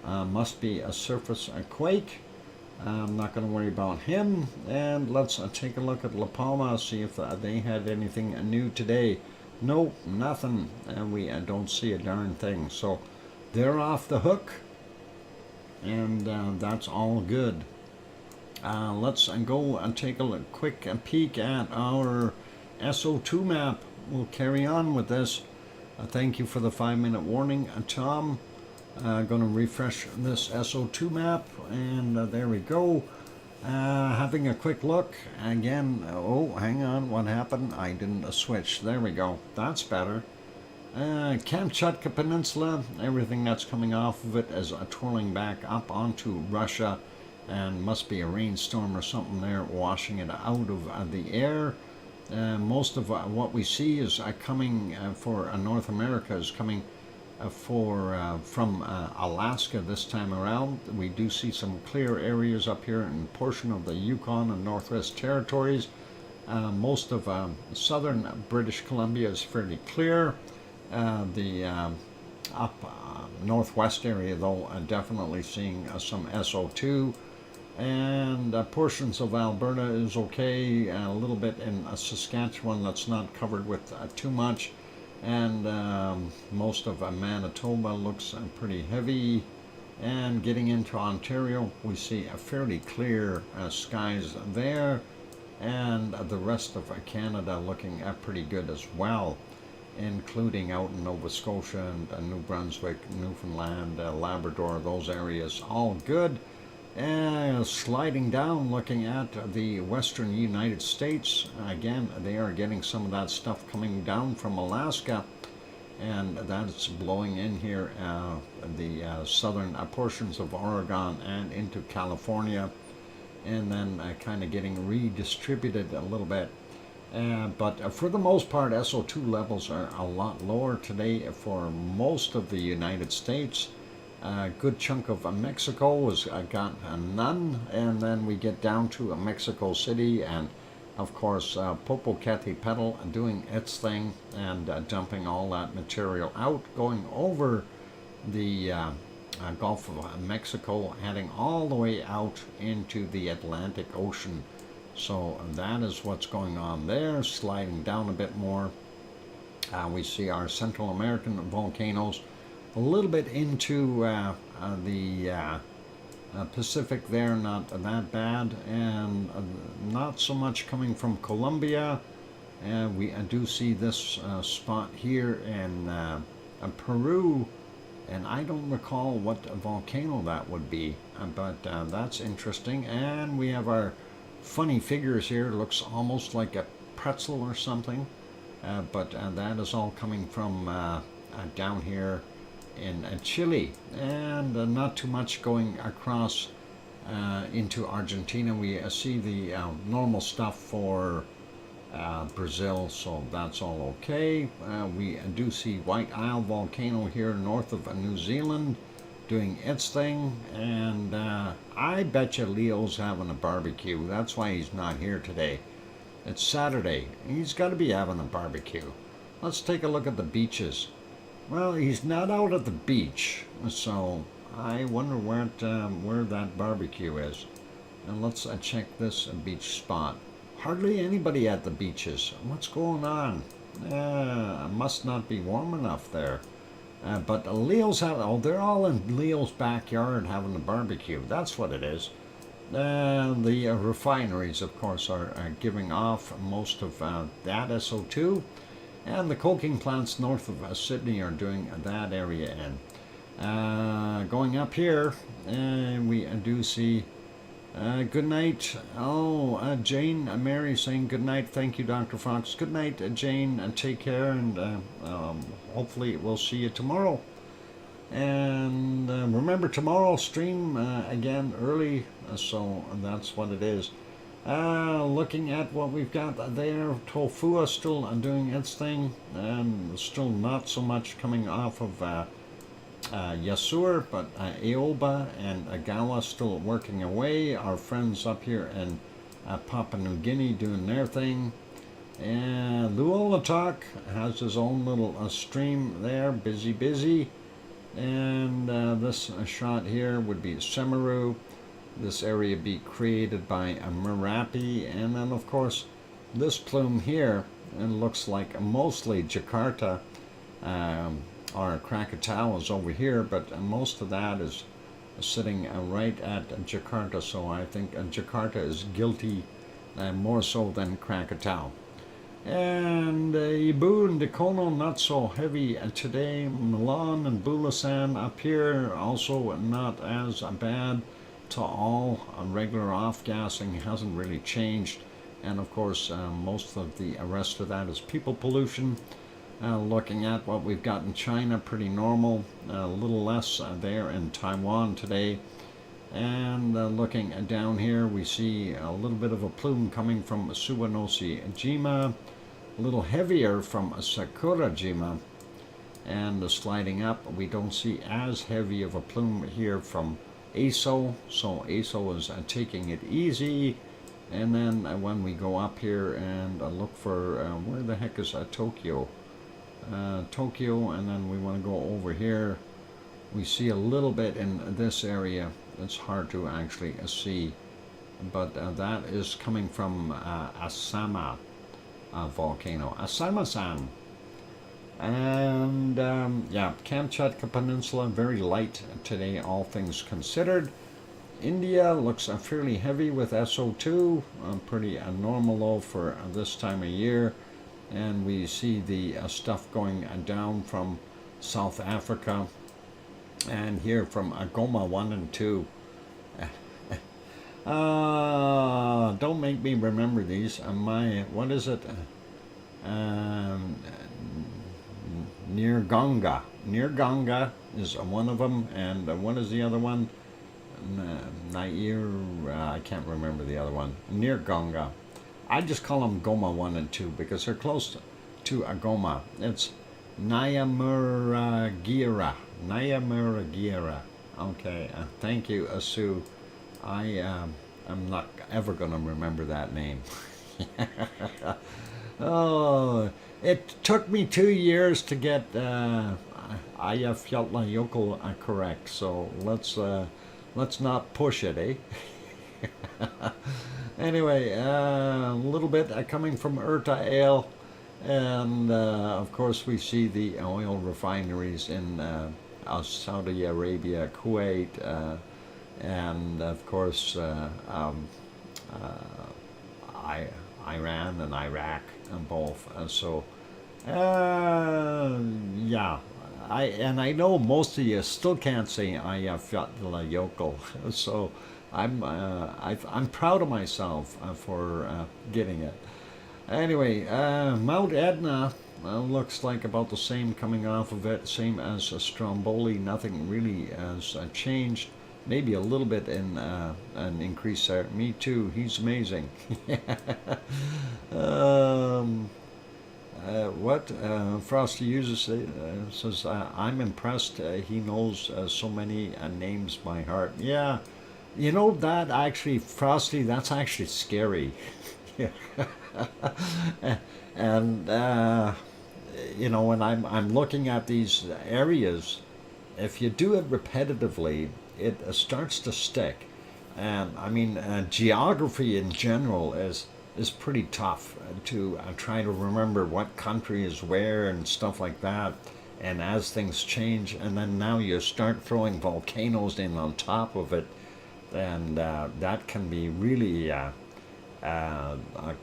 must be a surface quake. I'm not going to worry about him. And let's take a look at La Palma, see if they had anything new today. Nope, nothing, and we don't see a darn thing. So they're off the hook, and that's all good. Let's go and take a quick peek at our SO2 map. We'll carry on with this. Thank you for the 5-minute warning, Tom. Going to refresh this SO2 map, and there we go. Having a quick look again. Oh, hang on, what happened? I didn't switch. There we go. That's better. Kamchatka Peninsula, everything that's coming off of it is twirling back up onto Russia and must be a rainstorm or something there washing it out of the air. Most of what we see is coming for North America is coming from Alaska this time around. We do see some clear areas up here in a portion of the Yukon and Northwest Territories. Most of southern British Columbia is fairly clear. The northwest area, though, definitely seeing some SO2. And portions of Alberta is okay, a little bit in Saskatchewan that's not covered with too much, and most of Manitoba looks pretty heavy. And getting into Ontario, we see a fairly clear skies there, and the rest of Canada looking pretty good as well, including out in Nova Scotia and New Brunswick, Newfoundland, Labrador, those areas all good. And sliding down, looking at the western United States, again, they are getting some of that stuff coming down from Alaska, and that's blowing in here the southern portions of Oregon and into California, and then kind of getting redistributed a little bit. But for the most part, SO2 levels are a lot lower today for most of the United States. A good chunk of Mexico has got none, and then we get down to Mexico City, and of course Popocatepetl doing its thing and dumping all that material out, going over the Gulf of Mexico, heading all the way out into the Atlantic Ocean. So that is what's going on there. Sliding down a bit more, we see our Central American volcanoes a little bit into the Pacific there, not that bad, and not so much coming from Colombia. We do see this spot here in Peru, and I don't recall what volcano that would be, but that's interesting. And we have our funny figures here. It looks almost like a pretzel or something, but that is all coming from down here in Chile, and not too much going across into Argentina. We see the normal stuff for Brazil, so that's all okay. We do see White Isle volcano here north of New Zealand doing its thing, and I bet you Leo's having a barbecue. That's why he's not here today. It's Saturday. He's got to be having a barbecue. Let's take a look at the beaches. Well, he's not out at the beach, so I wonder where that barbecue is. And let's check this beach spot. Hardly anybody at the beaches. What's going on? Must not be warm enough there. But Leo's they're all in Leo's backyard having a barbecue. That's what it is. The refineries, of course, are giving off most of that SO2. And the coking plants north of Sydney are doing that area in. Going up here, we do see good night. Oh, Jane, Mary saying good night. Thank you, Dr. Fox. Good night, Jane, and take care, and hopefully we'll see you tomorrow. And remember, tomorrow stream again early, so that's what it is. Looking at what we've got there, Tofua still doing its thing, and still not so much coming off of Yasur, but Aoba and Agawa still working away. Our friends up here in Papua New Guinea doing their thing. And Luolatok has his own little stream there, busy. And this shot here would be Semeru. This area be created by Merapi, and then of course this plume here, it looks like mostly Jakarta, or Krakatau is over here, but most of that is sitting right at Jakarta, so I think Jakarta is guilty more so than Krakatau. And Ibu and Dakono not so heavy today. Milan and Bulasan up here also not as bad. To all, regular off-gassing hasn't really changed, and of course most of the rest of that is people pollution. Looking at what we've got in China, pretty normal, a little less there in Taiwan today, And looking down here, we see a little bit of a plume coming from Suwanoshi-jima, a little heavier from Sakurajima, and sliding up, we don't see as heavy of a plume here from Aso, so Aso is taking it easy. And then when we go up here and look for where the heck is Tokyo? Tokyo, and then we want to go over here. We see a little bit in this area. It's hard to actually see, but that is coming from Asama volcano, Asama-san. And yeah, Kamchatka Peninsula, very light today, all things considered. India looks fairly heavy with SO2, pretty normal low for this time of year. And we see the stuff going down from South Africa, and here from Goma 1 and 2. Don't make me remember these. What is it? Near Ganga. Near Ganga is one of them, and what is the other one? Nair, I can't remember the other one. Near Ganga. I just call them Goma 1 and 2 because they're close to Goma. It's Nyamuragira. Nyamuragira. Okay, thank you, Asu. I'm not ever going to remember that name. Oh, it took me 2 years to get Eyjafjallajökull correct, so let's not push it, eh? Anyway, a little bit coming from Urta Ale, and of course we see the oil refineries in Saudi Arabia, Kuwait, and of course Iran and Iraq, and both. Yeah, I know most of you still can't say Eyjafjallajökull, so I'm proud of myself for getting it. Anyway, Mount Etna looks like about the same coming off of it, same as Stromboli. Nothing really has changed. Maybe a little bit in an increase there. Me too. He's amazing. What Frosty uses says, I'm impressed. He knows so many names by heart. Yeah, you know that actually, Frosty. That's actually scary. And you know, when I'm looking at these areas, if you do it repetitively, it starts to stick. And I mean, geography in general is pretty tough to try to remember what country is where and stuff like that. And as things change, and then now you start throwing volcanoes in on top of it, and that can be really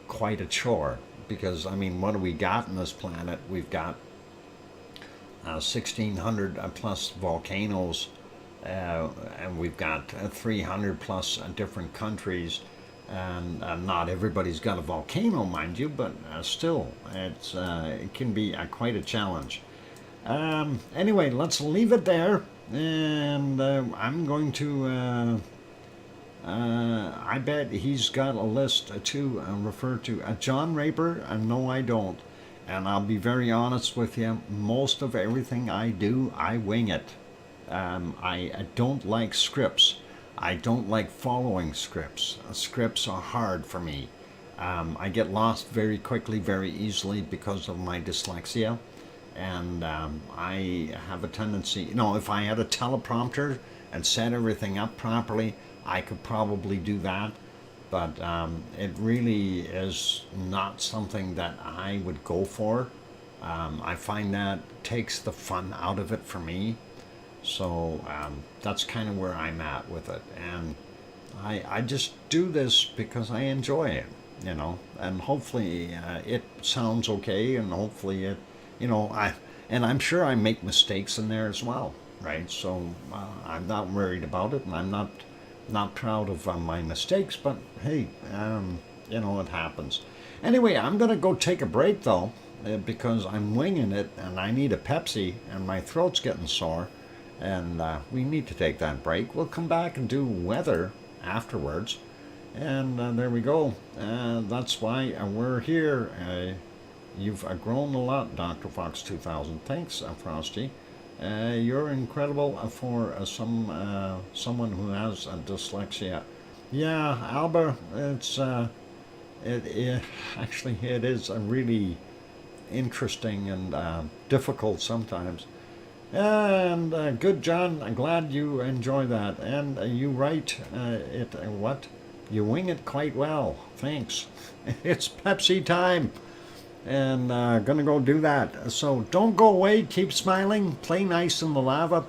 quite a chore. Because I mean, what do we got on this planet? We've got 1,600 plus volcanoes, and we've got 300 plus different countries, and not everybody's got a volcano, mind you, but still, it can be quite a challenge. Anyway, let's leave it there, and I'm going to. I bet he's got a list to refer to. John Raper, no, I don't. And I'll be very honest with you, most of everything I do, I wing it. I don't like scripts. I don't like following scripts. Scripts are hard for me. I get lost very quickly, very easily because of my dyslexia. And I have a tendency, you know, if I had a teleprompter and set everything up properly, I could probably do that, but it really is not something that I would go for. I find that takes the fun out of it for me, so that's kind of where I'm at with it, and I just do this because I enjoy it, you know, and hopefully it sounds okay, and hopefully it, you know, I'm sure I make mistakes in there as well, right? So I'm not worried about it, and I'm not proud of my mistakes, but hey, you know, it happens. Anyway, I'm gonna go take a break though, because I'm winging it and I need a Pepsi and my throat's getting sore, And we need to take that break. We'll come back and do weather afterwards. And there we go. That's why we're here. You've grown a lot, DrFox2000. Thanks, Frosty. You're incredible for someone who has dyslexia. Yeah, Albert, actually it is really interesting and difficult sometimes. And good, John. I'm glad you enjoy that. And you write it. What? You wing it quite well. Thanks. It's Pepsi time. And gonna go do that. So don't go away. Keep smiling. Play nice in the lava.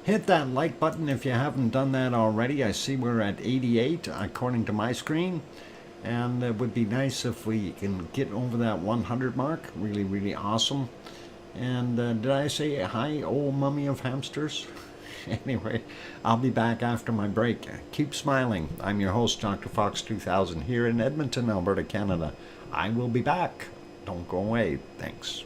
Hit that like button if you haven't done that already. I see we're at 88 according to my screen. And it would be nice if we can get over that 100 mark. Really, really awesome. And did I say hi, old mummy of hamsters? Anyway, I'll be back after my break. Keep smiling. I'm your host, DrFox2000, here in Edmonton, Alberta, Canada. I will be back. Don't go away. Thanks.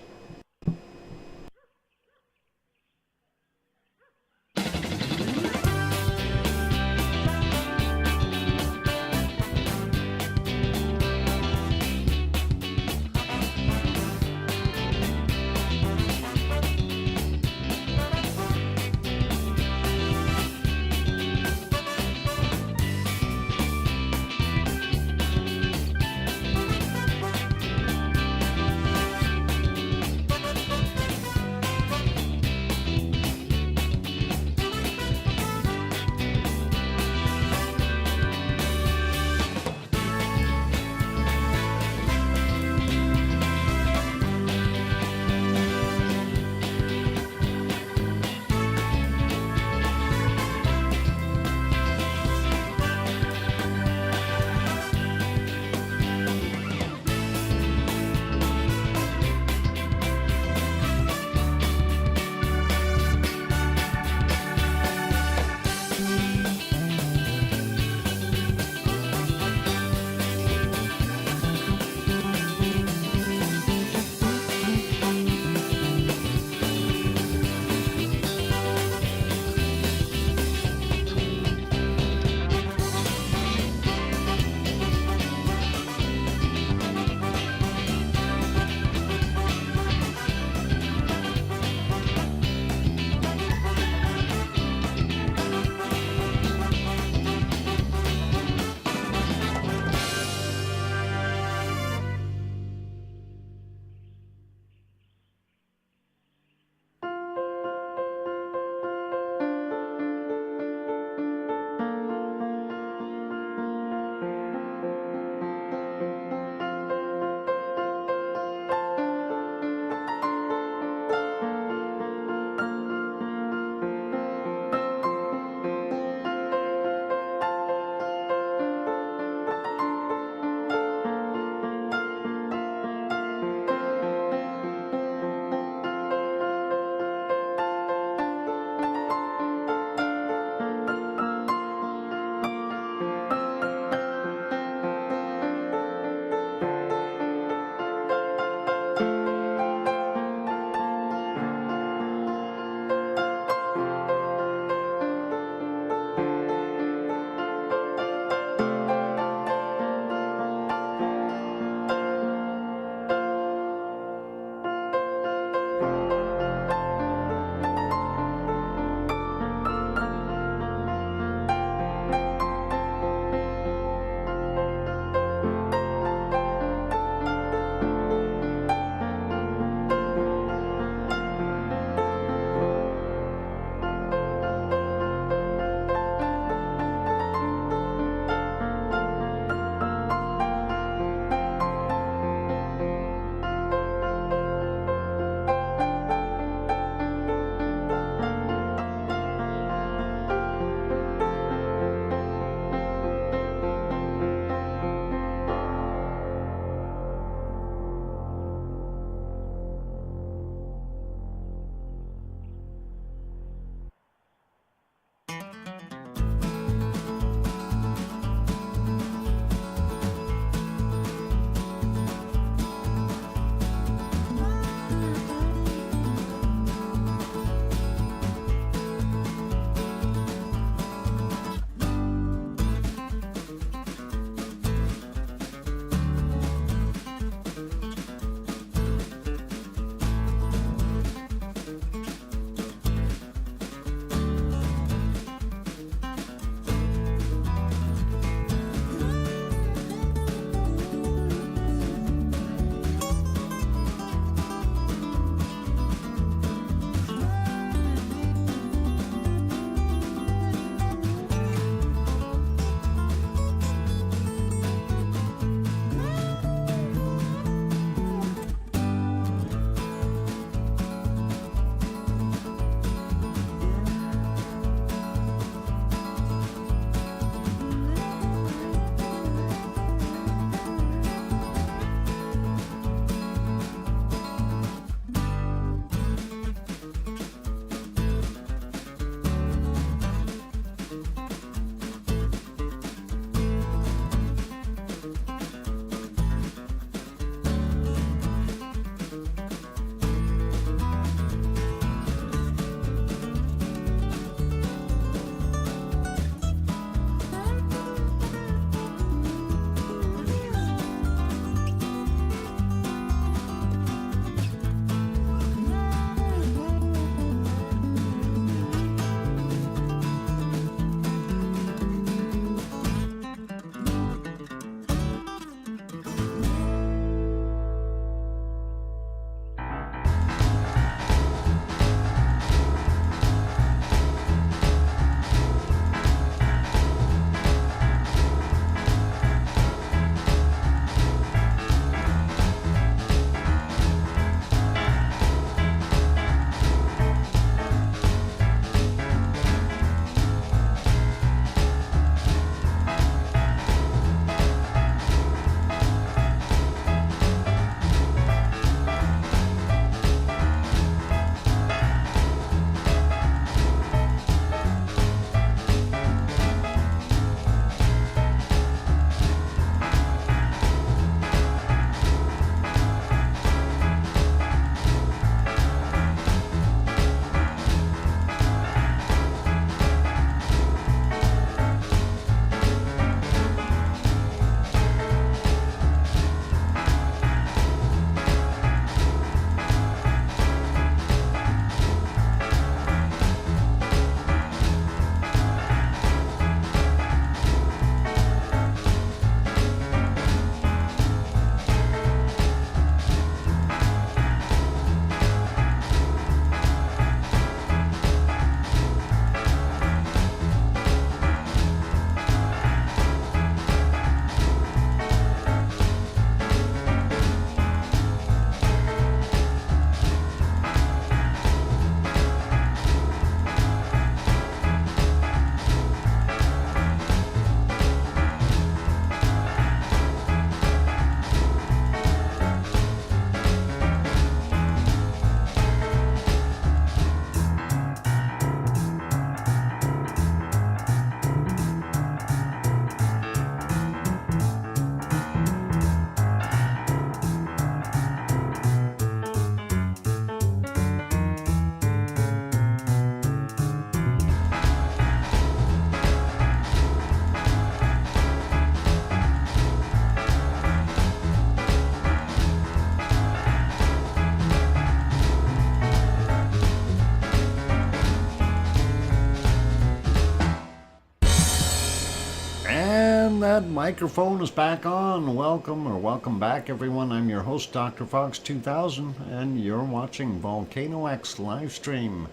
that microphone is back on. Welcome back, everyone. I'm your host, DrFox2000, and you're watching VolcanoX live stream.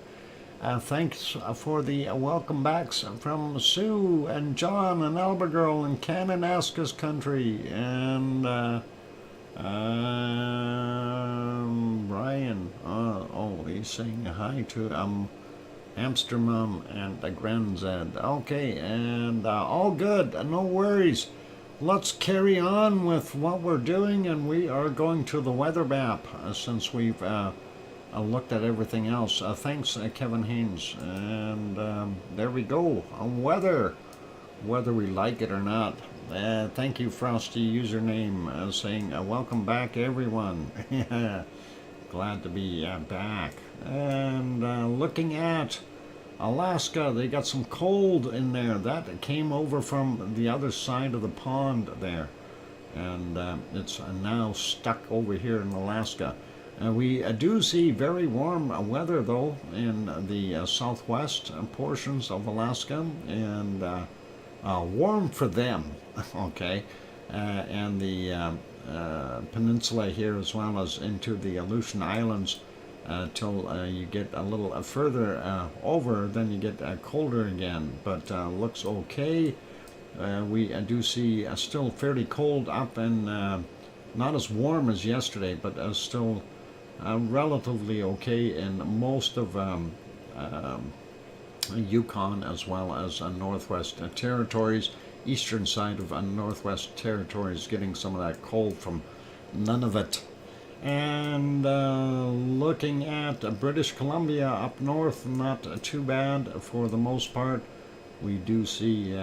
Thanks for the welcome backs from Sue and John and Albergirl in Cananaska's country, and Brian. He's saying hi to Amsterdam and Granzad. Okay, and all good, no worries. Let's carry on with what we're doing, and we are going to the weather map since we've looked at everything else. Thanks, Kevin Haynes. And there we go. Weather, whether we like it or not. Thank you, Frosty username, saying welcome back, everyone. Glad to be back. And looking at Alaska, they got some cold in there. That came over from the other side of the pond there. And it's now stuck over here in Alaska. We do see very warm weather, though, in the southwest portions of Alaska. And warm for them, okay? And the peninsula here, as well as into the Aleutian Islands, till you get a little further over, then you get colder again. But looks okay. We do see still fairly cold up, and not as warm as yesterday, but still relatively okay in most of Yukon, as well as Northwest Territories. Eastern side of Northwest Territories getting some of that cold from Nunavut. And looking at British Columbia up north, not too bad for the most part. We do see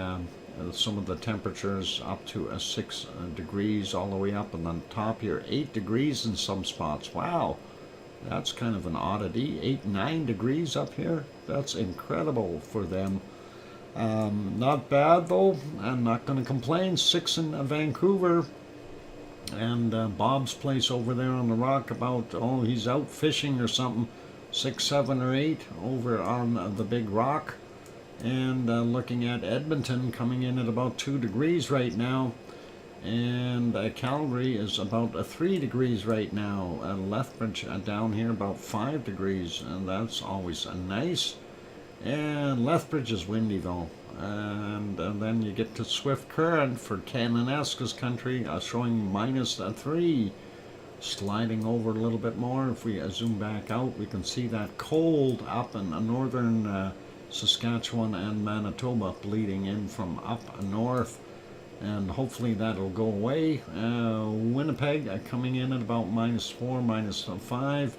some of the temperatures up to 6 degrees all the way up, and on top here 8 degrees in some spots. Wow, that's kind of an oddity. 8-9 degrees up here. That's incredible for them. Not bad though. I'm not going to complain. 6 in Vancouver. And Bob's place over there on the rock, about, he's out fishing or something. 6, 7, or 8 over on the big rock. And looking at Edmonton, coming in at about 2 degrees right now. And Calgary is about 3 degrees right now. Lethbridge down here about 5 degrees, and that's always nice. And Lethbridge is windy though. And then you get to Swift Current for Cananaska's country, showing -3. Sliding over a little bit more. If we zoom back out, we can see that cold up in northern Saskatchewan and Manitoba, bleeding in from up north. And hopefully that'll go away. Winnipeg coming in at about -4, -5.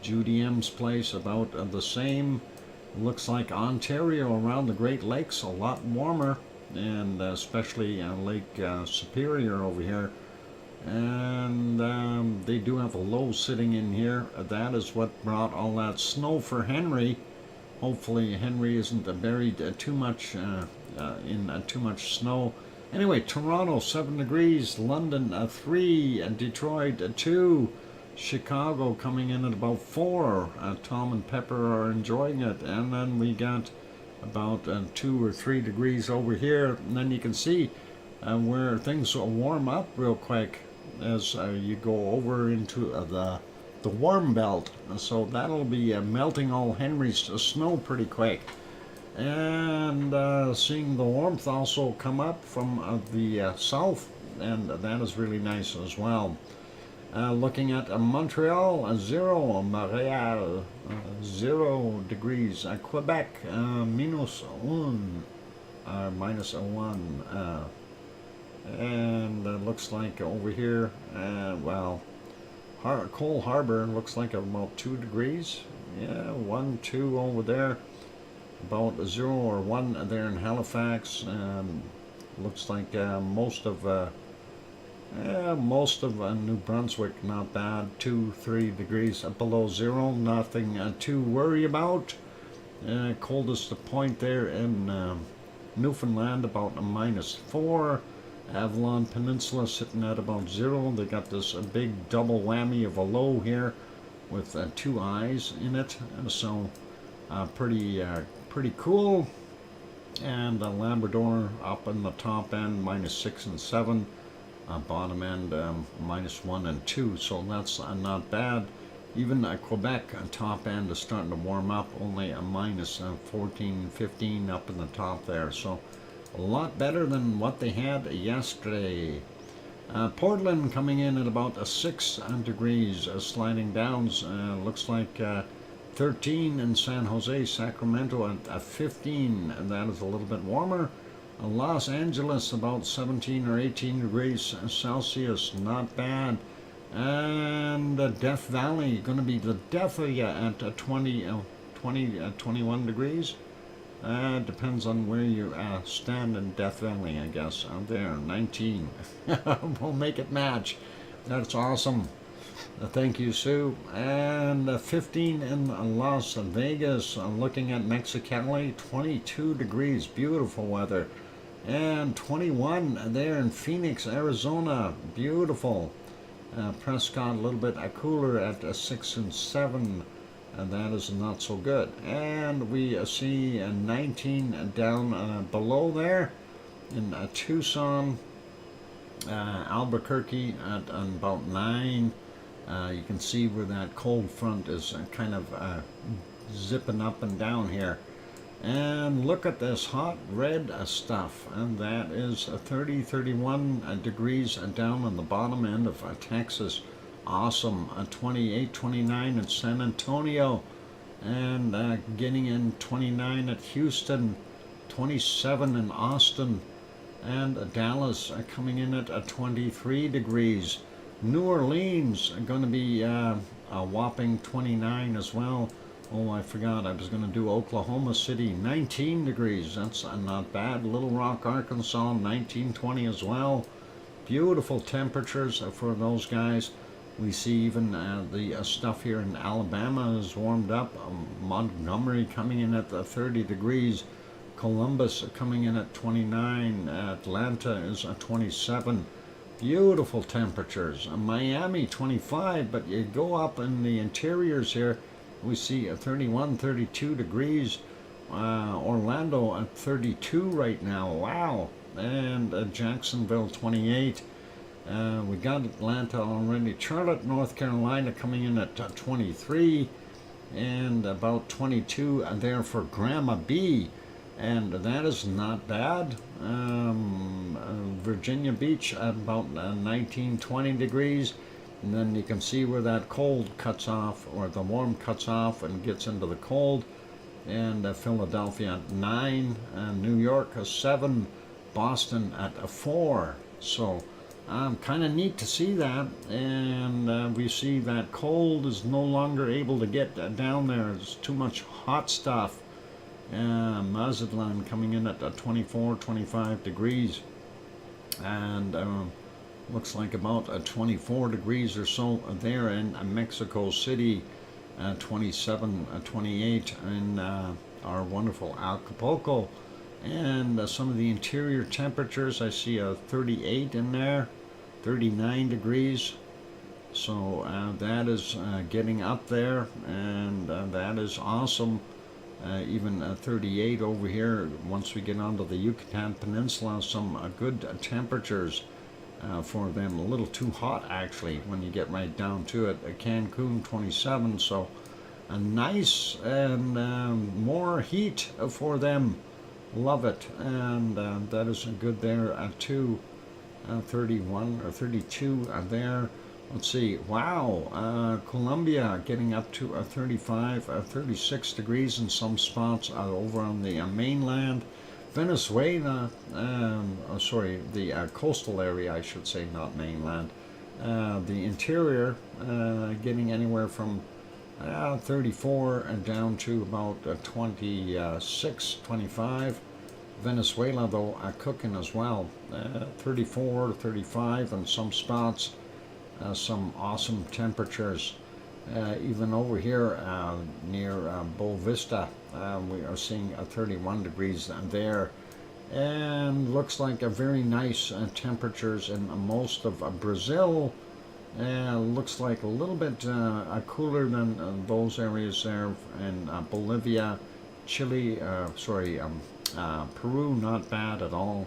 Judy M's place about the same. Looks like Ontario around the Great Lakes a lot warmer, and especially Lake Superior over here. And they do have a low sitting in here. That is what brought all that snow for Henry. Hopefully Henry isn't buried too much in too much snow. Anyway, Toronto 7 degrees, London 3, Detroit 2. Chicago coming in at about 4. Tom and Pepper are enjoying it. And then we got about 2 or 3 degrees over here. And then you can see where things will warm up real quick as you go over into the warm belt. So that'll be melting all Henry's snow pretty quick. And seeing the warmth also come up from the south, and that is really nice as well. Looking at Montreal, 0, Montreal, 0 degrees, Quebec, -1, -1, and it looks like over here, Cole Harbor looks like about 2 degrees, 1, 2 over there, about 0 or 1 there in Halifax, and looks like most of New Brunswick, not bad, 2, 3 degrees below 0, nothing to worry about. Coldest point there in Newfoundland, about -4. Avalon Peninsula sitting at about 0. They got this big double whammy of a low here with 2 eyes in it, so pretty cool. And Labrador up in the top end, -6 and 7. Bottom end, -1 and 2. So that's not bad. Even Quebec top end is starting to warm up, only a -14, 15 up in the top there. So a lot better than what they had yesterday. Portland coming in at about 6 degrees, sliding down. Looks like 13 in San Jose, Sacramento at 15, and that is a little bit warmer. Los Angeles about 17 or 18 degrees Celsius, not bad. And Death Valley going to be the death of you at 21 degrees. Depends on where you stand in Death Valley, I guess. Out there, 19. We'll make it match. That's awesome. Thank you, Sue. And 15 in Las Vegas. Looking at Mexicali, 22 degrees. Beautiful weather. And 21 there in Phoenix, Arizona. Beautiful. Prescott a little bit cooler at 6 and 7. And that is not so good. And we see 19 down below there in Tucson, Albuquerque at about 9. You can see where that cold front is kind of zipping up and down here. And look at this hot red stuff, and that is 30, 31 degrees down on the bottom end of Texas. Awesome. 28, 29 in San Antonio, and getting in 29 at Houston, 27 in Austin, and Dallas coming in at 23 degrees. New Orleans going to be a whopping 29 as well. Oh, I forgot, I was going to do Oklahoma City, 19 degrees. That's not bad. Little Rock, Arkansas, 19, 20 as well. Beautiful temperatures for those guys. We see even the stuff here in Alabama is warmed up. Montgomery coming in at 30 degrees. Columbus coming in at 29. Atlanta is at 27. Beautiful temperatures. Miami, 25, but you go up in the interiors here, we see 31, 32 degrees. Orlando at 32 right now. Wow. And Jacksonville, 28. We got Atlanta already. Charlotte, North Carolina coming in at 23, and about 22 there for Grandma B, and that is not bad. Virginia Beach at about 19, 20 degrees, and then you can see where that cold cuts off, or the warm cuts off and gets into the cold. And Philadelphia at 9, New York 7, Boston at 4. So kind of neat to see that, and we see that cold is no longer able to get down there. It's too much hot stuff. Mazatlan coming in at 24, 25 degrees, and looks like about 24 degrees or so there in Mexico City, 27, 28 in our wonderful Acapulco. And some of the interior temperatures, I see a 38 in there, 39 degrees. So that is getting up there, and that is awesome. Even 38 over here. Once we get onto the Yucatan Peninsula, some good temperatures for them. A little too hot, actually, when you get right down to it. Cancun, 27. So nice, and more heat for them. Love it. And that is good there too. 31 or 32 there. Let's see. Wow. Colombia getting up to 35, 36 degrees in some spots over on the mainland. Venezuela, the coastal area, I should say, not mainland. The interior getting anywhere from 34 and down to about 26, 25. Venezuela, though, cooking as well. 34, 35 in some spots. Some awesome temperatures. Even over here near Boa Vista, we are seeing 31 degrees there. And looks like a very nice temperatures in most of Brazil. Looks like a little bit cooler than those areas there in Bolivia, Chile, Peru, not bad at all.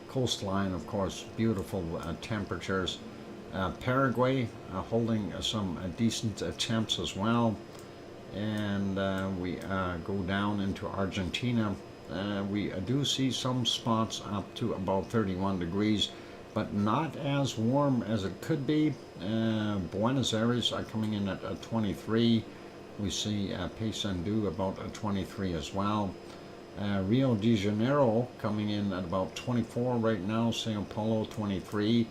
Coastline, of course, beautiful temperatures. Paraguay holding some decent temps as well. And we go down into Argentina. We do see some spots up to about 31 degrees, but not as warm as it could be. Buenos Aires are coming in at 23. We see Paysandú about 23 as well. Rio de Janeiro coming in at about 24 right now. Sao Paulo 23.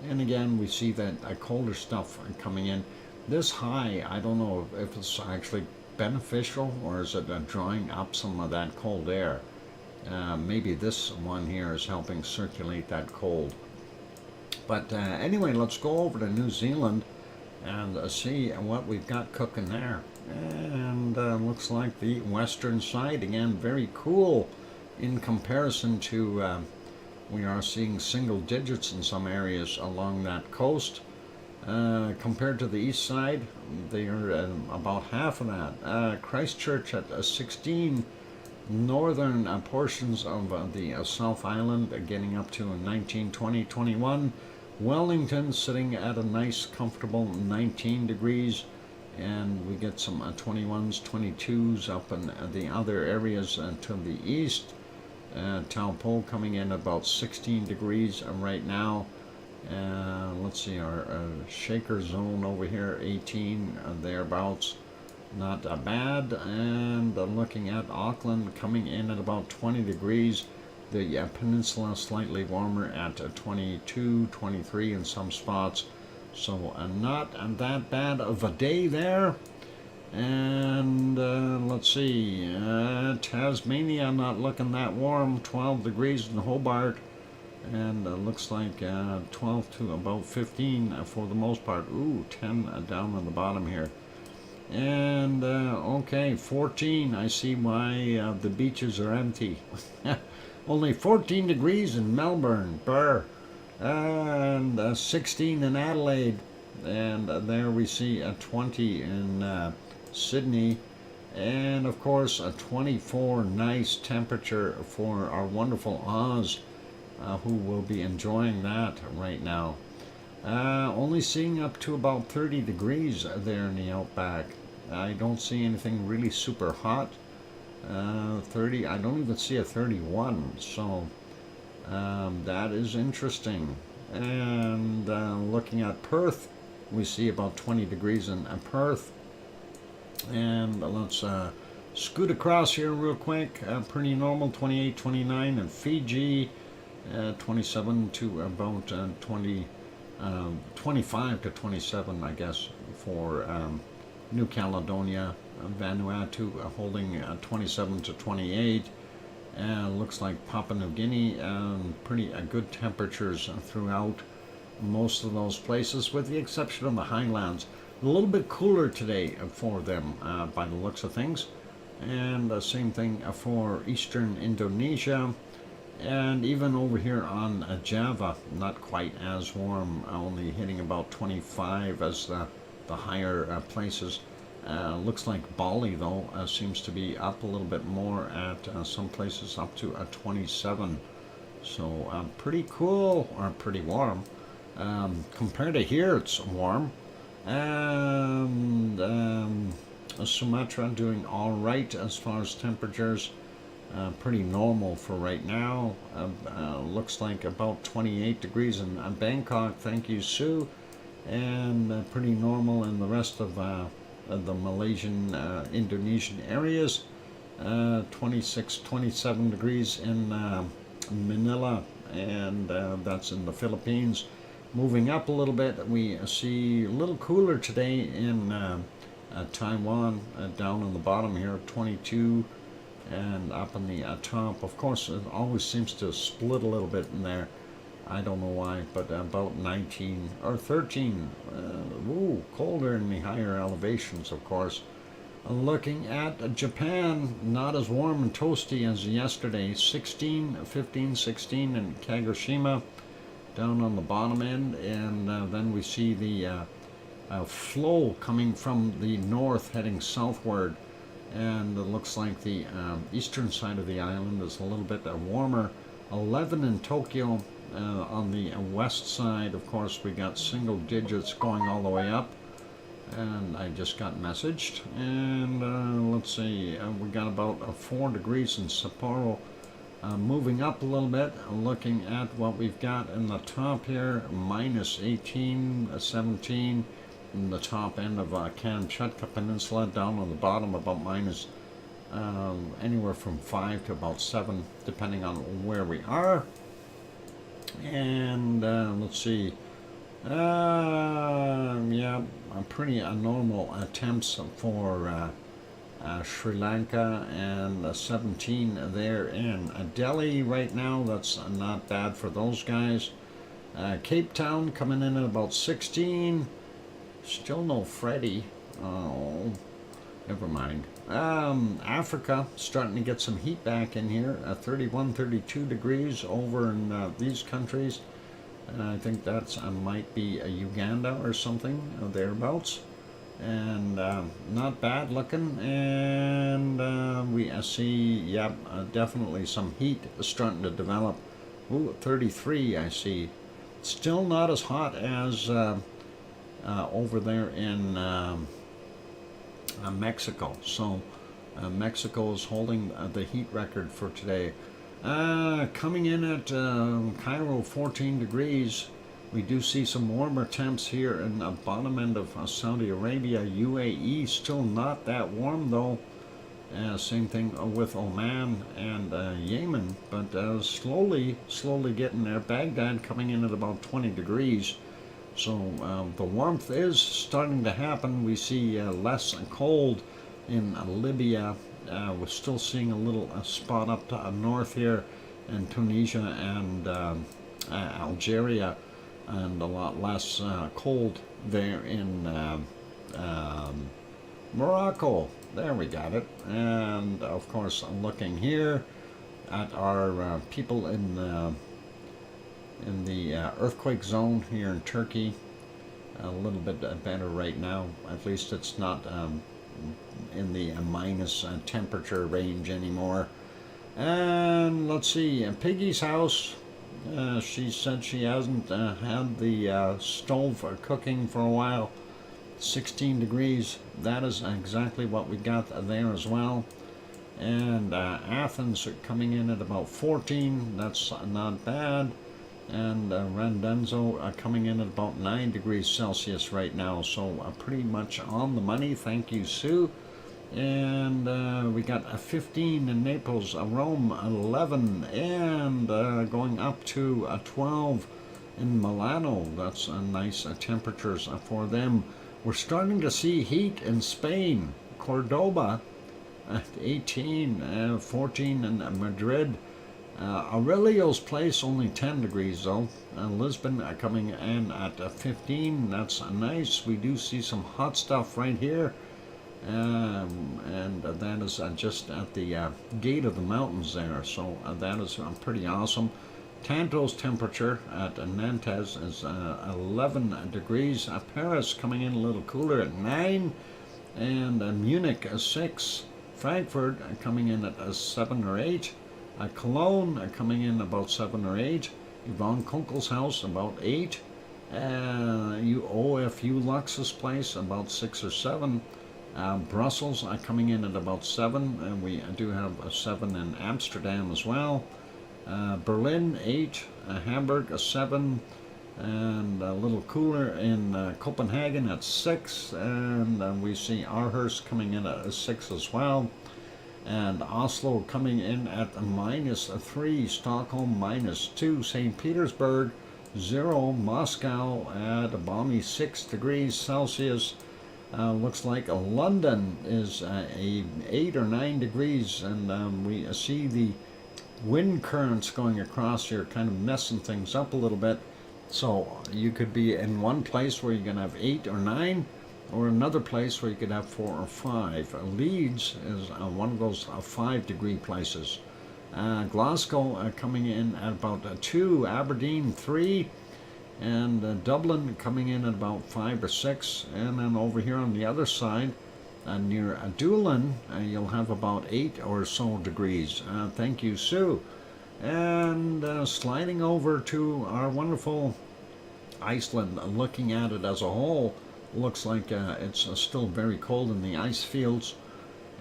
And again, we see that colder stuff coming in. This high, I don't know if it's actually beneficial or is it drawing up some of that cold air. Maybe this one here is helping circulate that cold. But anyway, let's go over to New Zealand and see what we've got cooking there. And looks like the western side, again, very cool in comparison to, we are seeing single digits in some areas along that coast. Compared to the east side, they are about half of that. Christchurch at 16, northern portions of the South Island getting up to 19, 20, 21. Wellington sitting at a nice, comfortable 19 degrees. And we get some 21s, 22s up in the other areas to the east. Taupo coming in about 16 degrees right now. Let's see, our shaker zone over here, 18 thereabouts, not bad. And looking at Auckland coming in at about 20 degrees. The peninsula slightly warmer at 22, 23 in some spots. So not that bad of a day there. And let's see, Tasmania not looking that warm, 12 degrees in Hobart. And looks like 12 to about 15 for the most part. Ooh, 10 down on the bottom here. And okay, 14. I see why the beaches are empty. Only 14 degrees in Melbourne, brr. And 16 in Adelaide. And there we see 20 in Sydney. And of course a 24 nice temperature for our wonderful Oz. Who will be enjoying that right now. Only seeing up to about 30 degrees there in the outback. I don't see anything really super hot. 30, I don't even see a 31, so that is interesting. And looking at Perth, we see about 20 degrees in Perth. And let's scoot across here real quick. Pretty normal, 28, 29 in Fiji. 27 to about 25 to 27, I guess, for New Caledonia. Vanuatu holding 27 to 28. Looks like Papua New Guinea, pretty good temperatures throughout most of those places, with the exception of the highlands. A little bit cooler today for them by the looks of things. And the same thing for eastern Indonesia. And even over here on Java, not quite as warm, only hitting about 25 as the higher places. Looks like Bali, though, seems to be up a little bit more at some places up to 27. So pretty cool, or pretty warm. Compared to here, it's warm. And Sumatra doing all right as far as temperatures. Pretty normal for right now. Looks like about 28 degrees in Bangkok. Thank you, Sue. And pretty normal in the rest of the Malaysian, Indonesian areas. 26, 27 degrees in Manila, and that's in the Philippines. Moving up a little bit, we see a little cooler today in Taiwan, down on the bottom here, 22. And up on the top, of course, it always seems to split a little bit in there. I don't know why, but about 19 or 13. Ooh, colder in the higher elevations, of course. Looking at Japan, not as warm and toasty as yesterday. 16, 15, 16 in Kagoshima, down on the bottom end. And then we see the flow coming from the north heading southward. and it looks like the eastern side of the island is a little bit warmer. 11 in Tokyo. On the west side, of course, we got single digits going all the way up, and I just got messaged. And let's see, we got about 4 degrees in Sapporo. Moving up a little bit, looking at what we've got in the top here, minus 18, 17 in the top end of Kamchatka Peninsula, down on the bottom about minus anywhere from 5 to about 7, depending on where we are. And let's see, yeah, pretty normal attempts for Sri Lanka, and 17 there in Delhi right now. That's not bad for those guys. Cape Town coming in at about 16. Still no Freddy. Oh, never mind. Africa starting to get some heat back in here. 31, 32 degrees over in these countries. And I think that's might be Uganda or something thereabouts. And not bad looking. And we see, yep, definitely some heat starting to develop. Ooh, 33 I see. Still not as hot as over there in Mexico. So Mexico is holding the heat record for today. Coming in at Cairo, 14 degrees. We do see some warmer temps here in the bottom end of Saudi Arabia. UAE still not that warm though. Same thing with Oman and Yemen, but slowly getting there. Baghdad coming in at about 20 degrees. So the warmth is starting to happen. We see less cold in Libya. We're still seeing a little spot up to north here in Tunisia and Algeria, and a lot less cold there in Morocco. There we got it. And of course, I'm looking here at our people in the earthquake zone here in Turkey. A little bit better right now. At least it's not in the minus temperature range anymore. And let's see, Piggy's house. She said she hasn't had the stove cooking for a while. 16 degrees. That is exactly what we got there as well. And Athens coming in at about 14. That's not bad. And Randenzo coming in at about 9 degrees Celsius right now. So pretty much on the money. Thank you, Sue. And we got a 15 in Naples, Rome 11, and going up to 12 in Milano. That's nice temperatures for them. We're starting to see heat in Spain. Cordoba at 18, 14 in Madrid. Aurelio's Place only 10 degrees though. Lisbon coming in at 15. That's nice. We do see some hot stuff right here. And that is just at the gate of the mountains there, so that is pretty awesome. Tanto's temperature at Nantes is 11 degrees. Paris coming in a little cooler at 9, and Munich 6. Frankfurt coming in at 7 or 8. Cologne coming in about 7 or 8. Yvonne Kunkel's house about 8. OFU Lux's place about 6 or 7. Brussels coming in at about 7, and we do have a 7 in Amsterdam as well. Berlin 8, Hamburg 7, and a little cooler in Copenhagen at 6, and we see Aarhus coming in at 6 as well. And Oslo coming in at minus 3, Stockholm minus 2, St. Petersburg 0, Moscow at a balmy 6 degrees Celsius. Looks like London is 8 or 9 degrees, and we see the wind currents going across here kind of messing things up a little bit. So you could be in one place where you're going to have 8 or 9, or another place where you could have 4 or 5. Leeds is one of those 5 degree places. Glasgow coming in at about 2, Aberdeen 3, and Dublin coming in at about 5 or 6. And then over here on the other side, near Doolin, you'll have about 8 or so degrees. Thank you, Sue. And sliding over to our wonderful Iceland, looking at it as a whole, looks like it's still very cold in the ice fields.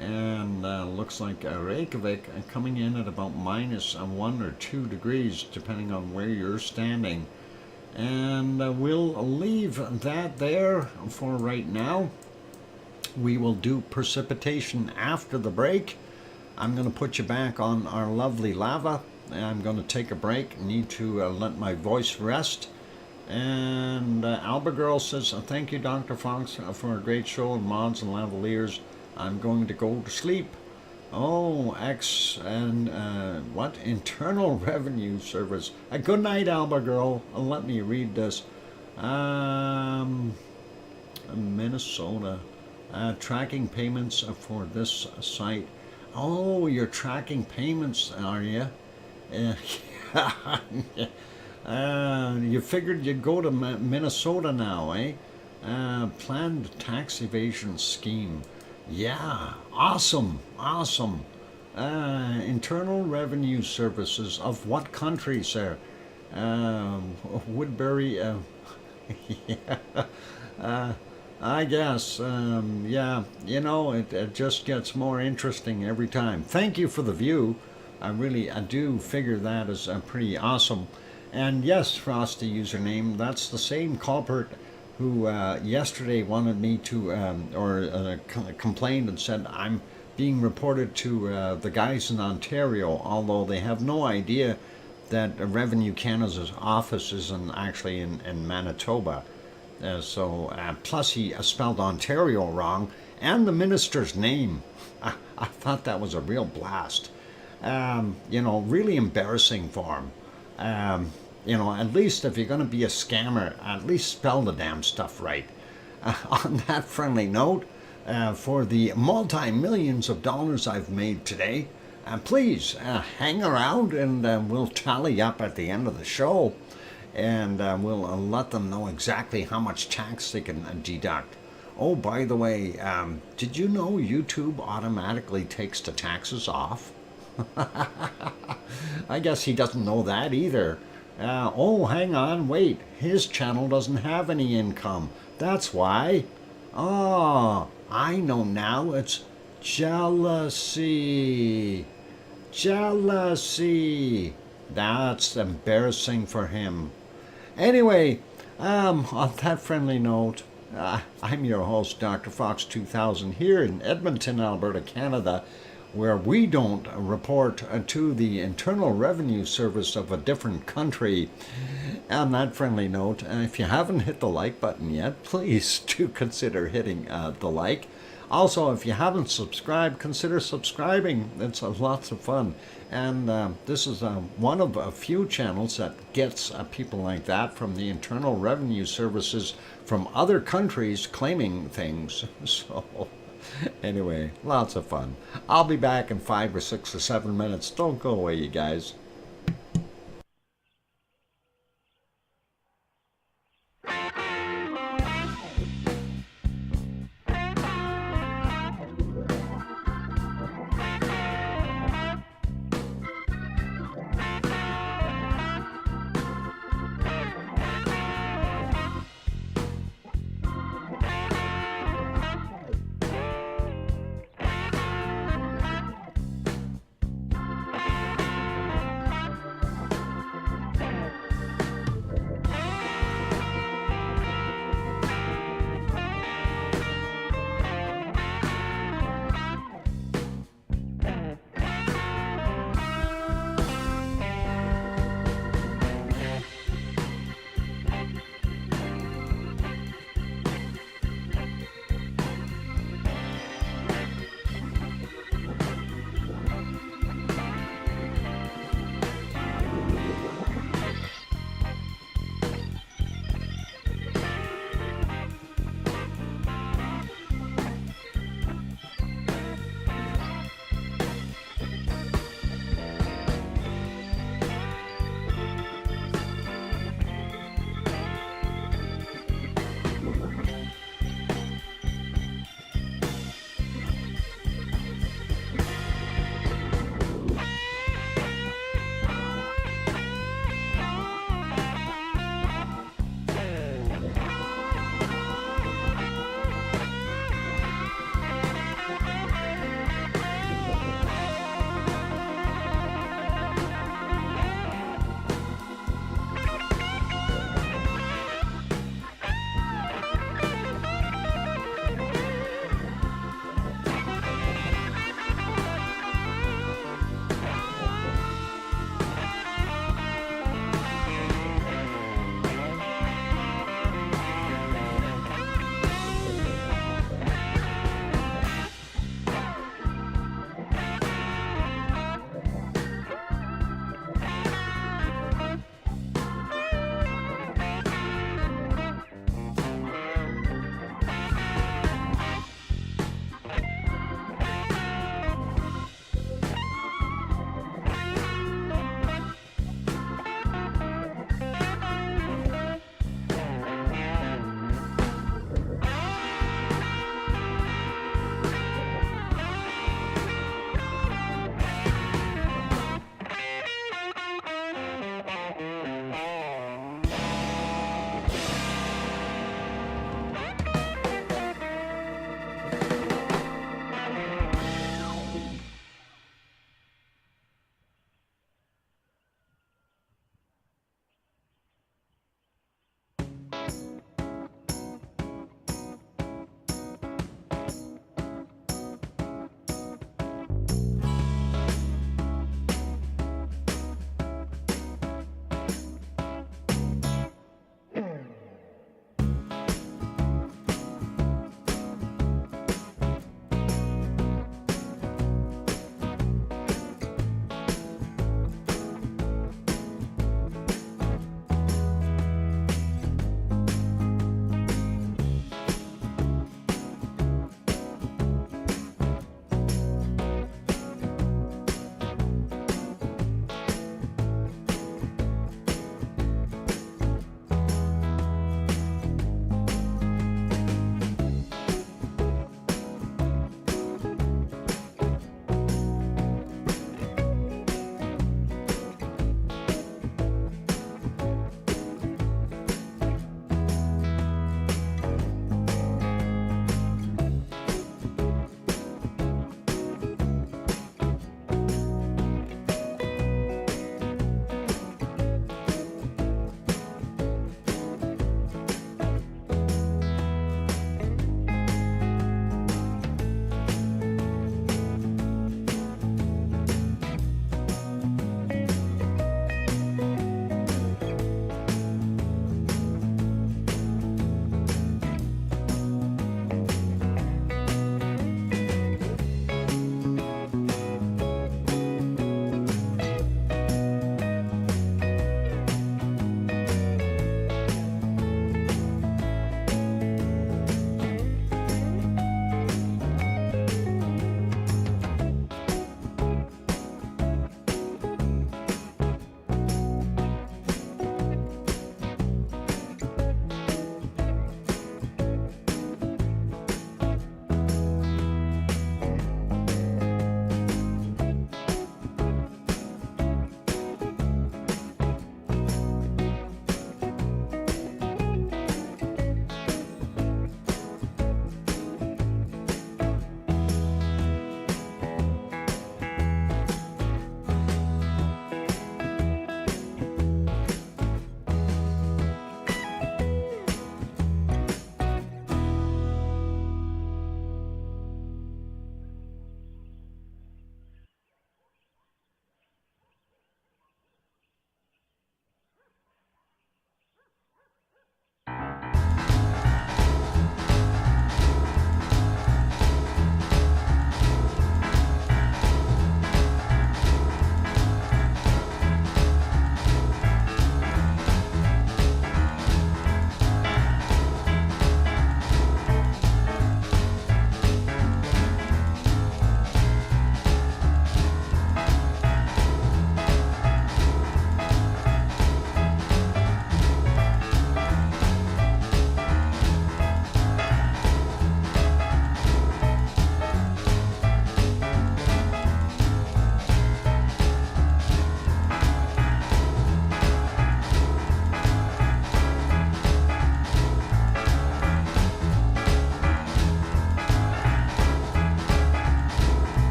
And looks like Reykjavik coming in at about minus 1 or 2 degrees, depending on where you're standing. And we'll leave that there for right now. We will do precipitation after the break. I'm going to put you back on our lovely lava. I'm going to take a break. Need to let my voice rest. And Alba Girl says, thank you, Dr. Fox, for a great show of mods and lavaliers. I'm going to go to sleep. Oh, what? Internal Revenue Service. Good night, Alba Girl. Let me read this. Minnesota. Tracking payments for this site. Oh, you're tracking payments, are you? You figured you'd go to Minnesota now, eh? Planned tax evasion scheme. Yeah, awesome. Internal Revenue Services of what country, sir? Woodbury, yeah, I guess, yeah, it just gets more interesting every time. Thank you for the view. I do figure that is pretty awesome. And yes, Frosty username, that's the same culprit who yesterday wanted me to, complained and said I'm being reported to the guys in Ontario, although they have no idea that Revenue Canada's office is actually in Manitoba. Plus he spelled Ontario wrong, and the minister's name. I thought that was a real blast. Really embarrassing for him. At least if you're going to be a scammer, at least spell the damn stuff right. On that friendly note, for the multi-millions of dollars I've made today, please hang around and we'll tally up at the end of the show, and we'll let them know exactly how much tax they can deduct. Oh, by the way, did you know YouTube automatically takes the taxes off? I guess he doesn't know that either. Oh, hang on, wait. His channel doesn't have any income. That's why. Oh, I know now. It's jealousy. Jealousy. That's embarrassing for him. Anyway, on that friendly note, I'm your host, DrFox2000, here in Edmonton, Alberta, Canada, where we don't report to the Internal Revenue Service of a different country. On that friendly note, if you haven't hit the like button yet, please do consider hitting the like. Also, if you haven't subscribed, consider subscribing. It's lots of fun. And this is one of a few channels that gets people like that from the Internal Revenue Services from other countries claiming things. So anyway, lots of fun. I'll be back in 5 or 6 or 7 minutes. Don't go away, you guys.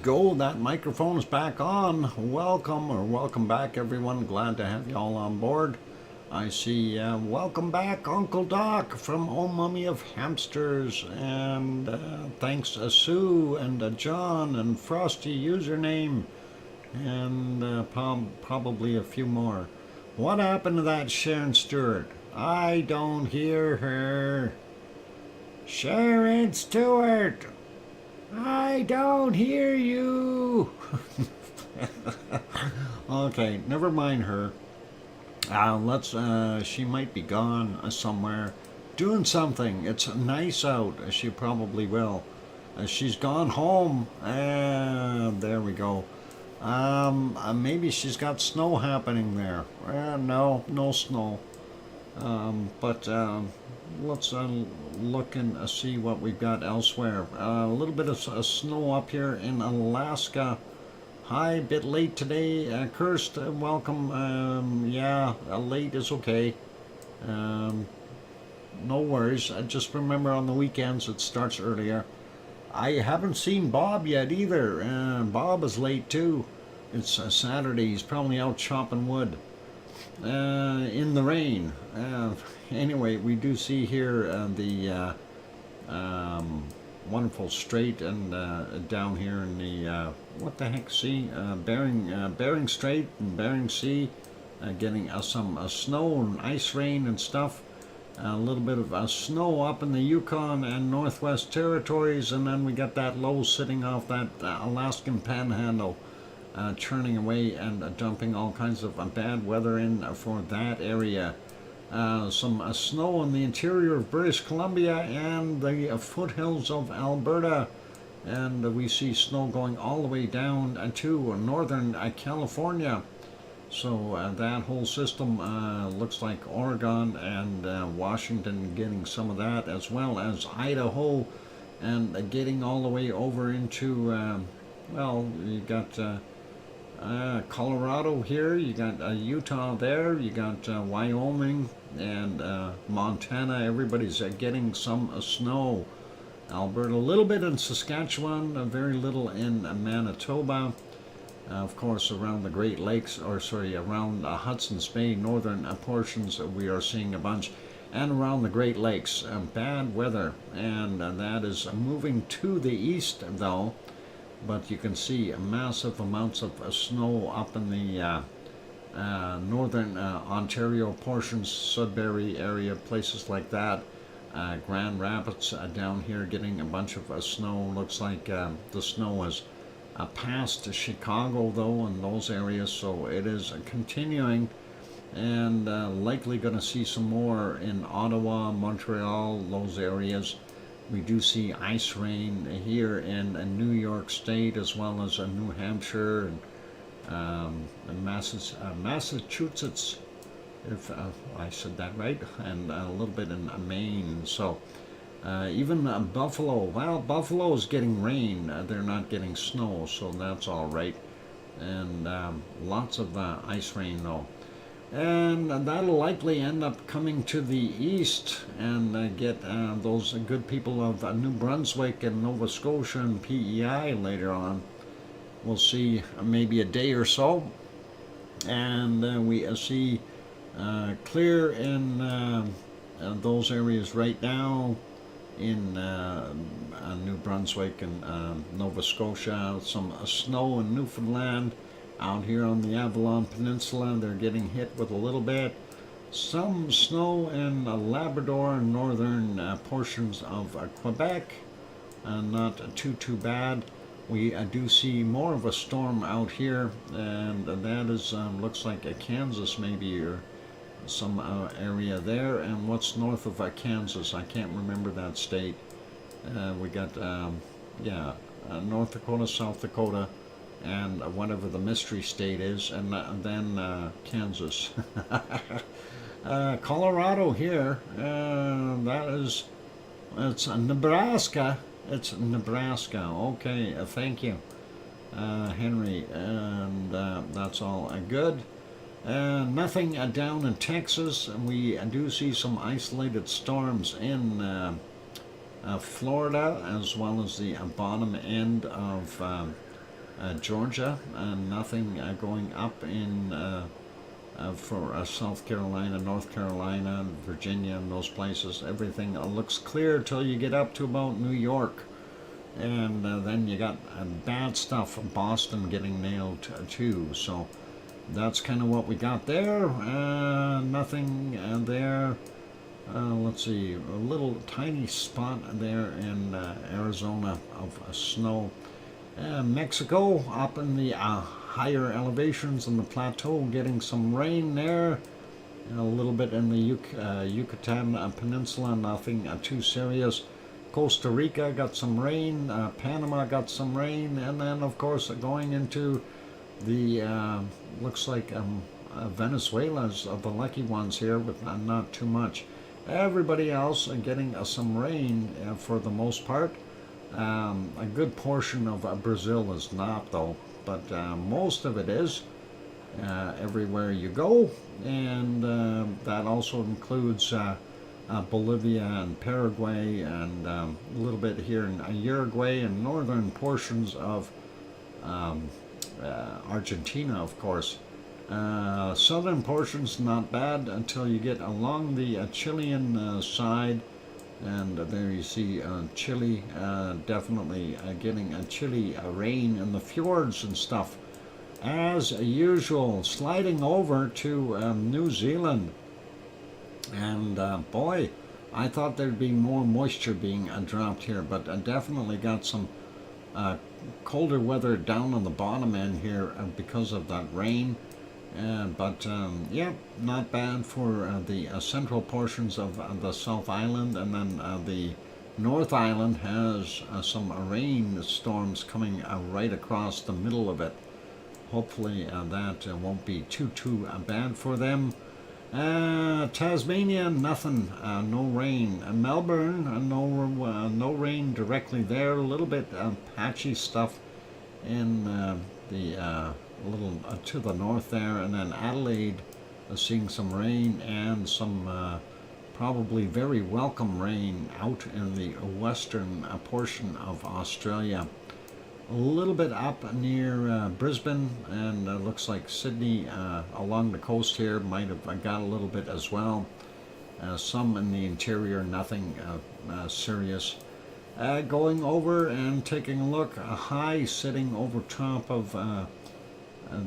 go. That microphone is back on. Welcome back, everyone. Glad to have you all on board. I see, welcome back, Uncle Doc from Oh Mummy of Hamsters. And thanks Sue and John and Frosty username. And probably a few more. What happened to that Sharon Stewart? I don't hear her. Sharon Stewart! I don't hear you. Okay, never mind her. She might be gone somewhere doing something. It's nice out. She probably will. She's gone home. There we go. Maybe she's got snow happening there. No snow. But let's look and see what we've got elsewhere. A little bit of snow up here in Alaska. Hi, bit late today. Kirst, welcome. Yeah, late is okay. No worries. Just remember on the weekends it starts earlier. I haven't seen Bob yet either. Bob is late too. It's Saturday. He's probably out chopping wood in the rain. Anyway, we do see here the wonderful strait and down here in the what the heck sea, Bering Strait and Bering Sea, getting some snow and ice rain and stuff. A little bit of snow up in the Yukon and Northwest Territories, and then we got that low sitting off that Alaskan Panhandle, churning away and dumping all kinds of bad weather in for that area. Some snow in the interior of British Columbia and the foothills of Alberta, and we see snow going all the way down to northern California. So that whole system looks like Oregon and Washington getting some of that, as well as Idaho, and getting all the way over into, well, you got Colorado here, you got Utah there, you got Wyoming and Montana. Everybody's getting some snow. Alberta, a little bit in Saskatchewan, very little in Manitoba. Of course, around the Great Lakes, around Hudson's Bay, northern portions, we are seeing a bunch. And around the Great Lakes, bad weather. And that is moving to the east, though. But you can see massive amounts of snow up in the northern Ontario portions, Sudbury area, places like that. Grand Rapids down here getting a bunch of snow. Looks like the snow has past Chicago, though, in those areas, so it is continuing, and likely going to see some more in Ottawa, Montreal, those areas. We do see ice rain here in New York State, as well as New Hampshire and Massachusetts, if I said that right, and a little bit in Maine. So even Buffalo, well, Buffalo is getting rain. They're not getting snow, so that's all right. And lots of ice rain, though. And that'll likely end up coming to the east and get those good people of New Brunswick and Nova Scotia and PEI later on. We'll see maybe a day or so. And we see clear in those areas right now in New Brunswick and Nova Scotia. Some snow in Newfoundland. Out here on the Avalon Peninsula, they're getting hit with a little bit. Some snow in Labrador and northern portions of Quebec. Not too bad. We do see more of a storm out here, and that is looks like Kansas maybe, or some area there. And what's north of Kansas? I can't remember that state. We got North Dakota, South Dakota, and whatever the mystery state is, and then Kansas. Colorado here, it's Nebraska. It's Nebraska. Okay, thank you, Henry, and that's all good. Nothing down in Texas. We do see some isolated storms in Florida, as well as the bottom end of Georgia, nothing going up in for South Carolina, North Carolina, Virginia, and those places. Everything looks clear till you get up to about New York. And then you got bad stuff, Boston getting nailed too. So that's kind of what we got there. Nothing there. Let's see, a little tiny spot there in Arizona of snow. Mexico up in the higher elevations in the plateau, getting some rain there. A little bit in the Yucatan Peninsula, nothing too serious. Costa Rica got some rain, Panama got some rain, and then of course going into the, looks like Venezuela's the lucky ones here, but not too much. Everybody else getting some rain for the most part. A good portion of Brazil is not though, but most of it is everywhere you go, and that also includes Bolivia and Paraguay, and a little bit here in Uruguay and northern portions of Argentina, of course. Southern portions not bad until you get along the Chilean side, and there you see Chile definitely getting a chilly rain in the fjords and stuff. As usual, sliding over to New Zealand. And boy, I thought there'd be more moisture being dropped here, but definitely got some colder weather down on the bottom end here because of that rain. But yeah, not bad for the central portions of the South Island, and then the North Island has some rain storms coming right across the middle of it. Hopefully that won't be too bad for them. Tasmania, nothing, no rain. Melbourne, no rain directly there. A little bit patchy stuff in the little to the north there, and then Adelaide seeing some rain and some probably very welcome rain out in the western portion of Australia. A little bit up near Brisbane, and looks like Sydney along the coast here might have got a little bit as well. Some in the interior, nothing serious. Going over and taking a look, a high sitting over top of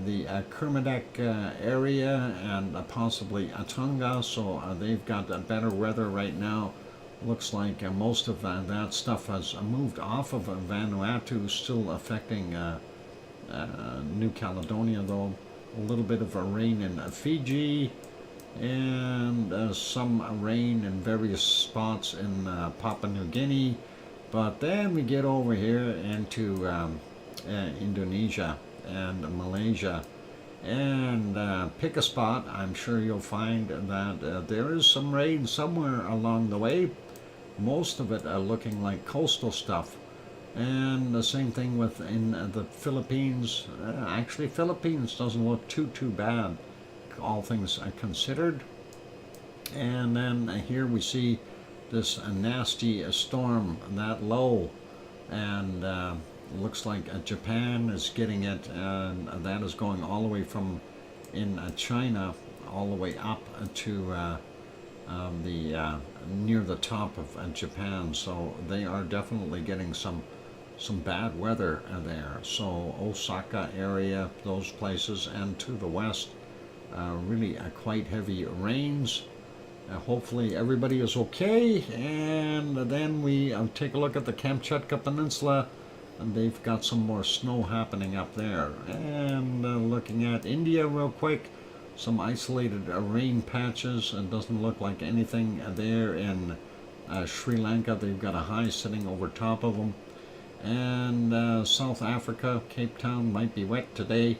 the Kermadec area and possibly Tonga, so they've got better weather right now. Looks like most of that stuff has moved off of Vanuatu, still affecting New Caledonia though. A little bit of a rain in Fiji, and some rain in various spots in Papua New Guinea. But then we get over here into Indonesia and Malaysia, and pick a spot. I'm sure you'll find that there is some rain somewhere along the way. Most of it looking like coastal stuff, and the same thing with in the Philippines. Actually, Philippines doesn't look too bad, all things considered. And then here we see this nasty storm that low, and looks like Japan is getting it, and that is going all the way from in China all the way up to the near the top of Japan. So they are definitely getting some bad weather there. So Osaka area, those places, and to the west, really quite heavy rains. Hopefully everybody is okay. And then we take a look at the Kamchatka Peninsula, and they've got some more snow happening up there. And looking at India real quick, some isolated rain patches, and doesn't look like anything there in Sri Lanka. They've got a high sitting over top of them. And South Africa, Cape Town might be wet today,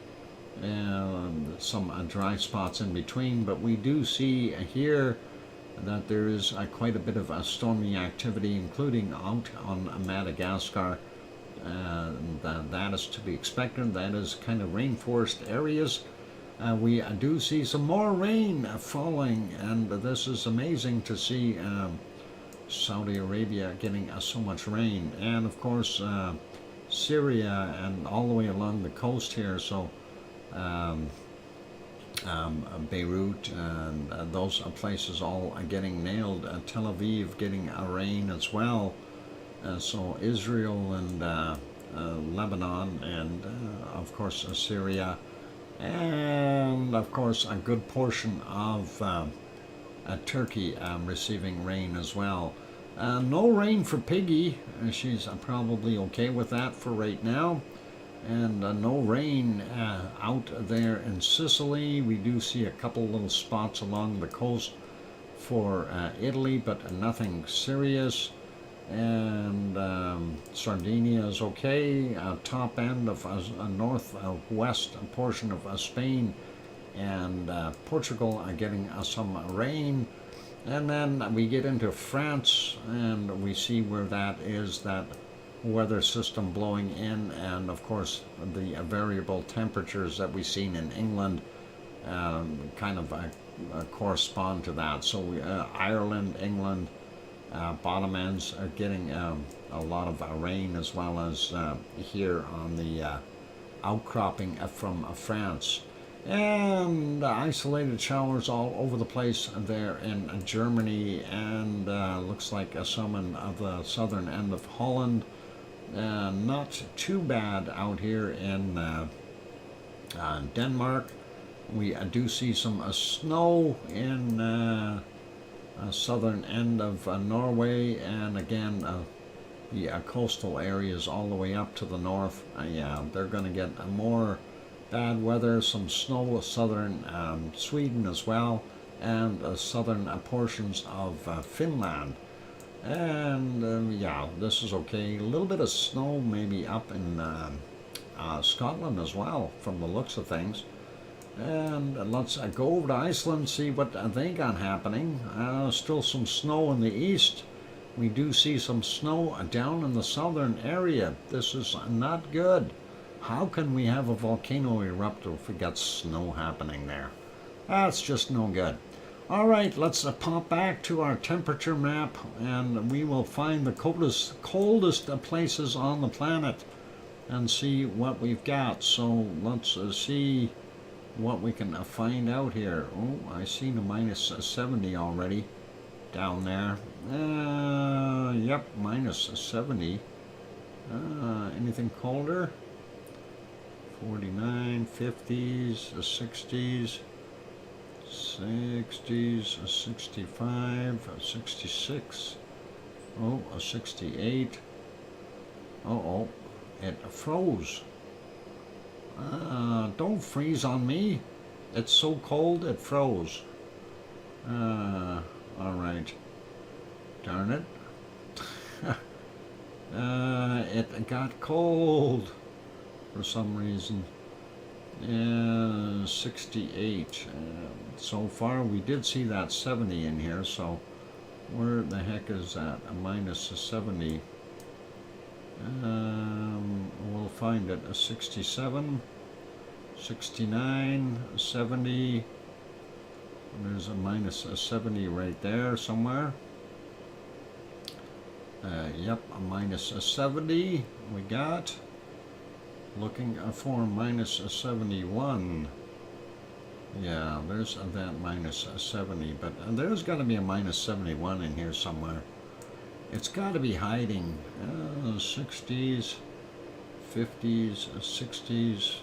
and some dry spots in between. But we do see here that there is quite a bit of stormy activity, including out on Madagascar. That is to be expected. That is kind of rainforest areas. We do see some more rain falling, and this is amazing to see Saudi Arabia getting so much rain. And of course, Syria and all the way along the coast here. So Beirut and those places all are getting nailed. Tel Aviv getting a rain as well. So Israel and Lebanon and of course Syria, and of course a good portion of Turkey receiving rain as well. No rain for Piggy. She's probably okay with that for right now. And no rain out there in Sicily. We do see a couple little spots along the coast for Italy, but nothing serious. And Sardinia is okay. Top end of northwest portion of Spain and Portugal are getting some rain. And then we get into France and we see where that is, that weather system blowing in, and of course the variable temperatures that we've seen in England kind of correspond to that. So Ireland, England, bottom ends are getting a lot of rain, as well as here on the outcropping from France. And isolated showers all over the place there in Germany, and looks like some in the southern end of Holland. Not too bad out here in Denmark. We do see some snow in southern end of Norway, and again the coastal areas all the way up to the north. Yeah, they're going to get more bad weather, some snow southern Sweden as well, and southern portions of Finland. And yeah, this is okay. A little bit of snow maybe up in Scotland as well, from the looks of things. And let's go over to Iceland, see what they got happening. Still some snow in the east. We do see some snow down in the southern area. This is not good. How can we have a volcano erupt if we got snow happening there? That's just no good. All right, let's pop back to our temperature map, and we will find the coldest places on the planet and see what we've got. So let's see what we can find out here. Oh, I see the minus 70 already down there. Yep, minus 70. Anything colder? 49, 50s, 60s, 60s, 65, 66. Oh, 68. Uh-oh, it froze. Don't freeze on me. It's so cold it froze. Alright. Darn it. It got cold for some reason. 68. So far we did see that 70 in here, so where the heck is that? A minus 70. We'll find it. A 67, 69, 70. There's a minus 70 right there somewhere. Yep, a minus 70 we got. Looking for minus 71. Yeah, there's that minus 70, but there's got to be a minus 71 in here somewhere. It's got to be hiding. 60s, 50s, 60s,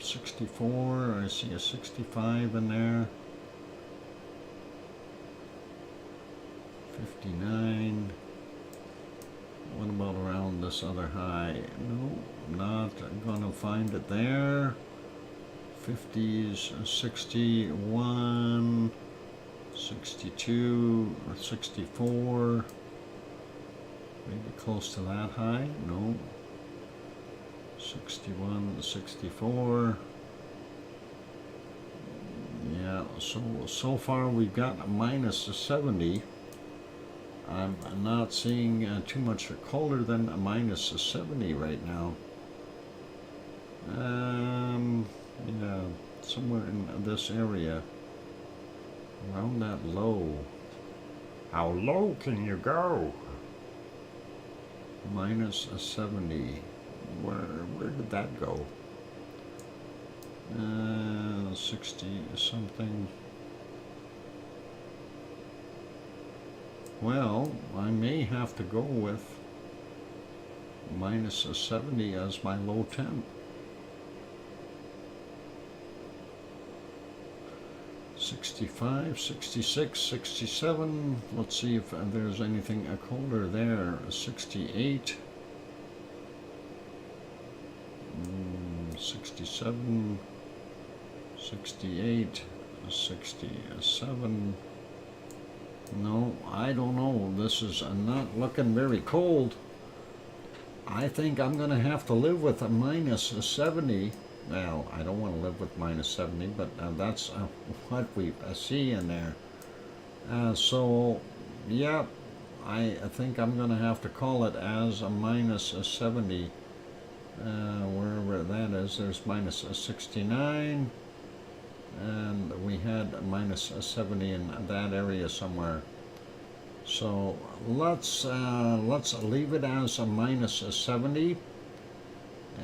64. I see a 65 in there. 59. What about around this other high? No, not gonna find it there. 50s, 61, 62, 64. Maybe close to that high. No. 61, 64. Yeah, so far we've got a minus 70. I'm not seeing too much colder than a minus 70 right now. Yeah, somewhere in this area, around that low. How low can you go? minus 70. Where did that go? 60 something. Well, I may have to go with minus 70 as my low temp. 65, 66, 67. Let's see if there's anything colder there. 68. 67, 68, 67. No, I don't know. This is not looking very cold. I think I'm going to have to live with a minus 70. Well, I don't want to live with minus 70, but that's what we see in there. So, yeah, I think I'm going to have to call it as a minus 70. Wherever that is, there's minus 69, and we had a minus 70 in that area somewhere. So let's leave it as a minus 70,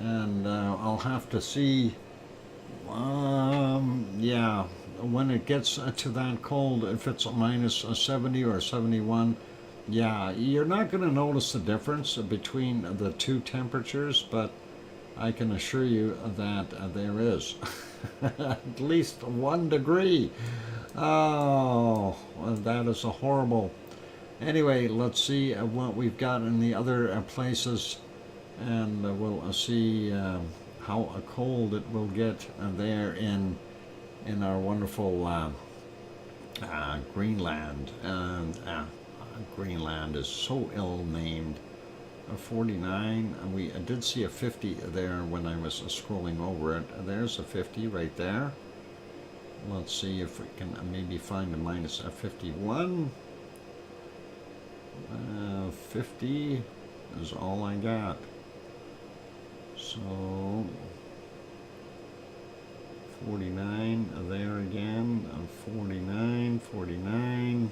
and I'll have to see. Yeah, when it gets to that cold, if it's a minus 70 or 71. Yeah, you're not going to notice the difference between the two temperatures, but I can assure you that there is at least 1 degree. Oh, that is a horrible. Anyway, let's see what we've got in the other places, and we'll see how cold it will get there in our wonderful Greenland. And Greenland is so ill-named. 49, and we did see a 50 there when I was scrolling over it. There's a 50 right there. Let's see if we can maybe find a minus 51. 50 is all I got. So 49 there again. 49, 49.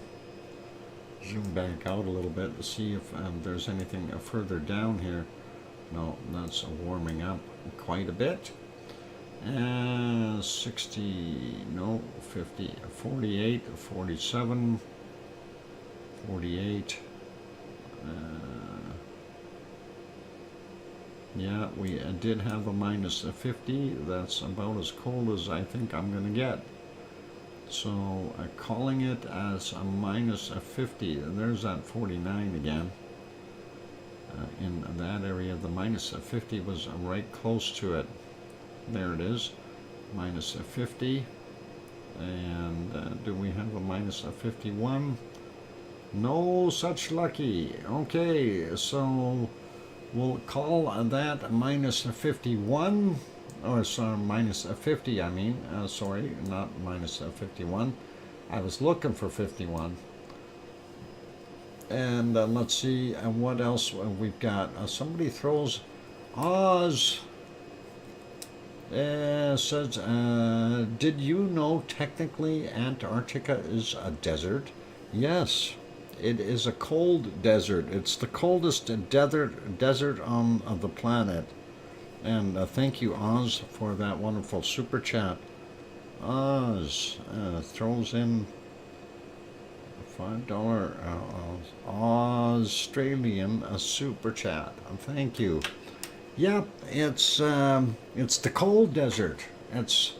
Zoom back out a little bit to see if there's anything further down here. No, that's warming up quite a bit. 60, no, 50, 48, 47, 48. Yeah, we did have a minus 50. That's about as cold as I think I'm going to get. So calling it as a minus 50, there's that 49 again. In that area, the minus 50 was right close to it. There it is, minus 50. And do we have a minus 51? No such lucky. Okay, so we'll call that a minus 51. Or sorry, minus 50, I mean. Sorry, not minus 51. I was looking for 51. And let's see what else we've got. Somebody throws Oz. Says, did you know technically Antarctica is a desert? Yes, it is a cold desert. It's the coldest desert on the planet. And thank you, Oz, for that wonderful super chat. Oz throws in $5 Australian super chat. Thank you. Yep, it's the cold desert. It's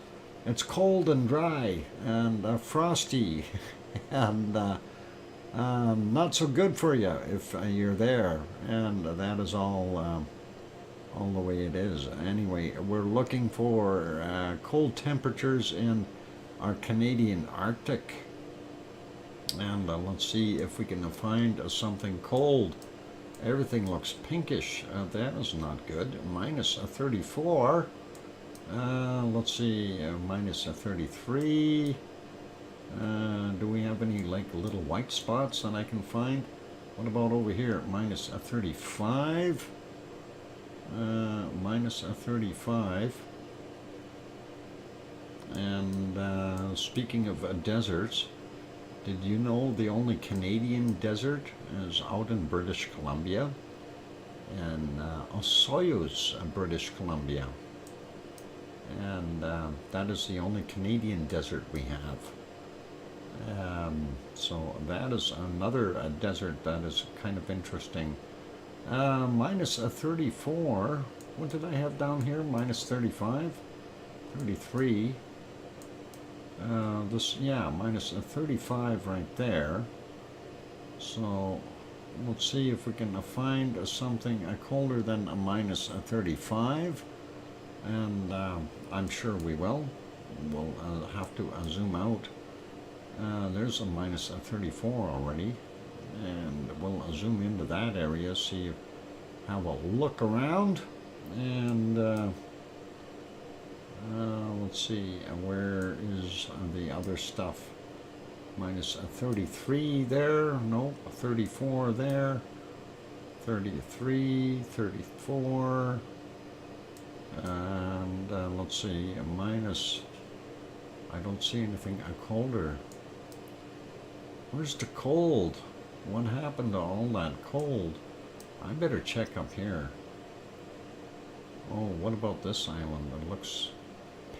cold and dry and frosty, and not so good for you if you're there. And that is all the way it is. Anyway, we're looking for cold temperatures in our Canadian Arctic, and let's see if we can find something cold. Everything looks pinkish. That is not good. Minus 34. Let's see, minus 33. Do we have any like little white spots that I can find? What about over here? Minus 35. Minus 35. And speaking of deserts, did you know the only Canadian desert is out in British Columbia? in Osoyoos, British Columbia. And that is the only Canadian desert we have. So that is another desert that is kind of interesting. Minus 34. What did I have down here? Minus 35? 33. Minus 35 right there. So let's see if we can find something colder than a minus 35. And I'm sure we will. We'll have to zoom out. There's a minus 34 already. And we'll zoom into that area, see, have a look around. And let's see, where is the other stuff? Minus 33 there, nope, 34 there, 33, 34, and let's see, a minus, I don't see anything colder. Where's the cold? What happened to all that cold? I better check up here. Oh, what about this island? It looks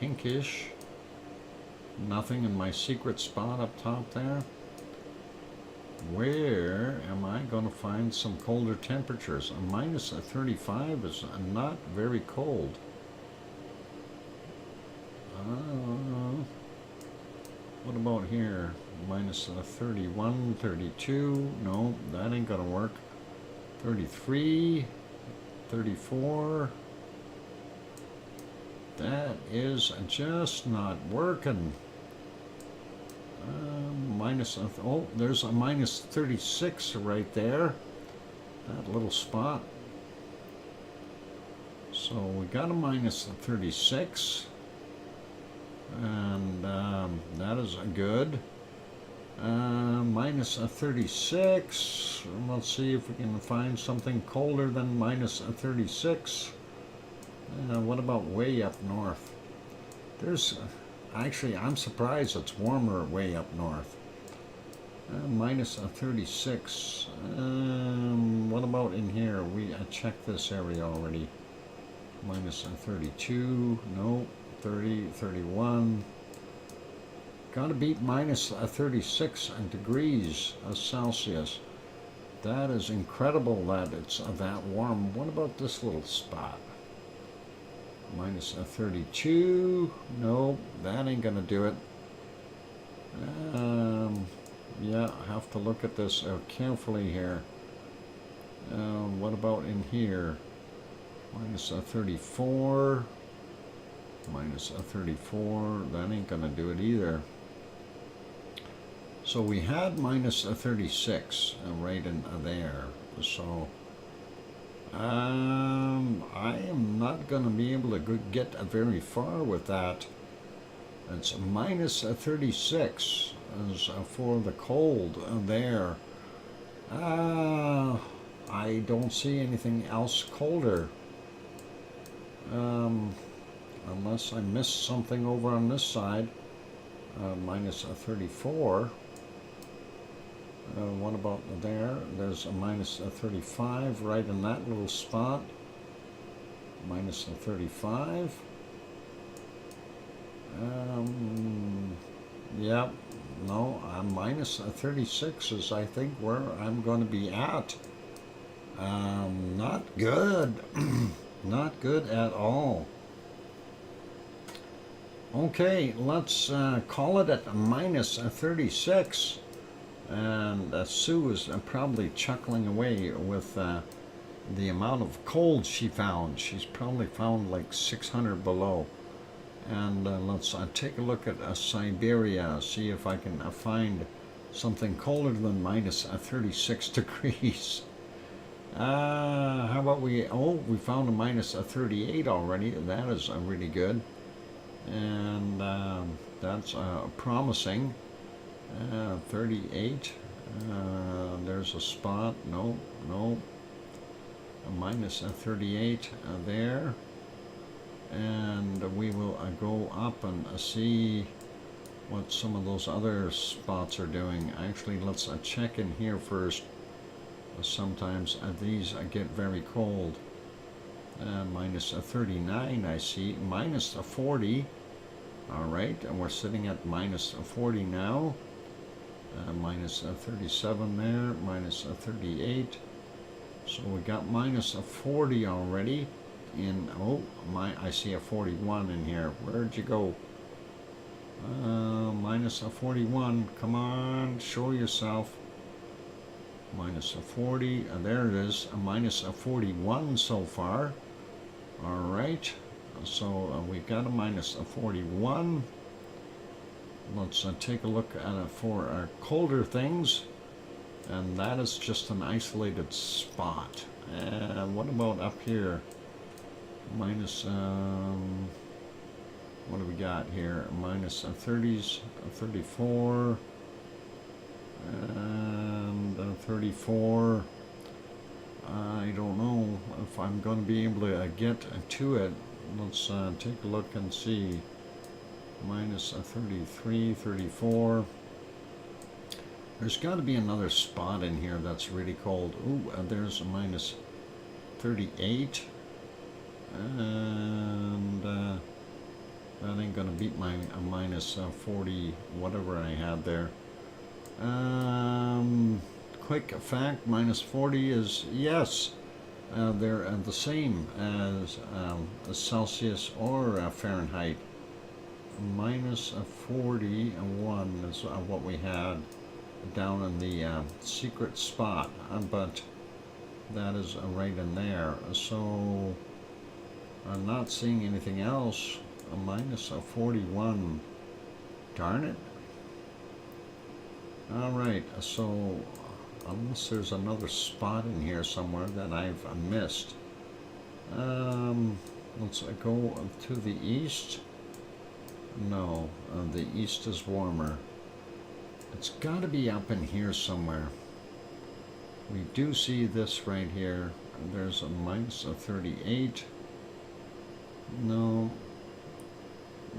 pinkish. Nothing in my secret spot up top there. Where am I going to find some colder temperatures? A minus 35 is not very cold. What about here? Minus 31, 32. No, that ain't going to work. 33, 34. That is just not working. There's a minus 36 right there. That little spot. So we got a minus 36. And that is good. Minus 36. Let's see if we can find something colder than minus 36. What about way up north? There's actually, I'm surprised it's warmer way up north. Minus 36. What about in here? We checked this area already. Minus 32. No. 30, 31. Gotta beat minus 36 degrees Celsius. That is incredible that it's that warm. What about this little spot? Minus 32. No, that ain't gonna do it. Yeah, I have to look at this carefully here. What about in here? Minus 34. Minus 34. That ain't gonna do it either. So we had minus 36 right in there. So I am not going to be able to get very far with that. It's minus 36 as for the cold there. I don't see anything else colder. Unless I missed something over on this side. Minus 34. What about there? There's a minus 35 right in that little spot. Minus 35. Yep. No, minus 36 is, I think, where I'm going to be at. Not good. Not good at all. Okay, let's call it at minus 36. And Sue is probably chuckling away with the amount of cold she found. She's probably found like 600 below. And let's take a look at Siberia, see if I can find something colder than minus 36 degrees. How about we found a minus 38 already. That is really good. And that's promising. 38. There's a spot. No. A minus 38 there. And we will go up and see what some of those other spots are doing. Actually, let's check in here first. sometimes these get very cold. Minus 39 I see, minus 40. All right, and we're sitting at minus 40 now. Minus 37 there, minus 38. So we got minus 40 already. I see a 41 in here. Where'd you go? Minus 41. Come on, show yourself. Minus 40. There it is. A minus 41 so far. All right. So we've got a minus 41. Let's take a look at it for our colder things. And that is just an isolated spot. And what about up here? Minus, what do we got here? Minus 30s, 34, and 34. I don't know if I'm going to be able to get to it. Let's take a look and see. Minus 33, 34. There's got to be another spot in here that's really cold. Ooh, there's a minus 38. And that ain't gonna beat my minus 40, whatever I had there. Quick fact, minus 40 is, yes, they're the same as Celsius or Fahrenheit. Minus 41 is what we had down in the secret spot, but that is right in there. So I'm not seeing anything else. A minus 41. Darn it. Alright, so unless there's another spot in here somewhere that I've missed. Let's go to the east. No, the east is warmer. It's got to be up in here somewhere. We do see this right here. There's a minus 38. No,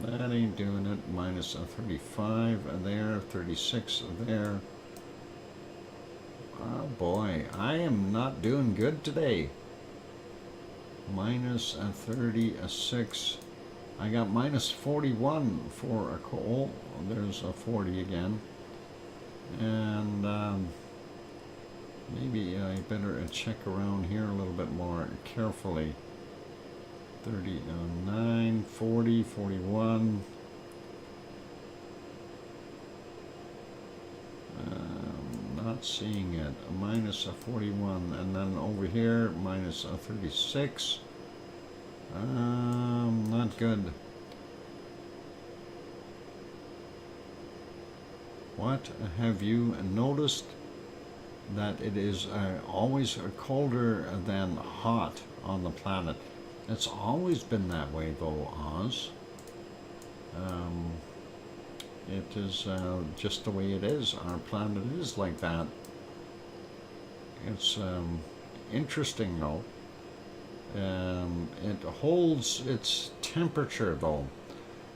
that ain't doing it. Minus 35 there, 36 there. Oh boy, I am not doing good today. Minus 36. I got minus 41 for a cold. There's a 40 again. And maybe I better check around here a little bit more carefully. 39, 40, 41. Not seeing it. Minus 41, and then over here minus 36. Not good. What have you noticed? That it is always colder than hot on the planet. It's always been that way, though, Oz. It is just the way it is. Our planet is like that. It's interesting, though. It holds its temperature, though.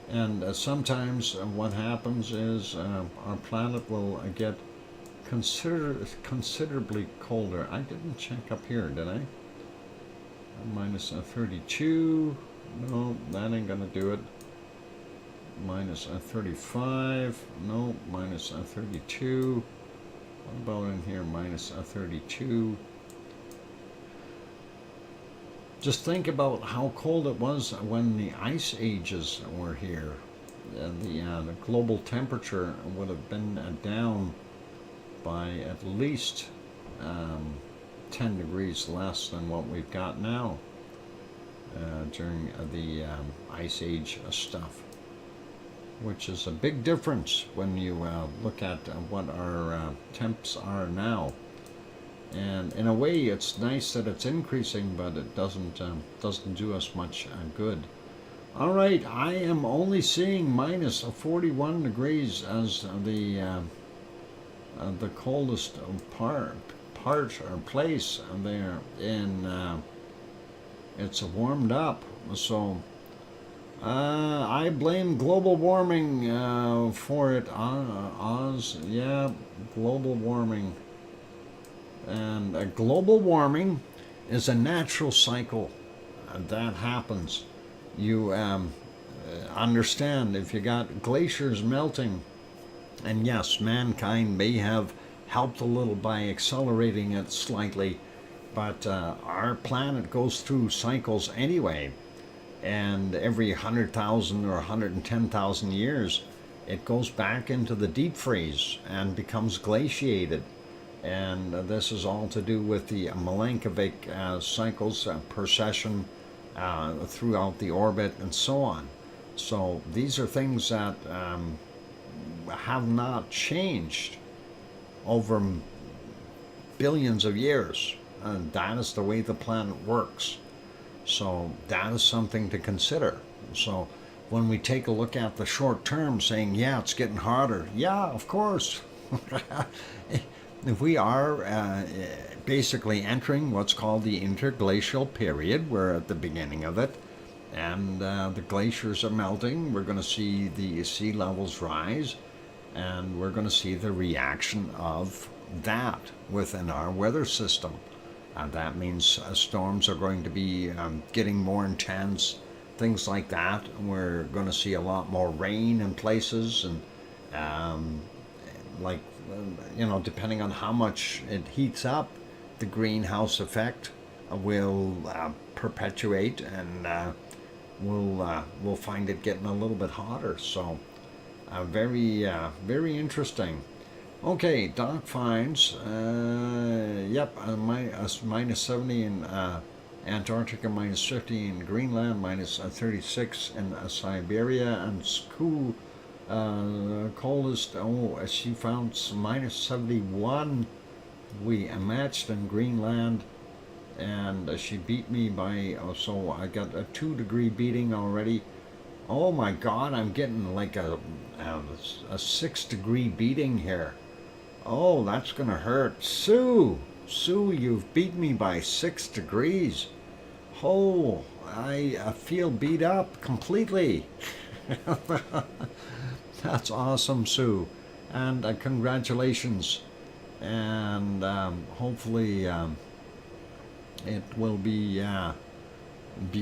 And sometimes what happens is our planet will get considerably colder. I didn't check up here, did I? Minus 32. No, that ain't gonna do it. Minus 35. No, minus 32. What about in here? Minus 32. Just think about how cold it was when the ice ages were here. The global temperature would have been down by at least 10 degrees less than what we've got now during the ice age stuff, which is a big difference when you look at what our temps are now. And in a way, it's nice that it's increasing, but it doesn't do us much good. All right, I am only seeing minus 41 degrees as the coldest part or place there, and it's warmed up. So I blame global warming for it. Oz, yeah, global warming. And global warming is a natural cycle that happens. You understand if you got glaciers melting, and yes, mankind may have helped a little by accelerating it slightly, but our planet goes through cycles anyway, and every 100,000 or 110,000 years it goes back into the deep freeze and becomes glaciated. And this is all to do with the Milankovitch cycles, precession throughout the orbit, and so on. So these are things that have not changed over billions of years. That is the way the planet works. So that is something to consider. So when we take a look at the short term, saying, yeah, it's getting harder. Yeah, of course. If we are basically entering what's called the interglacial period, we're at the beginning of it, and the glaciers are melting. We're going to see the sea levels rise, and we're going to see the reaction of that within our weather system. That means storms are going to be getting more intense, things like that. We're going to see a lot more rain in places, and depending on how much it heats up, the greenhouse effect will perpetuate, and we'll find it getting a little bit hotter. So very interesting. Okay, Doc finds minus 70 in Antarctica, minus 50 in Greenland, minus 36 in Siberia, and school coldest. She found minus 71. We matched in Greenland, and she beat me by, so I got a 2-degree beating already. Oh my God, I'm getting like a 6-degree beating here. Oh, that's gonna hurt. Sue, you've beat me by 6 degrees. Oh, I feel beat up completely. That's awesome, Sue, and congratulations. And hopefully it will be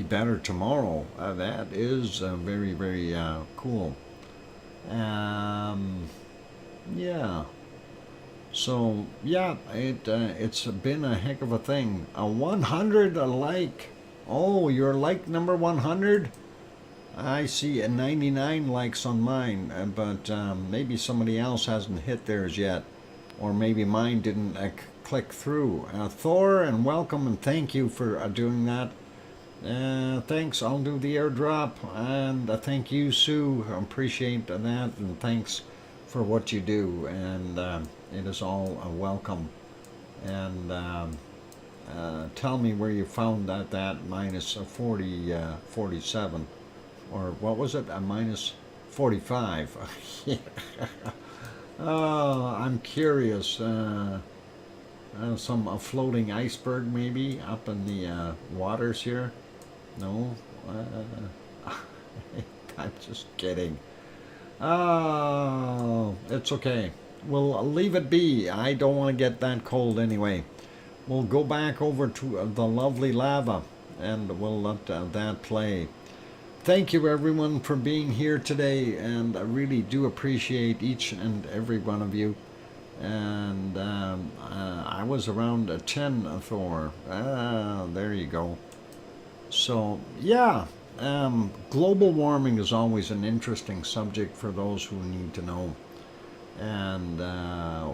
better tomorrow. That is very, very cool. Yeah. So yeah, it's been a heck of a thing. 100 like. Oh, you're like number 100. I see 99 likes on mine, but maybe somebody else hasn't hit theirs yet, or maybe mine didn't click through. Thor, and welcome, and thank you for doing that. Thanks. I'll do the airdrop, and thank you, Sue. I appreciate that, and thanks for what you do, and it is all welcome. And tell me where you found that minus 47, or what was it? Minus 45. Oh, I'm curious. Some floating iceberg maybe up in the waters here. No, I'm just kidding. Oh, it's okay. We'll leave it be. I don't want to get that cold anyway. We'll go back over to the lovely lava, and we'll let that play. Thank you, everyone, for being here today, and I really do appreciate each and every one of you. And I was around 10, Thor. There you go. So, yeah, global warming is always an interesting subject for those who need to know. And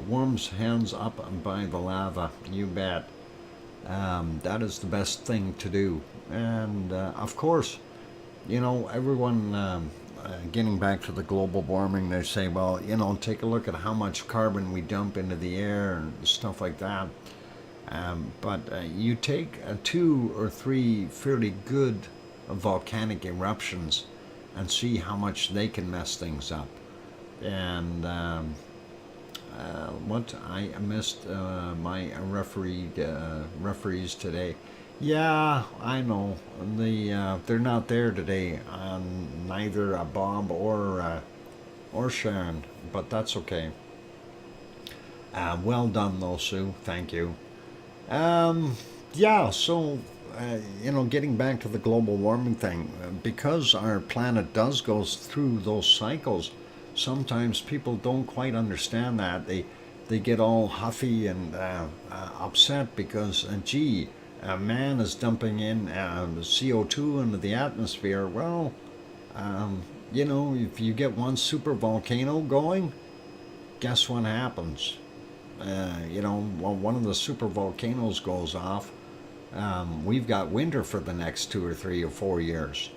worms hands up by the lava, you bet. That is the best thing to do. And of course, everyone, getting back to the global warming, they say, well, take a look at how much carbon we dump into the air and stuff like that. But you take 2 or 3 fairly good volcanic eruptions and see how much they can mess things up. And what I missed my referees today. Yeah, I know they're not there today. Neither Bob or Sharon, but that's okay. Well done, though, Sue. Thank you. Yeah, so, getting back to the global warming thing, because our planet does go through those cycles, sometimes people don't quite understand that. They get all huffy and upset because, gee, man is dumping in CO2 into the atmosphere. Well, if you get one super volcano going, guess what happens? Well, one of the super volcanoes goes off, we've got winter for the next 2 or 3 or 4 years.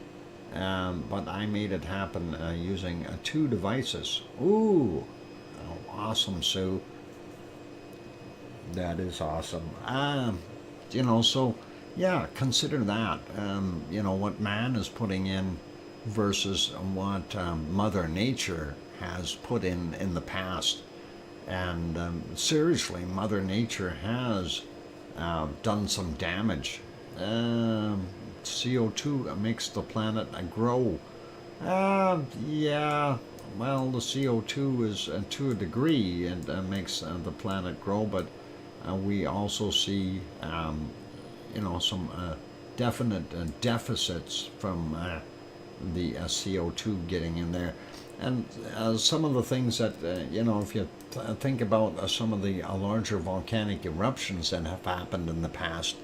But I made it happen using two devices. Ooh, awesome, Sue. That is awesome. So yeah, consider that. What man is putting in versus what Mother Nature has put in the past. And seriously, Mother Nature has done some damage. CO2 makes the planet grow. Yeah, well, the CO2 is to a degree and makes the planet grow, but we also see, some definite deficits from the CO2 getting in there. And some of the things that, if you think about some of the larger volcanic eruptions that have happened in the past,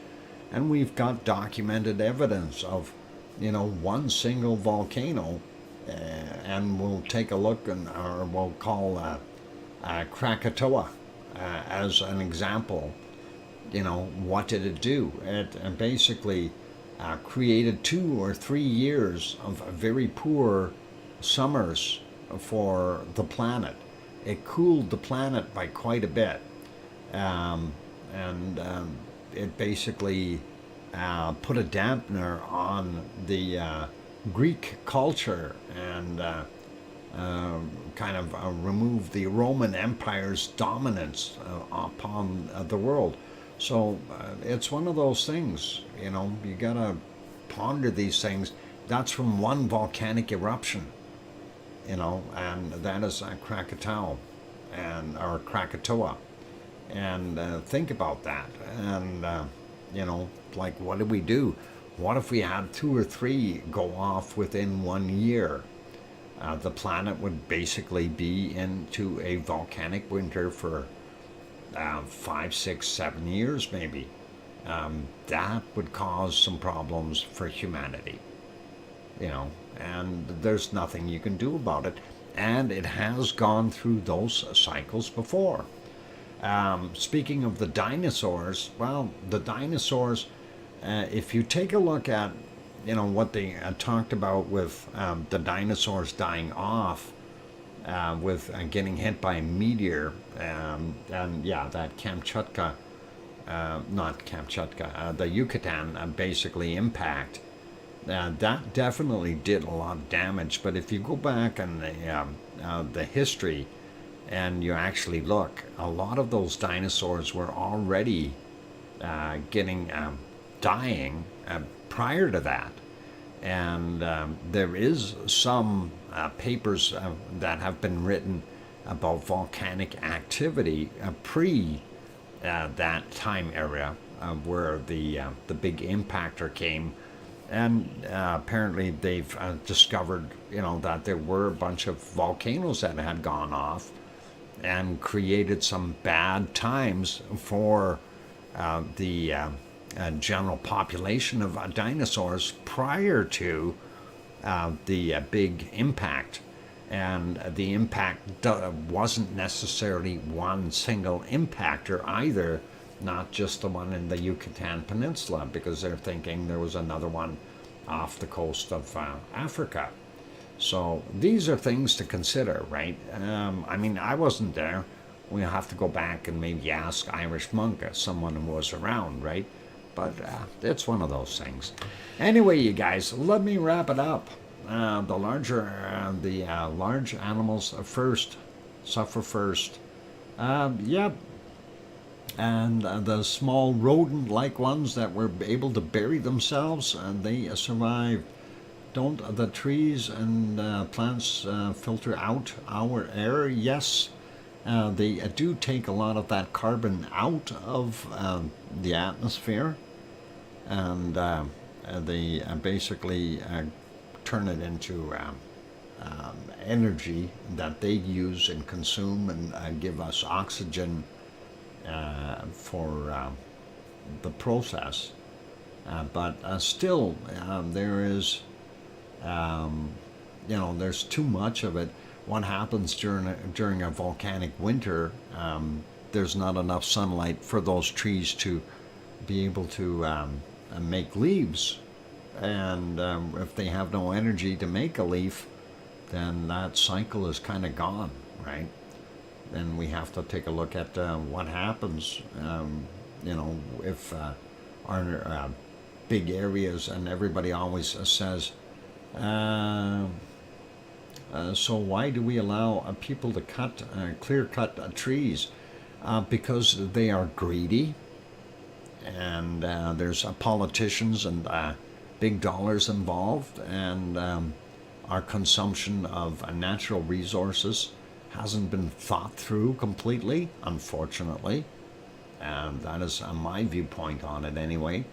and we've got documented evidence of, one single volcano, and we'll take a look or we'll call Krakatoa as an example. What did it do? It basically created 2 or 3 years of very poor summers for the planet. It cooled the planet by quite a bit. And it basically put a dampener on the Greek culture and kind of removed the Roman Empire's dominance upon the world. So it's one of those things, you gotta ponder these things. That's from one volcanic eruption, and that is Krakatoa or Krakatoa. And think about that. And, like, what do we do? What if we had 2 or 3 go off within 1 year? The planet would basically be into a volcanic winter for 5, 6, 7 years, maybe. That would cause some problems for humanity, and there's nothing you can do about it. And it has gone through those cycles before. Speaking of the dinosaurs, well, the dinosaurs, if you take a look at, what they talked about with the dinosaurs dying off, with getting hit by a meteor, and yeah, that Kamchatka, not Kamchatka, the Yucatan basically impact, that definitely did a lot of damage. But if you go back in the history, and you actually look, a lot of those dinosaurs were already dying prior to that. And there is some papers that have been written about volcanic activity pre that time area where the big impactor came. And apparently they've discovered, that there were a bunch of volcanoes that had gone off and created some bad times for the general population of dinosaurs prior to the big impact. And the impact wasn't necessarily one single impactor either, not just the one in the Yucatan Peninsula, because they're thinking there was another one off the coast of Africa. So these are things to consider, right? I wasn't there. We'll have to go back and maybe ask Irish Monk, someone who was around, right? But it's one of those things. Anyway, you guys, let me wrap it up. The large animals suffer first. Yep. And the small rodent-like ones that were able to bury themselves, they survived. Don't the trees and plants filter out our air? Yes. they do take a lot of that carbon out of the atmosphere, and they basically turn it into energy that they use and consume and give us oxygen for the process. But still, there is, there's too much of it. What happens during a volcanic winter? There's not enough sunlight for those trees to be able to make leaves, and if they have no energy to make a leaf, then that cycle is kind of gone, right? Then we have to take a look at what happens, if our big areas, and everybody always says, so why do we allow people to clear-cut trees? Because they are greedy, and there's politicians and big dollars involved, and our consumption of natural resources hasn't been thought through completely, unfortunately. And that is my viewpoint on it anyway.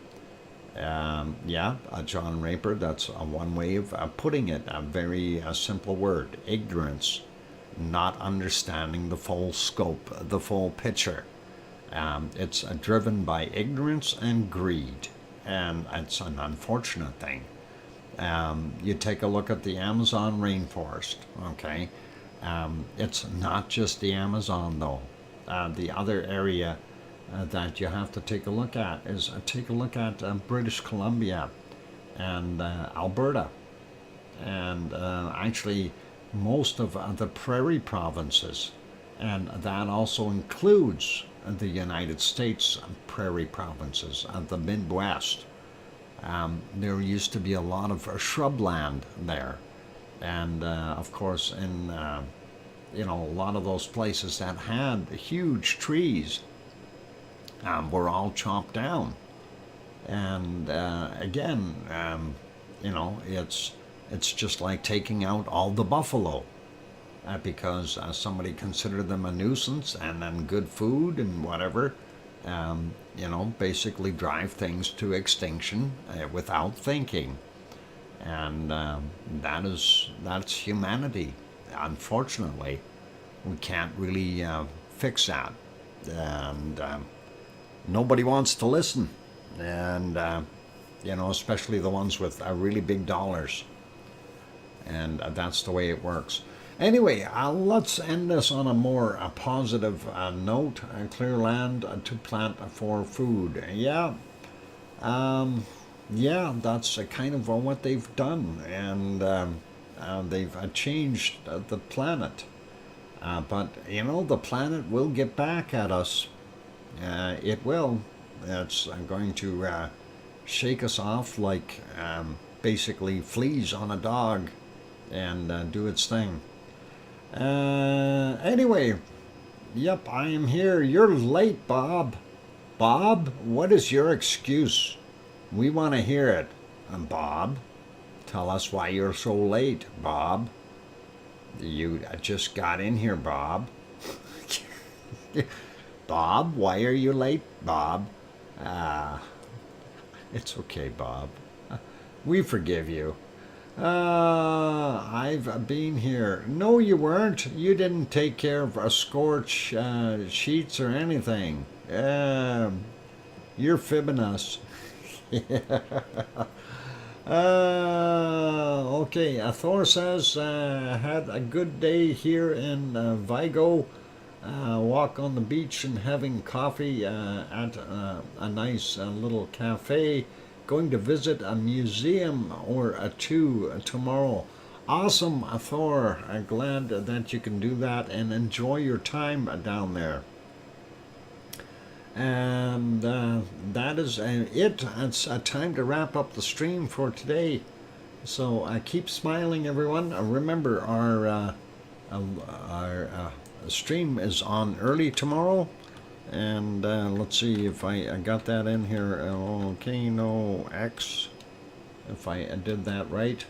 John Raper, that's one way of putting it, a very simple word: ignorance, not understanding the full scope, the full picture. It's driven by ignorance and greed, and it's an unfortunate thing. You take a look at the Amazon rainforest, okay? It's not just the Amazon, though. The other area that you have to take a look at is British Columbia and Alberta, and actually most of the prairie provinces, and that also includes the United States prairie provinces and the Midwest. There used to be a lot of shrubland there, and of course in a lot of those places that had huge trees were all chopped down. And again, it's just like taking out all the buffalo because somebody considered them a nuisance, and then good food and whatever, basically drive things to extinction without thinking. And that's humanity. Unfortunately, we can't really fix that, and nobody wants to listen, and especially the ones with really big dollars, and that's the way it works. Anyway, let's end this on a more positive note. Clear land to plant for food. That's kind of what they've done, and they've changed the planet. But the planet will get back at us. It will. It's going to shake us off like basically fleas on a dog, and do its thing. Anyway, yep, I am here. You're late, Bob. Bob, what is your excuse? We want to hear it. Bob, tell us why you're so late, Bob. You just got in here, Bob. Bob, why are you late, Bob? It's okay, Bob. We forgive you. I've been here. No, you weren't. You didn't take care of scorch sheets or anything. You're fibbing us. Okay, Thor says, had a good day here in Vigo. Walk on the beach and having coffee at a nice little cafe. Going to visit a museum or two tomorrow. Awesome, Thor. I'm glad that you can do that and enjoy your time down there. And that is it. It's time to wrap up the stream for today. So keep smiling, everyone. Remember, our stream is on early tomorrow. And let's see if I got that in here. VolcanoX, if I did that right.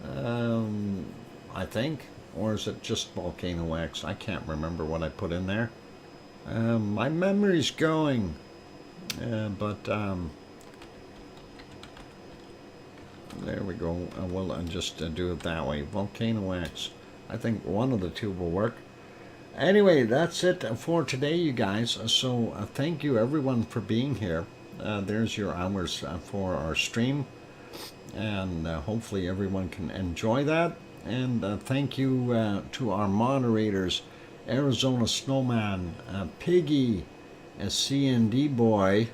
I think. or is it just VolcanoX? I can't remember what I put in there. My memory's going, but there we go. We'll just do it that way. VolcanoX. I think one of the two will work. Anyway, that's it for today, you guys. So thank you everyone for being here. There's your hours for our stream, and hopefully everyone can enjoy that. And thank you to our moderators, Arizona Snowman, Piggy, C&D Boy,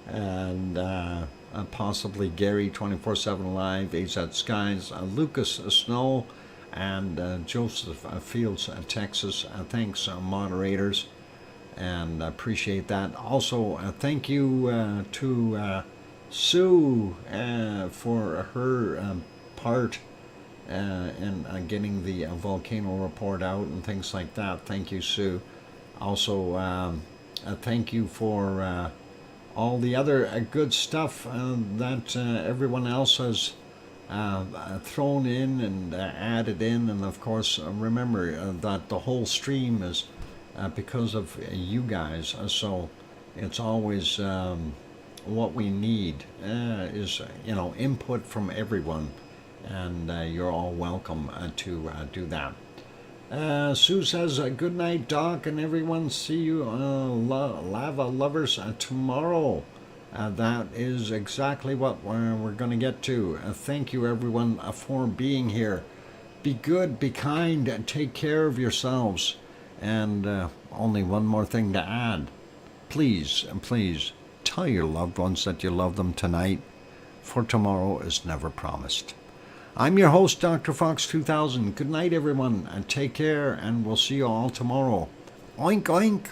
and possibly Gary 24/7 Live, AZ Skies, Lucas Snow, and Joseph Fields, Texas. Thanks, moderators, and appreciate that. Also, thank you to Sue for her part in getting the volcano report out and things like that. Thank you, Sue. Also, thank you for all the other good stuff that everyone else has thrown in and added in. And of course, remember that the whole stream is because of you guys. So it's always what we need is, input from everyone. And you're all welcome to do that. Sue says, good night, Doc, and everyone. See you, lava lovers, tomorrow. That is exactly what we're going to get to. Thank you, everyone, for being here. Be good, be kind, and take care of yourselves. And only one more thing to add. Please, please, tell your loved ones that you love them tonight, for tomorrow is never promised. I'm your host, DrFox2000. Good night, everyone, and take care, and we'll see you all tomorrow. Oink, oink.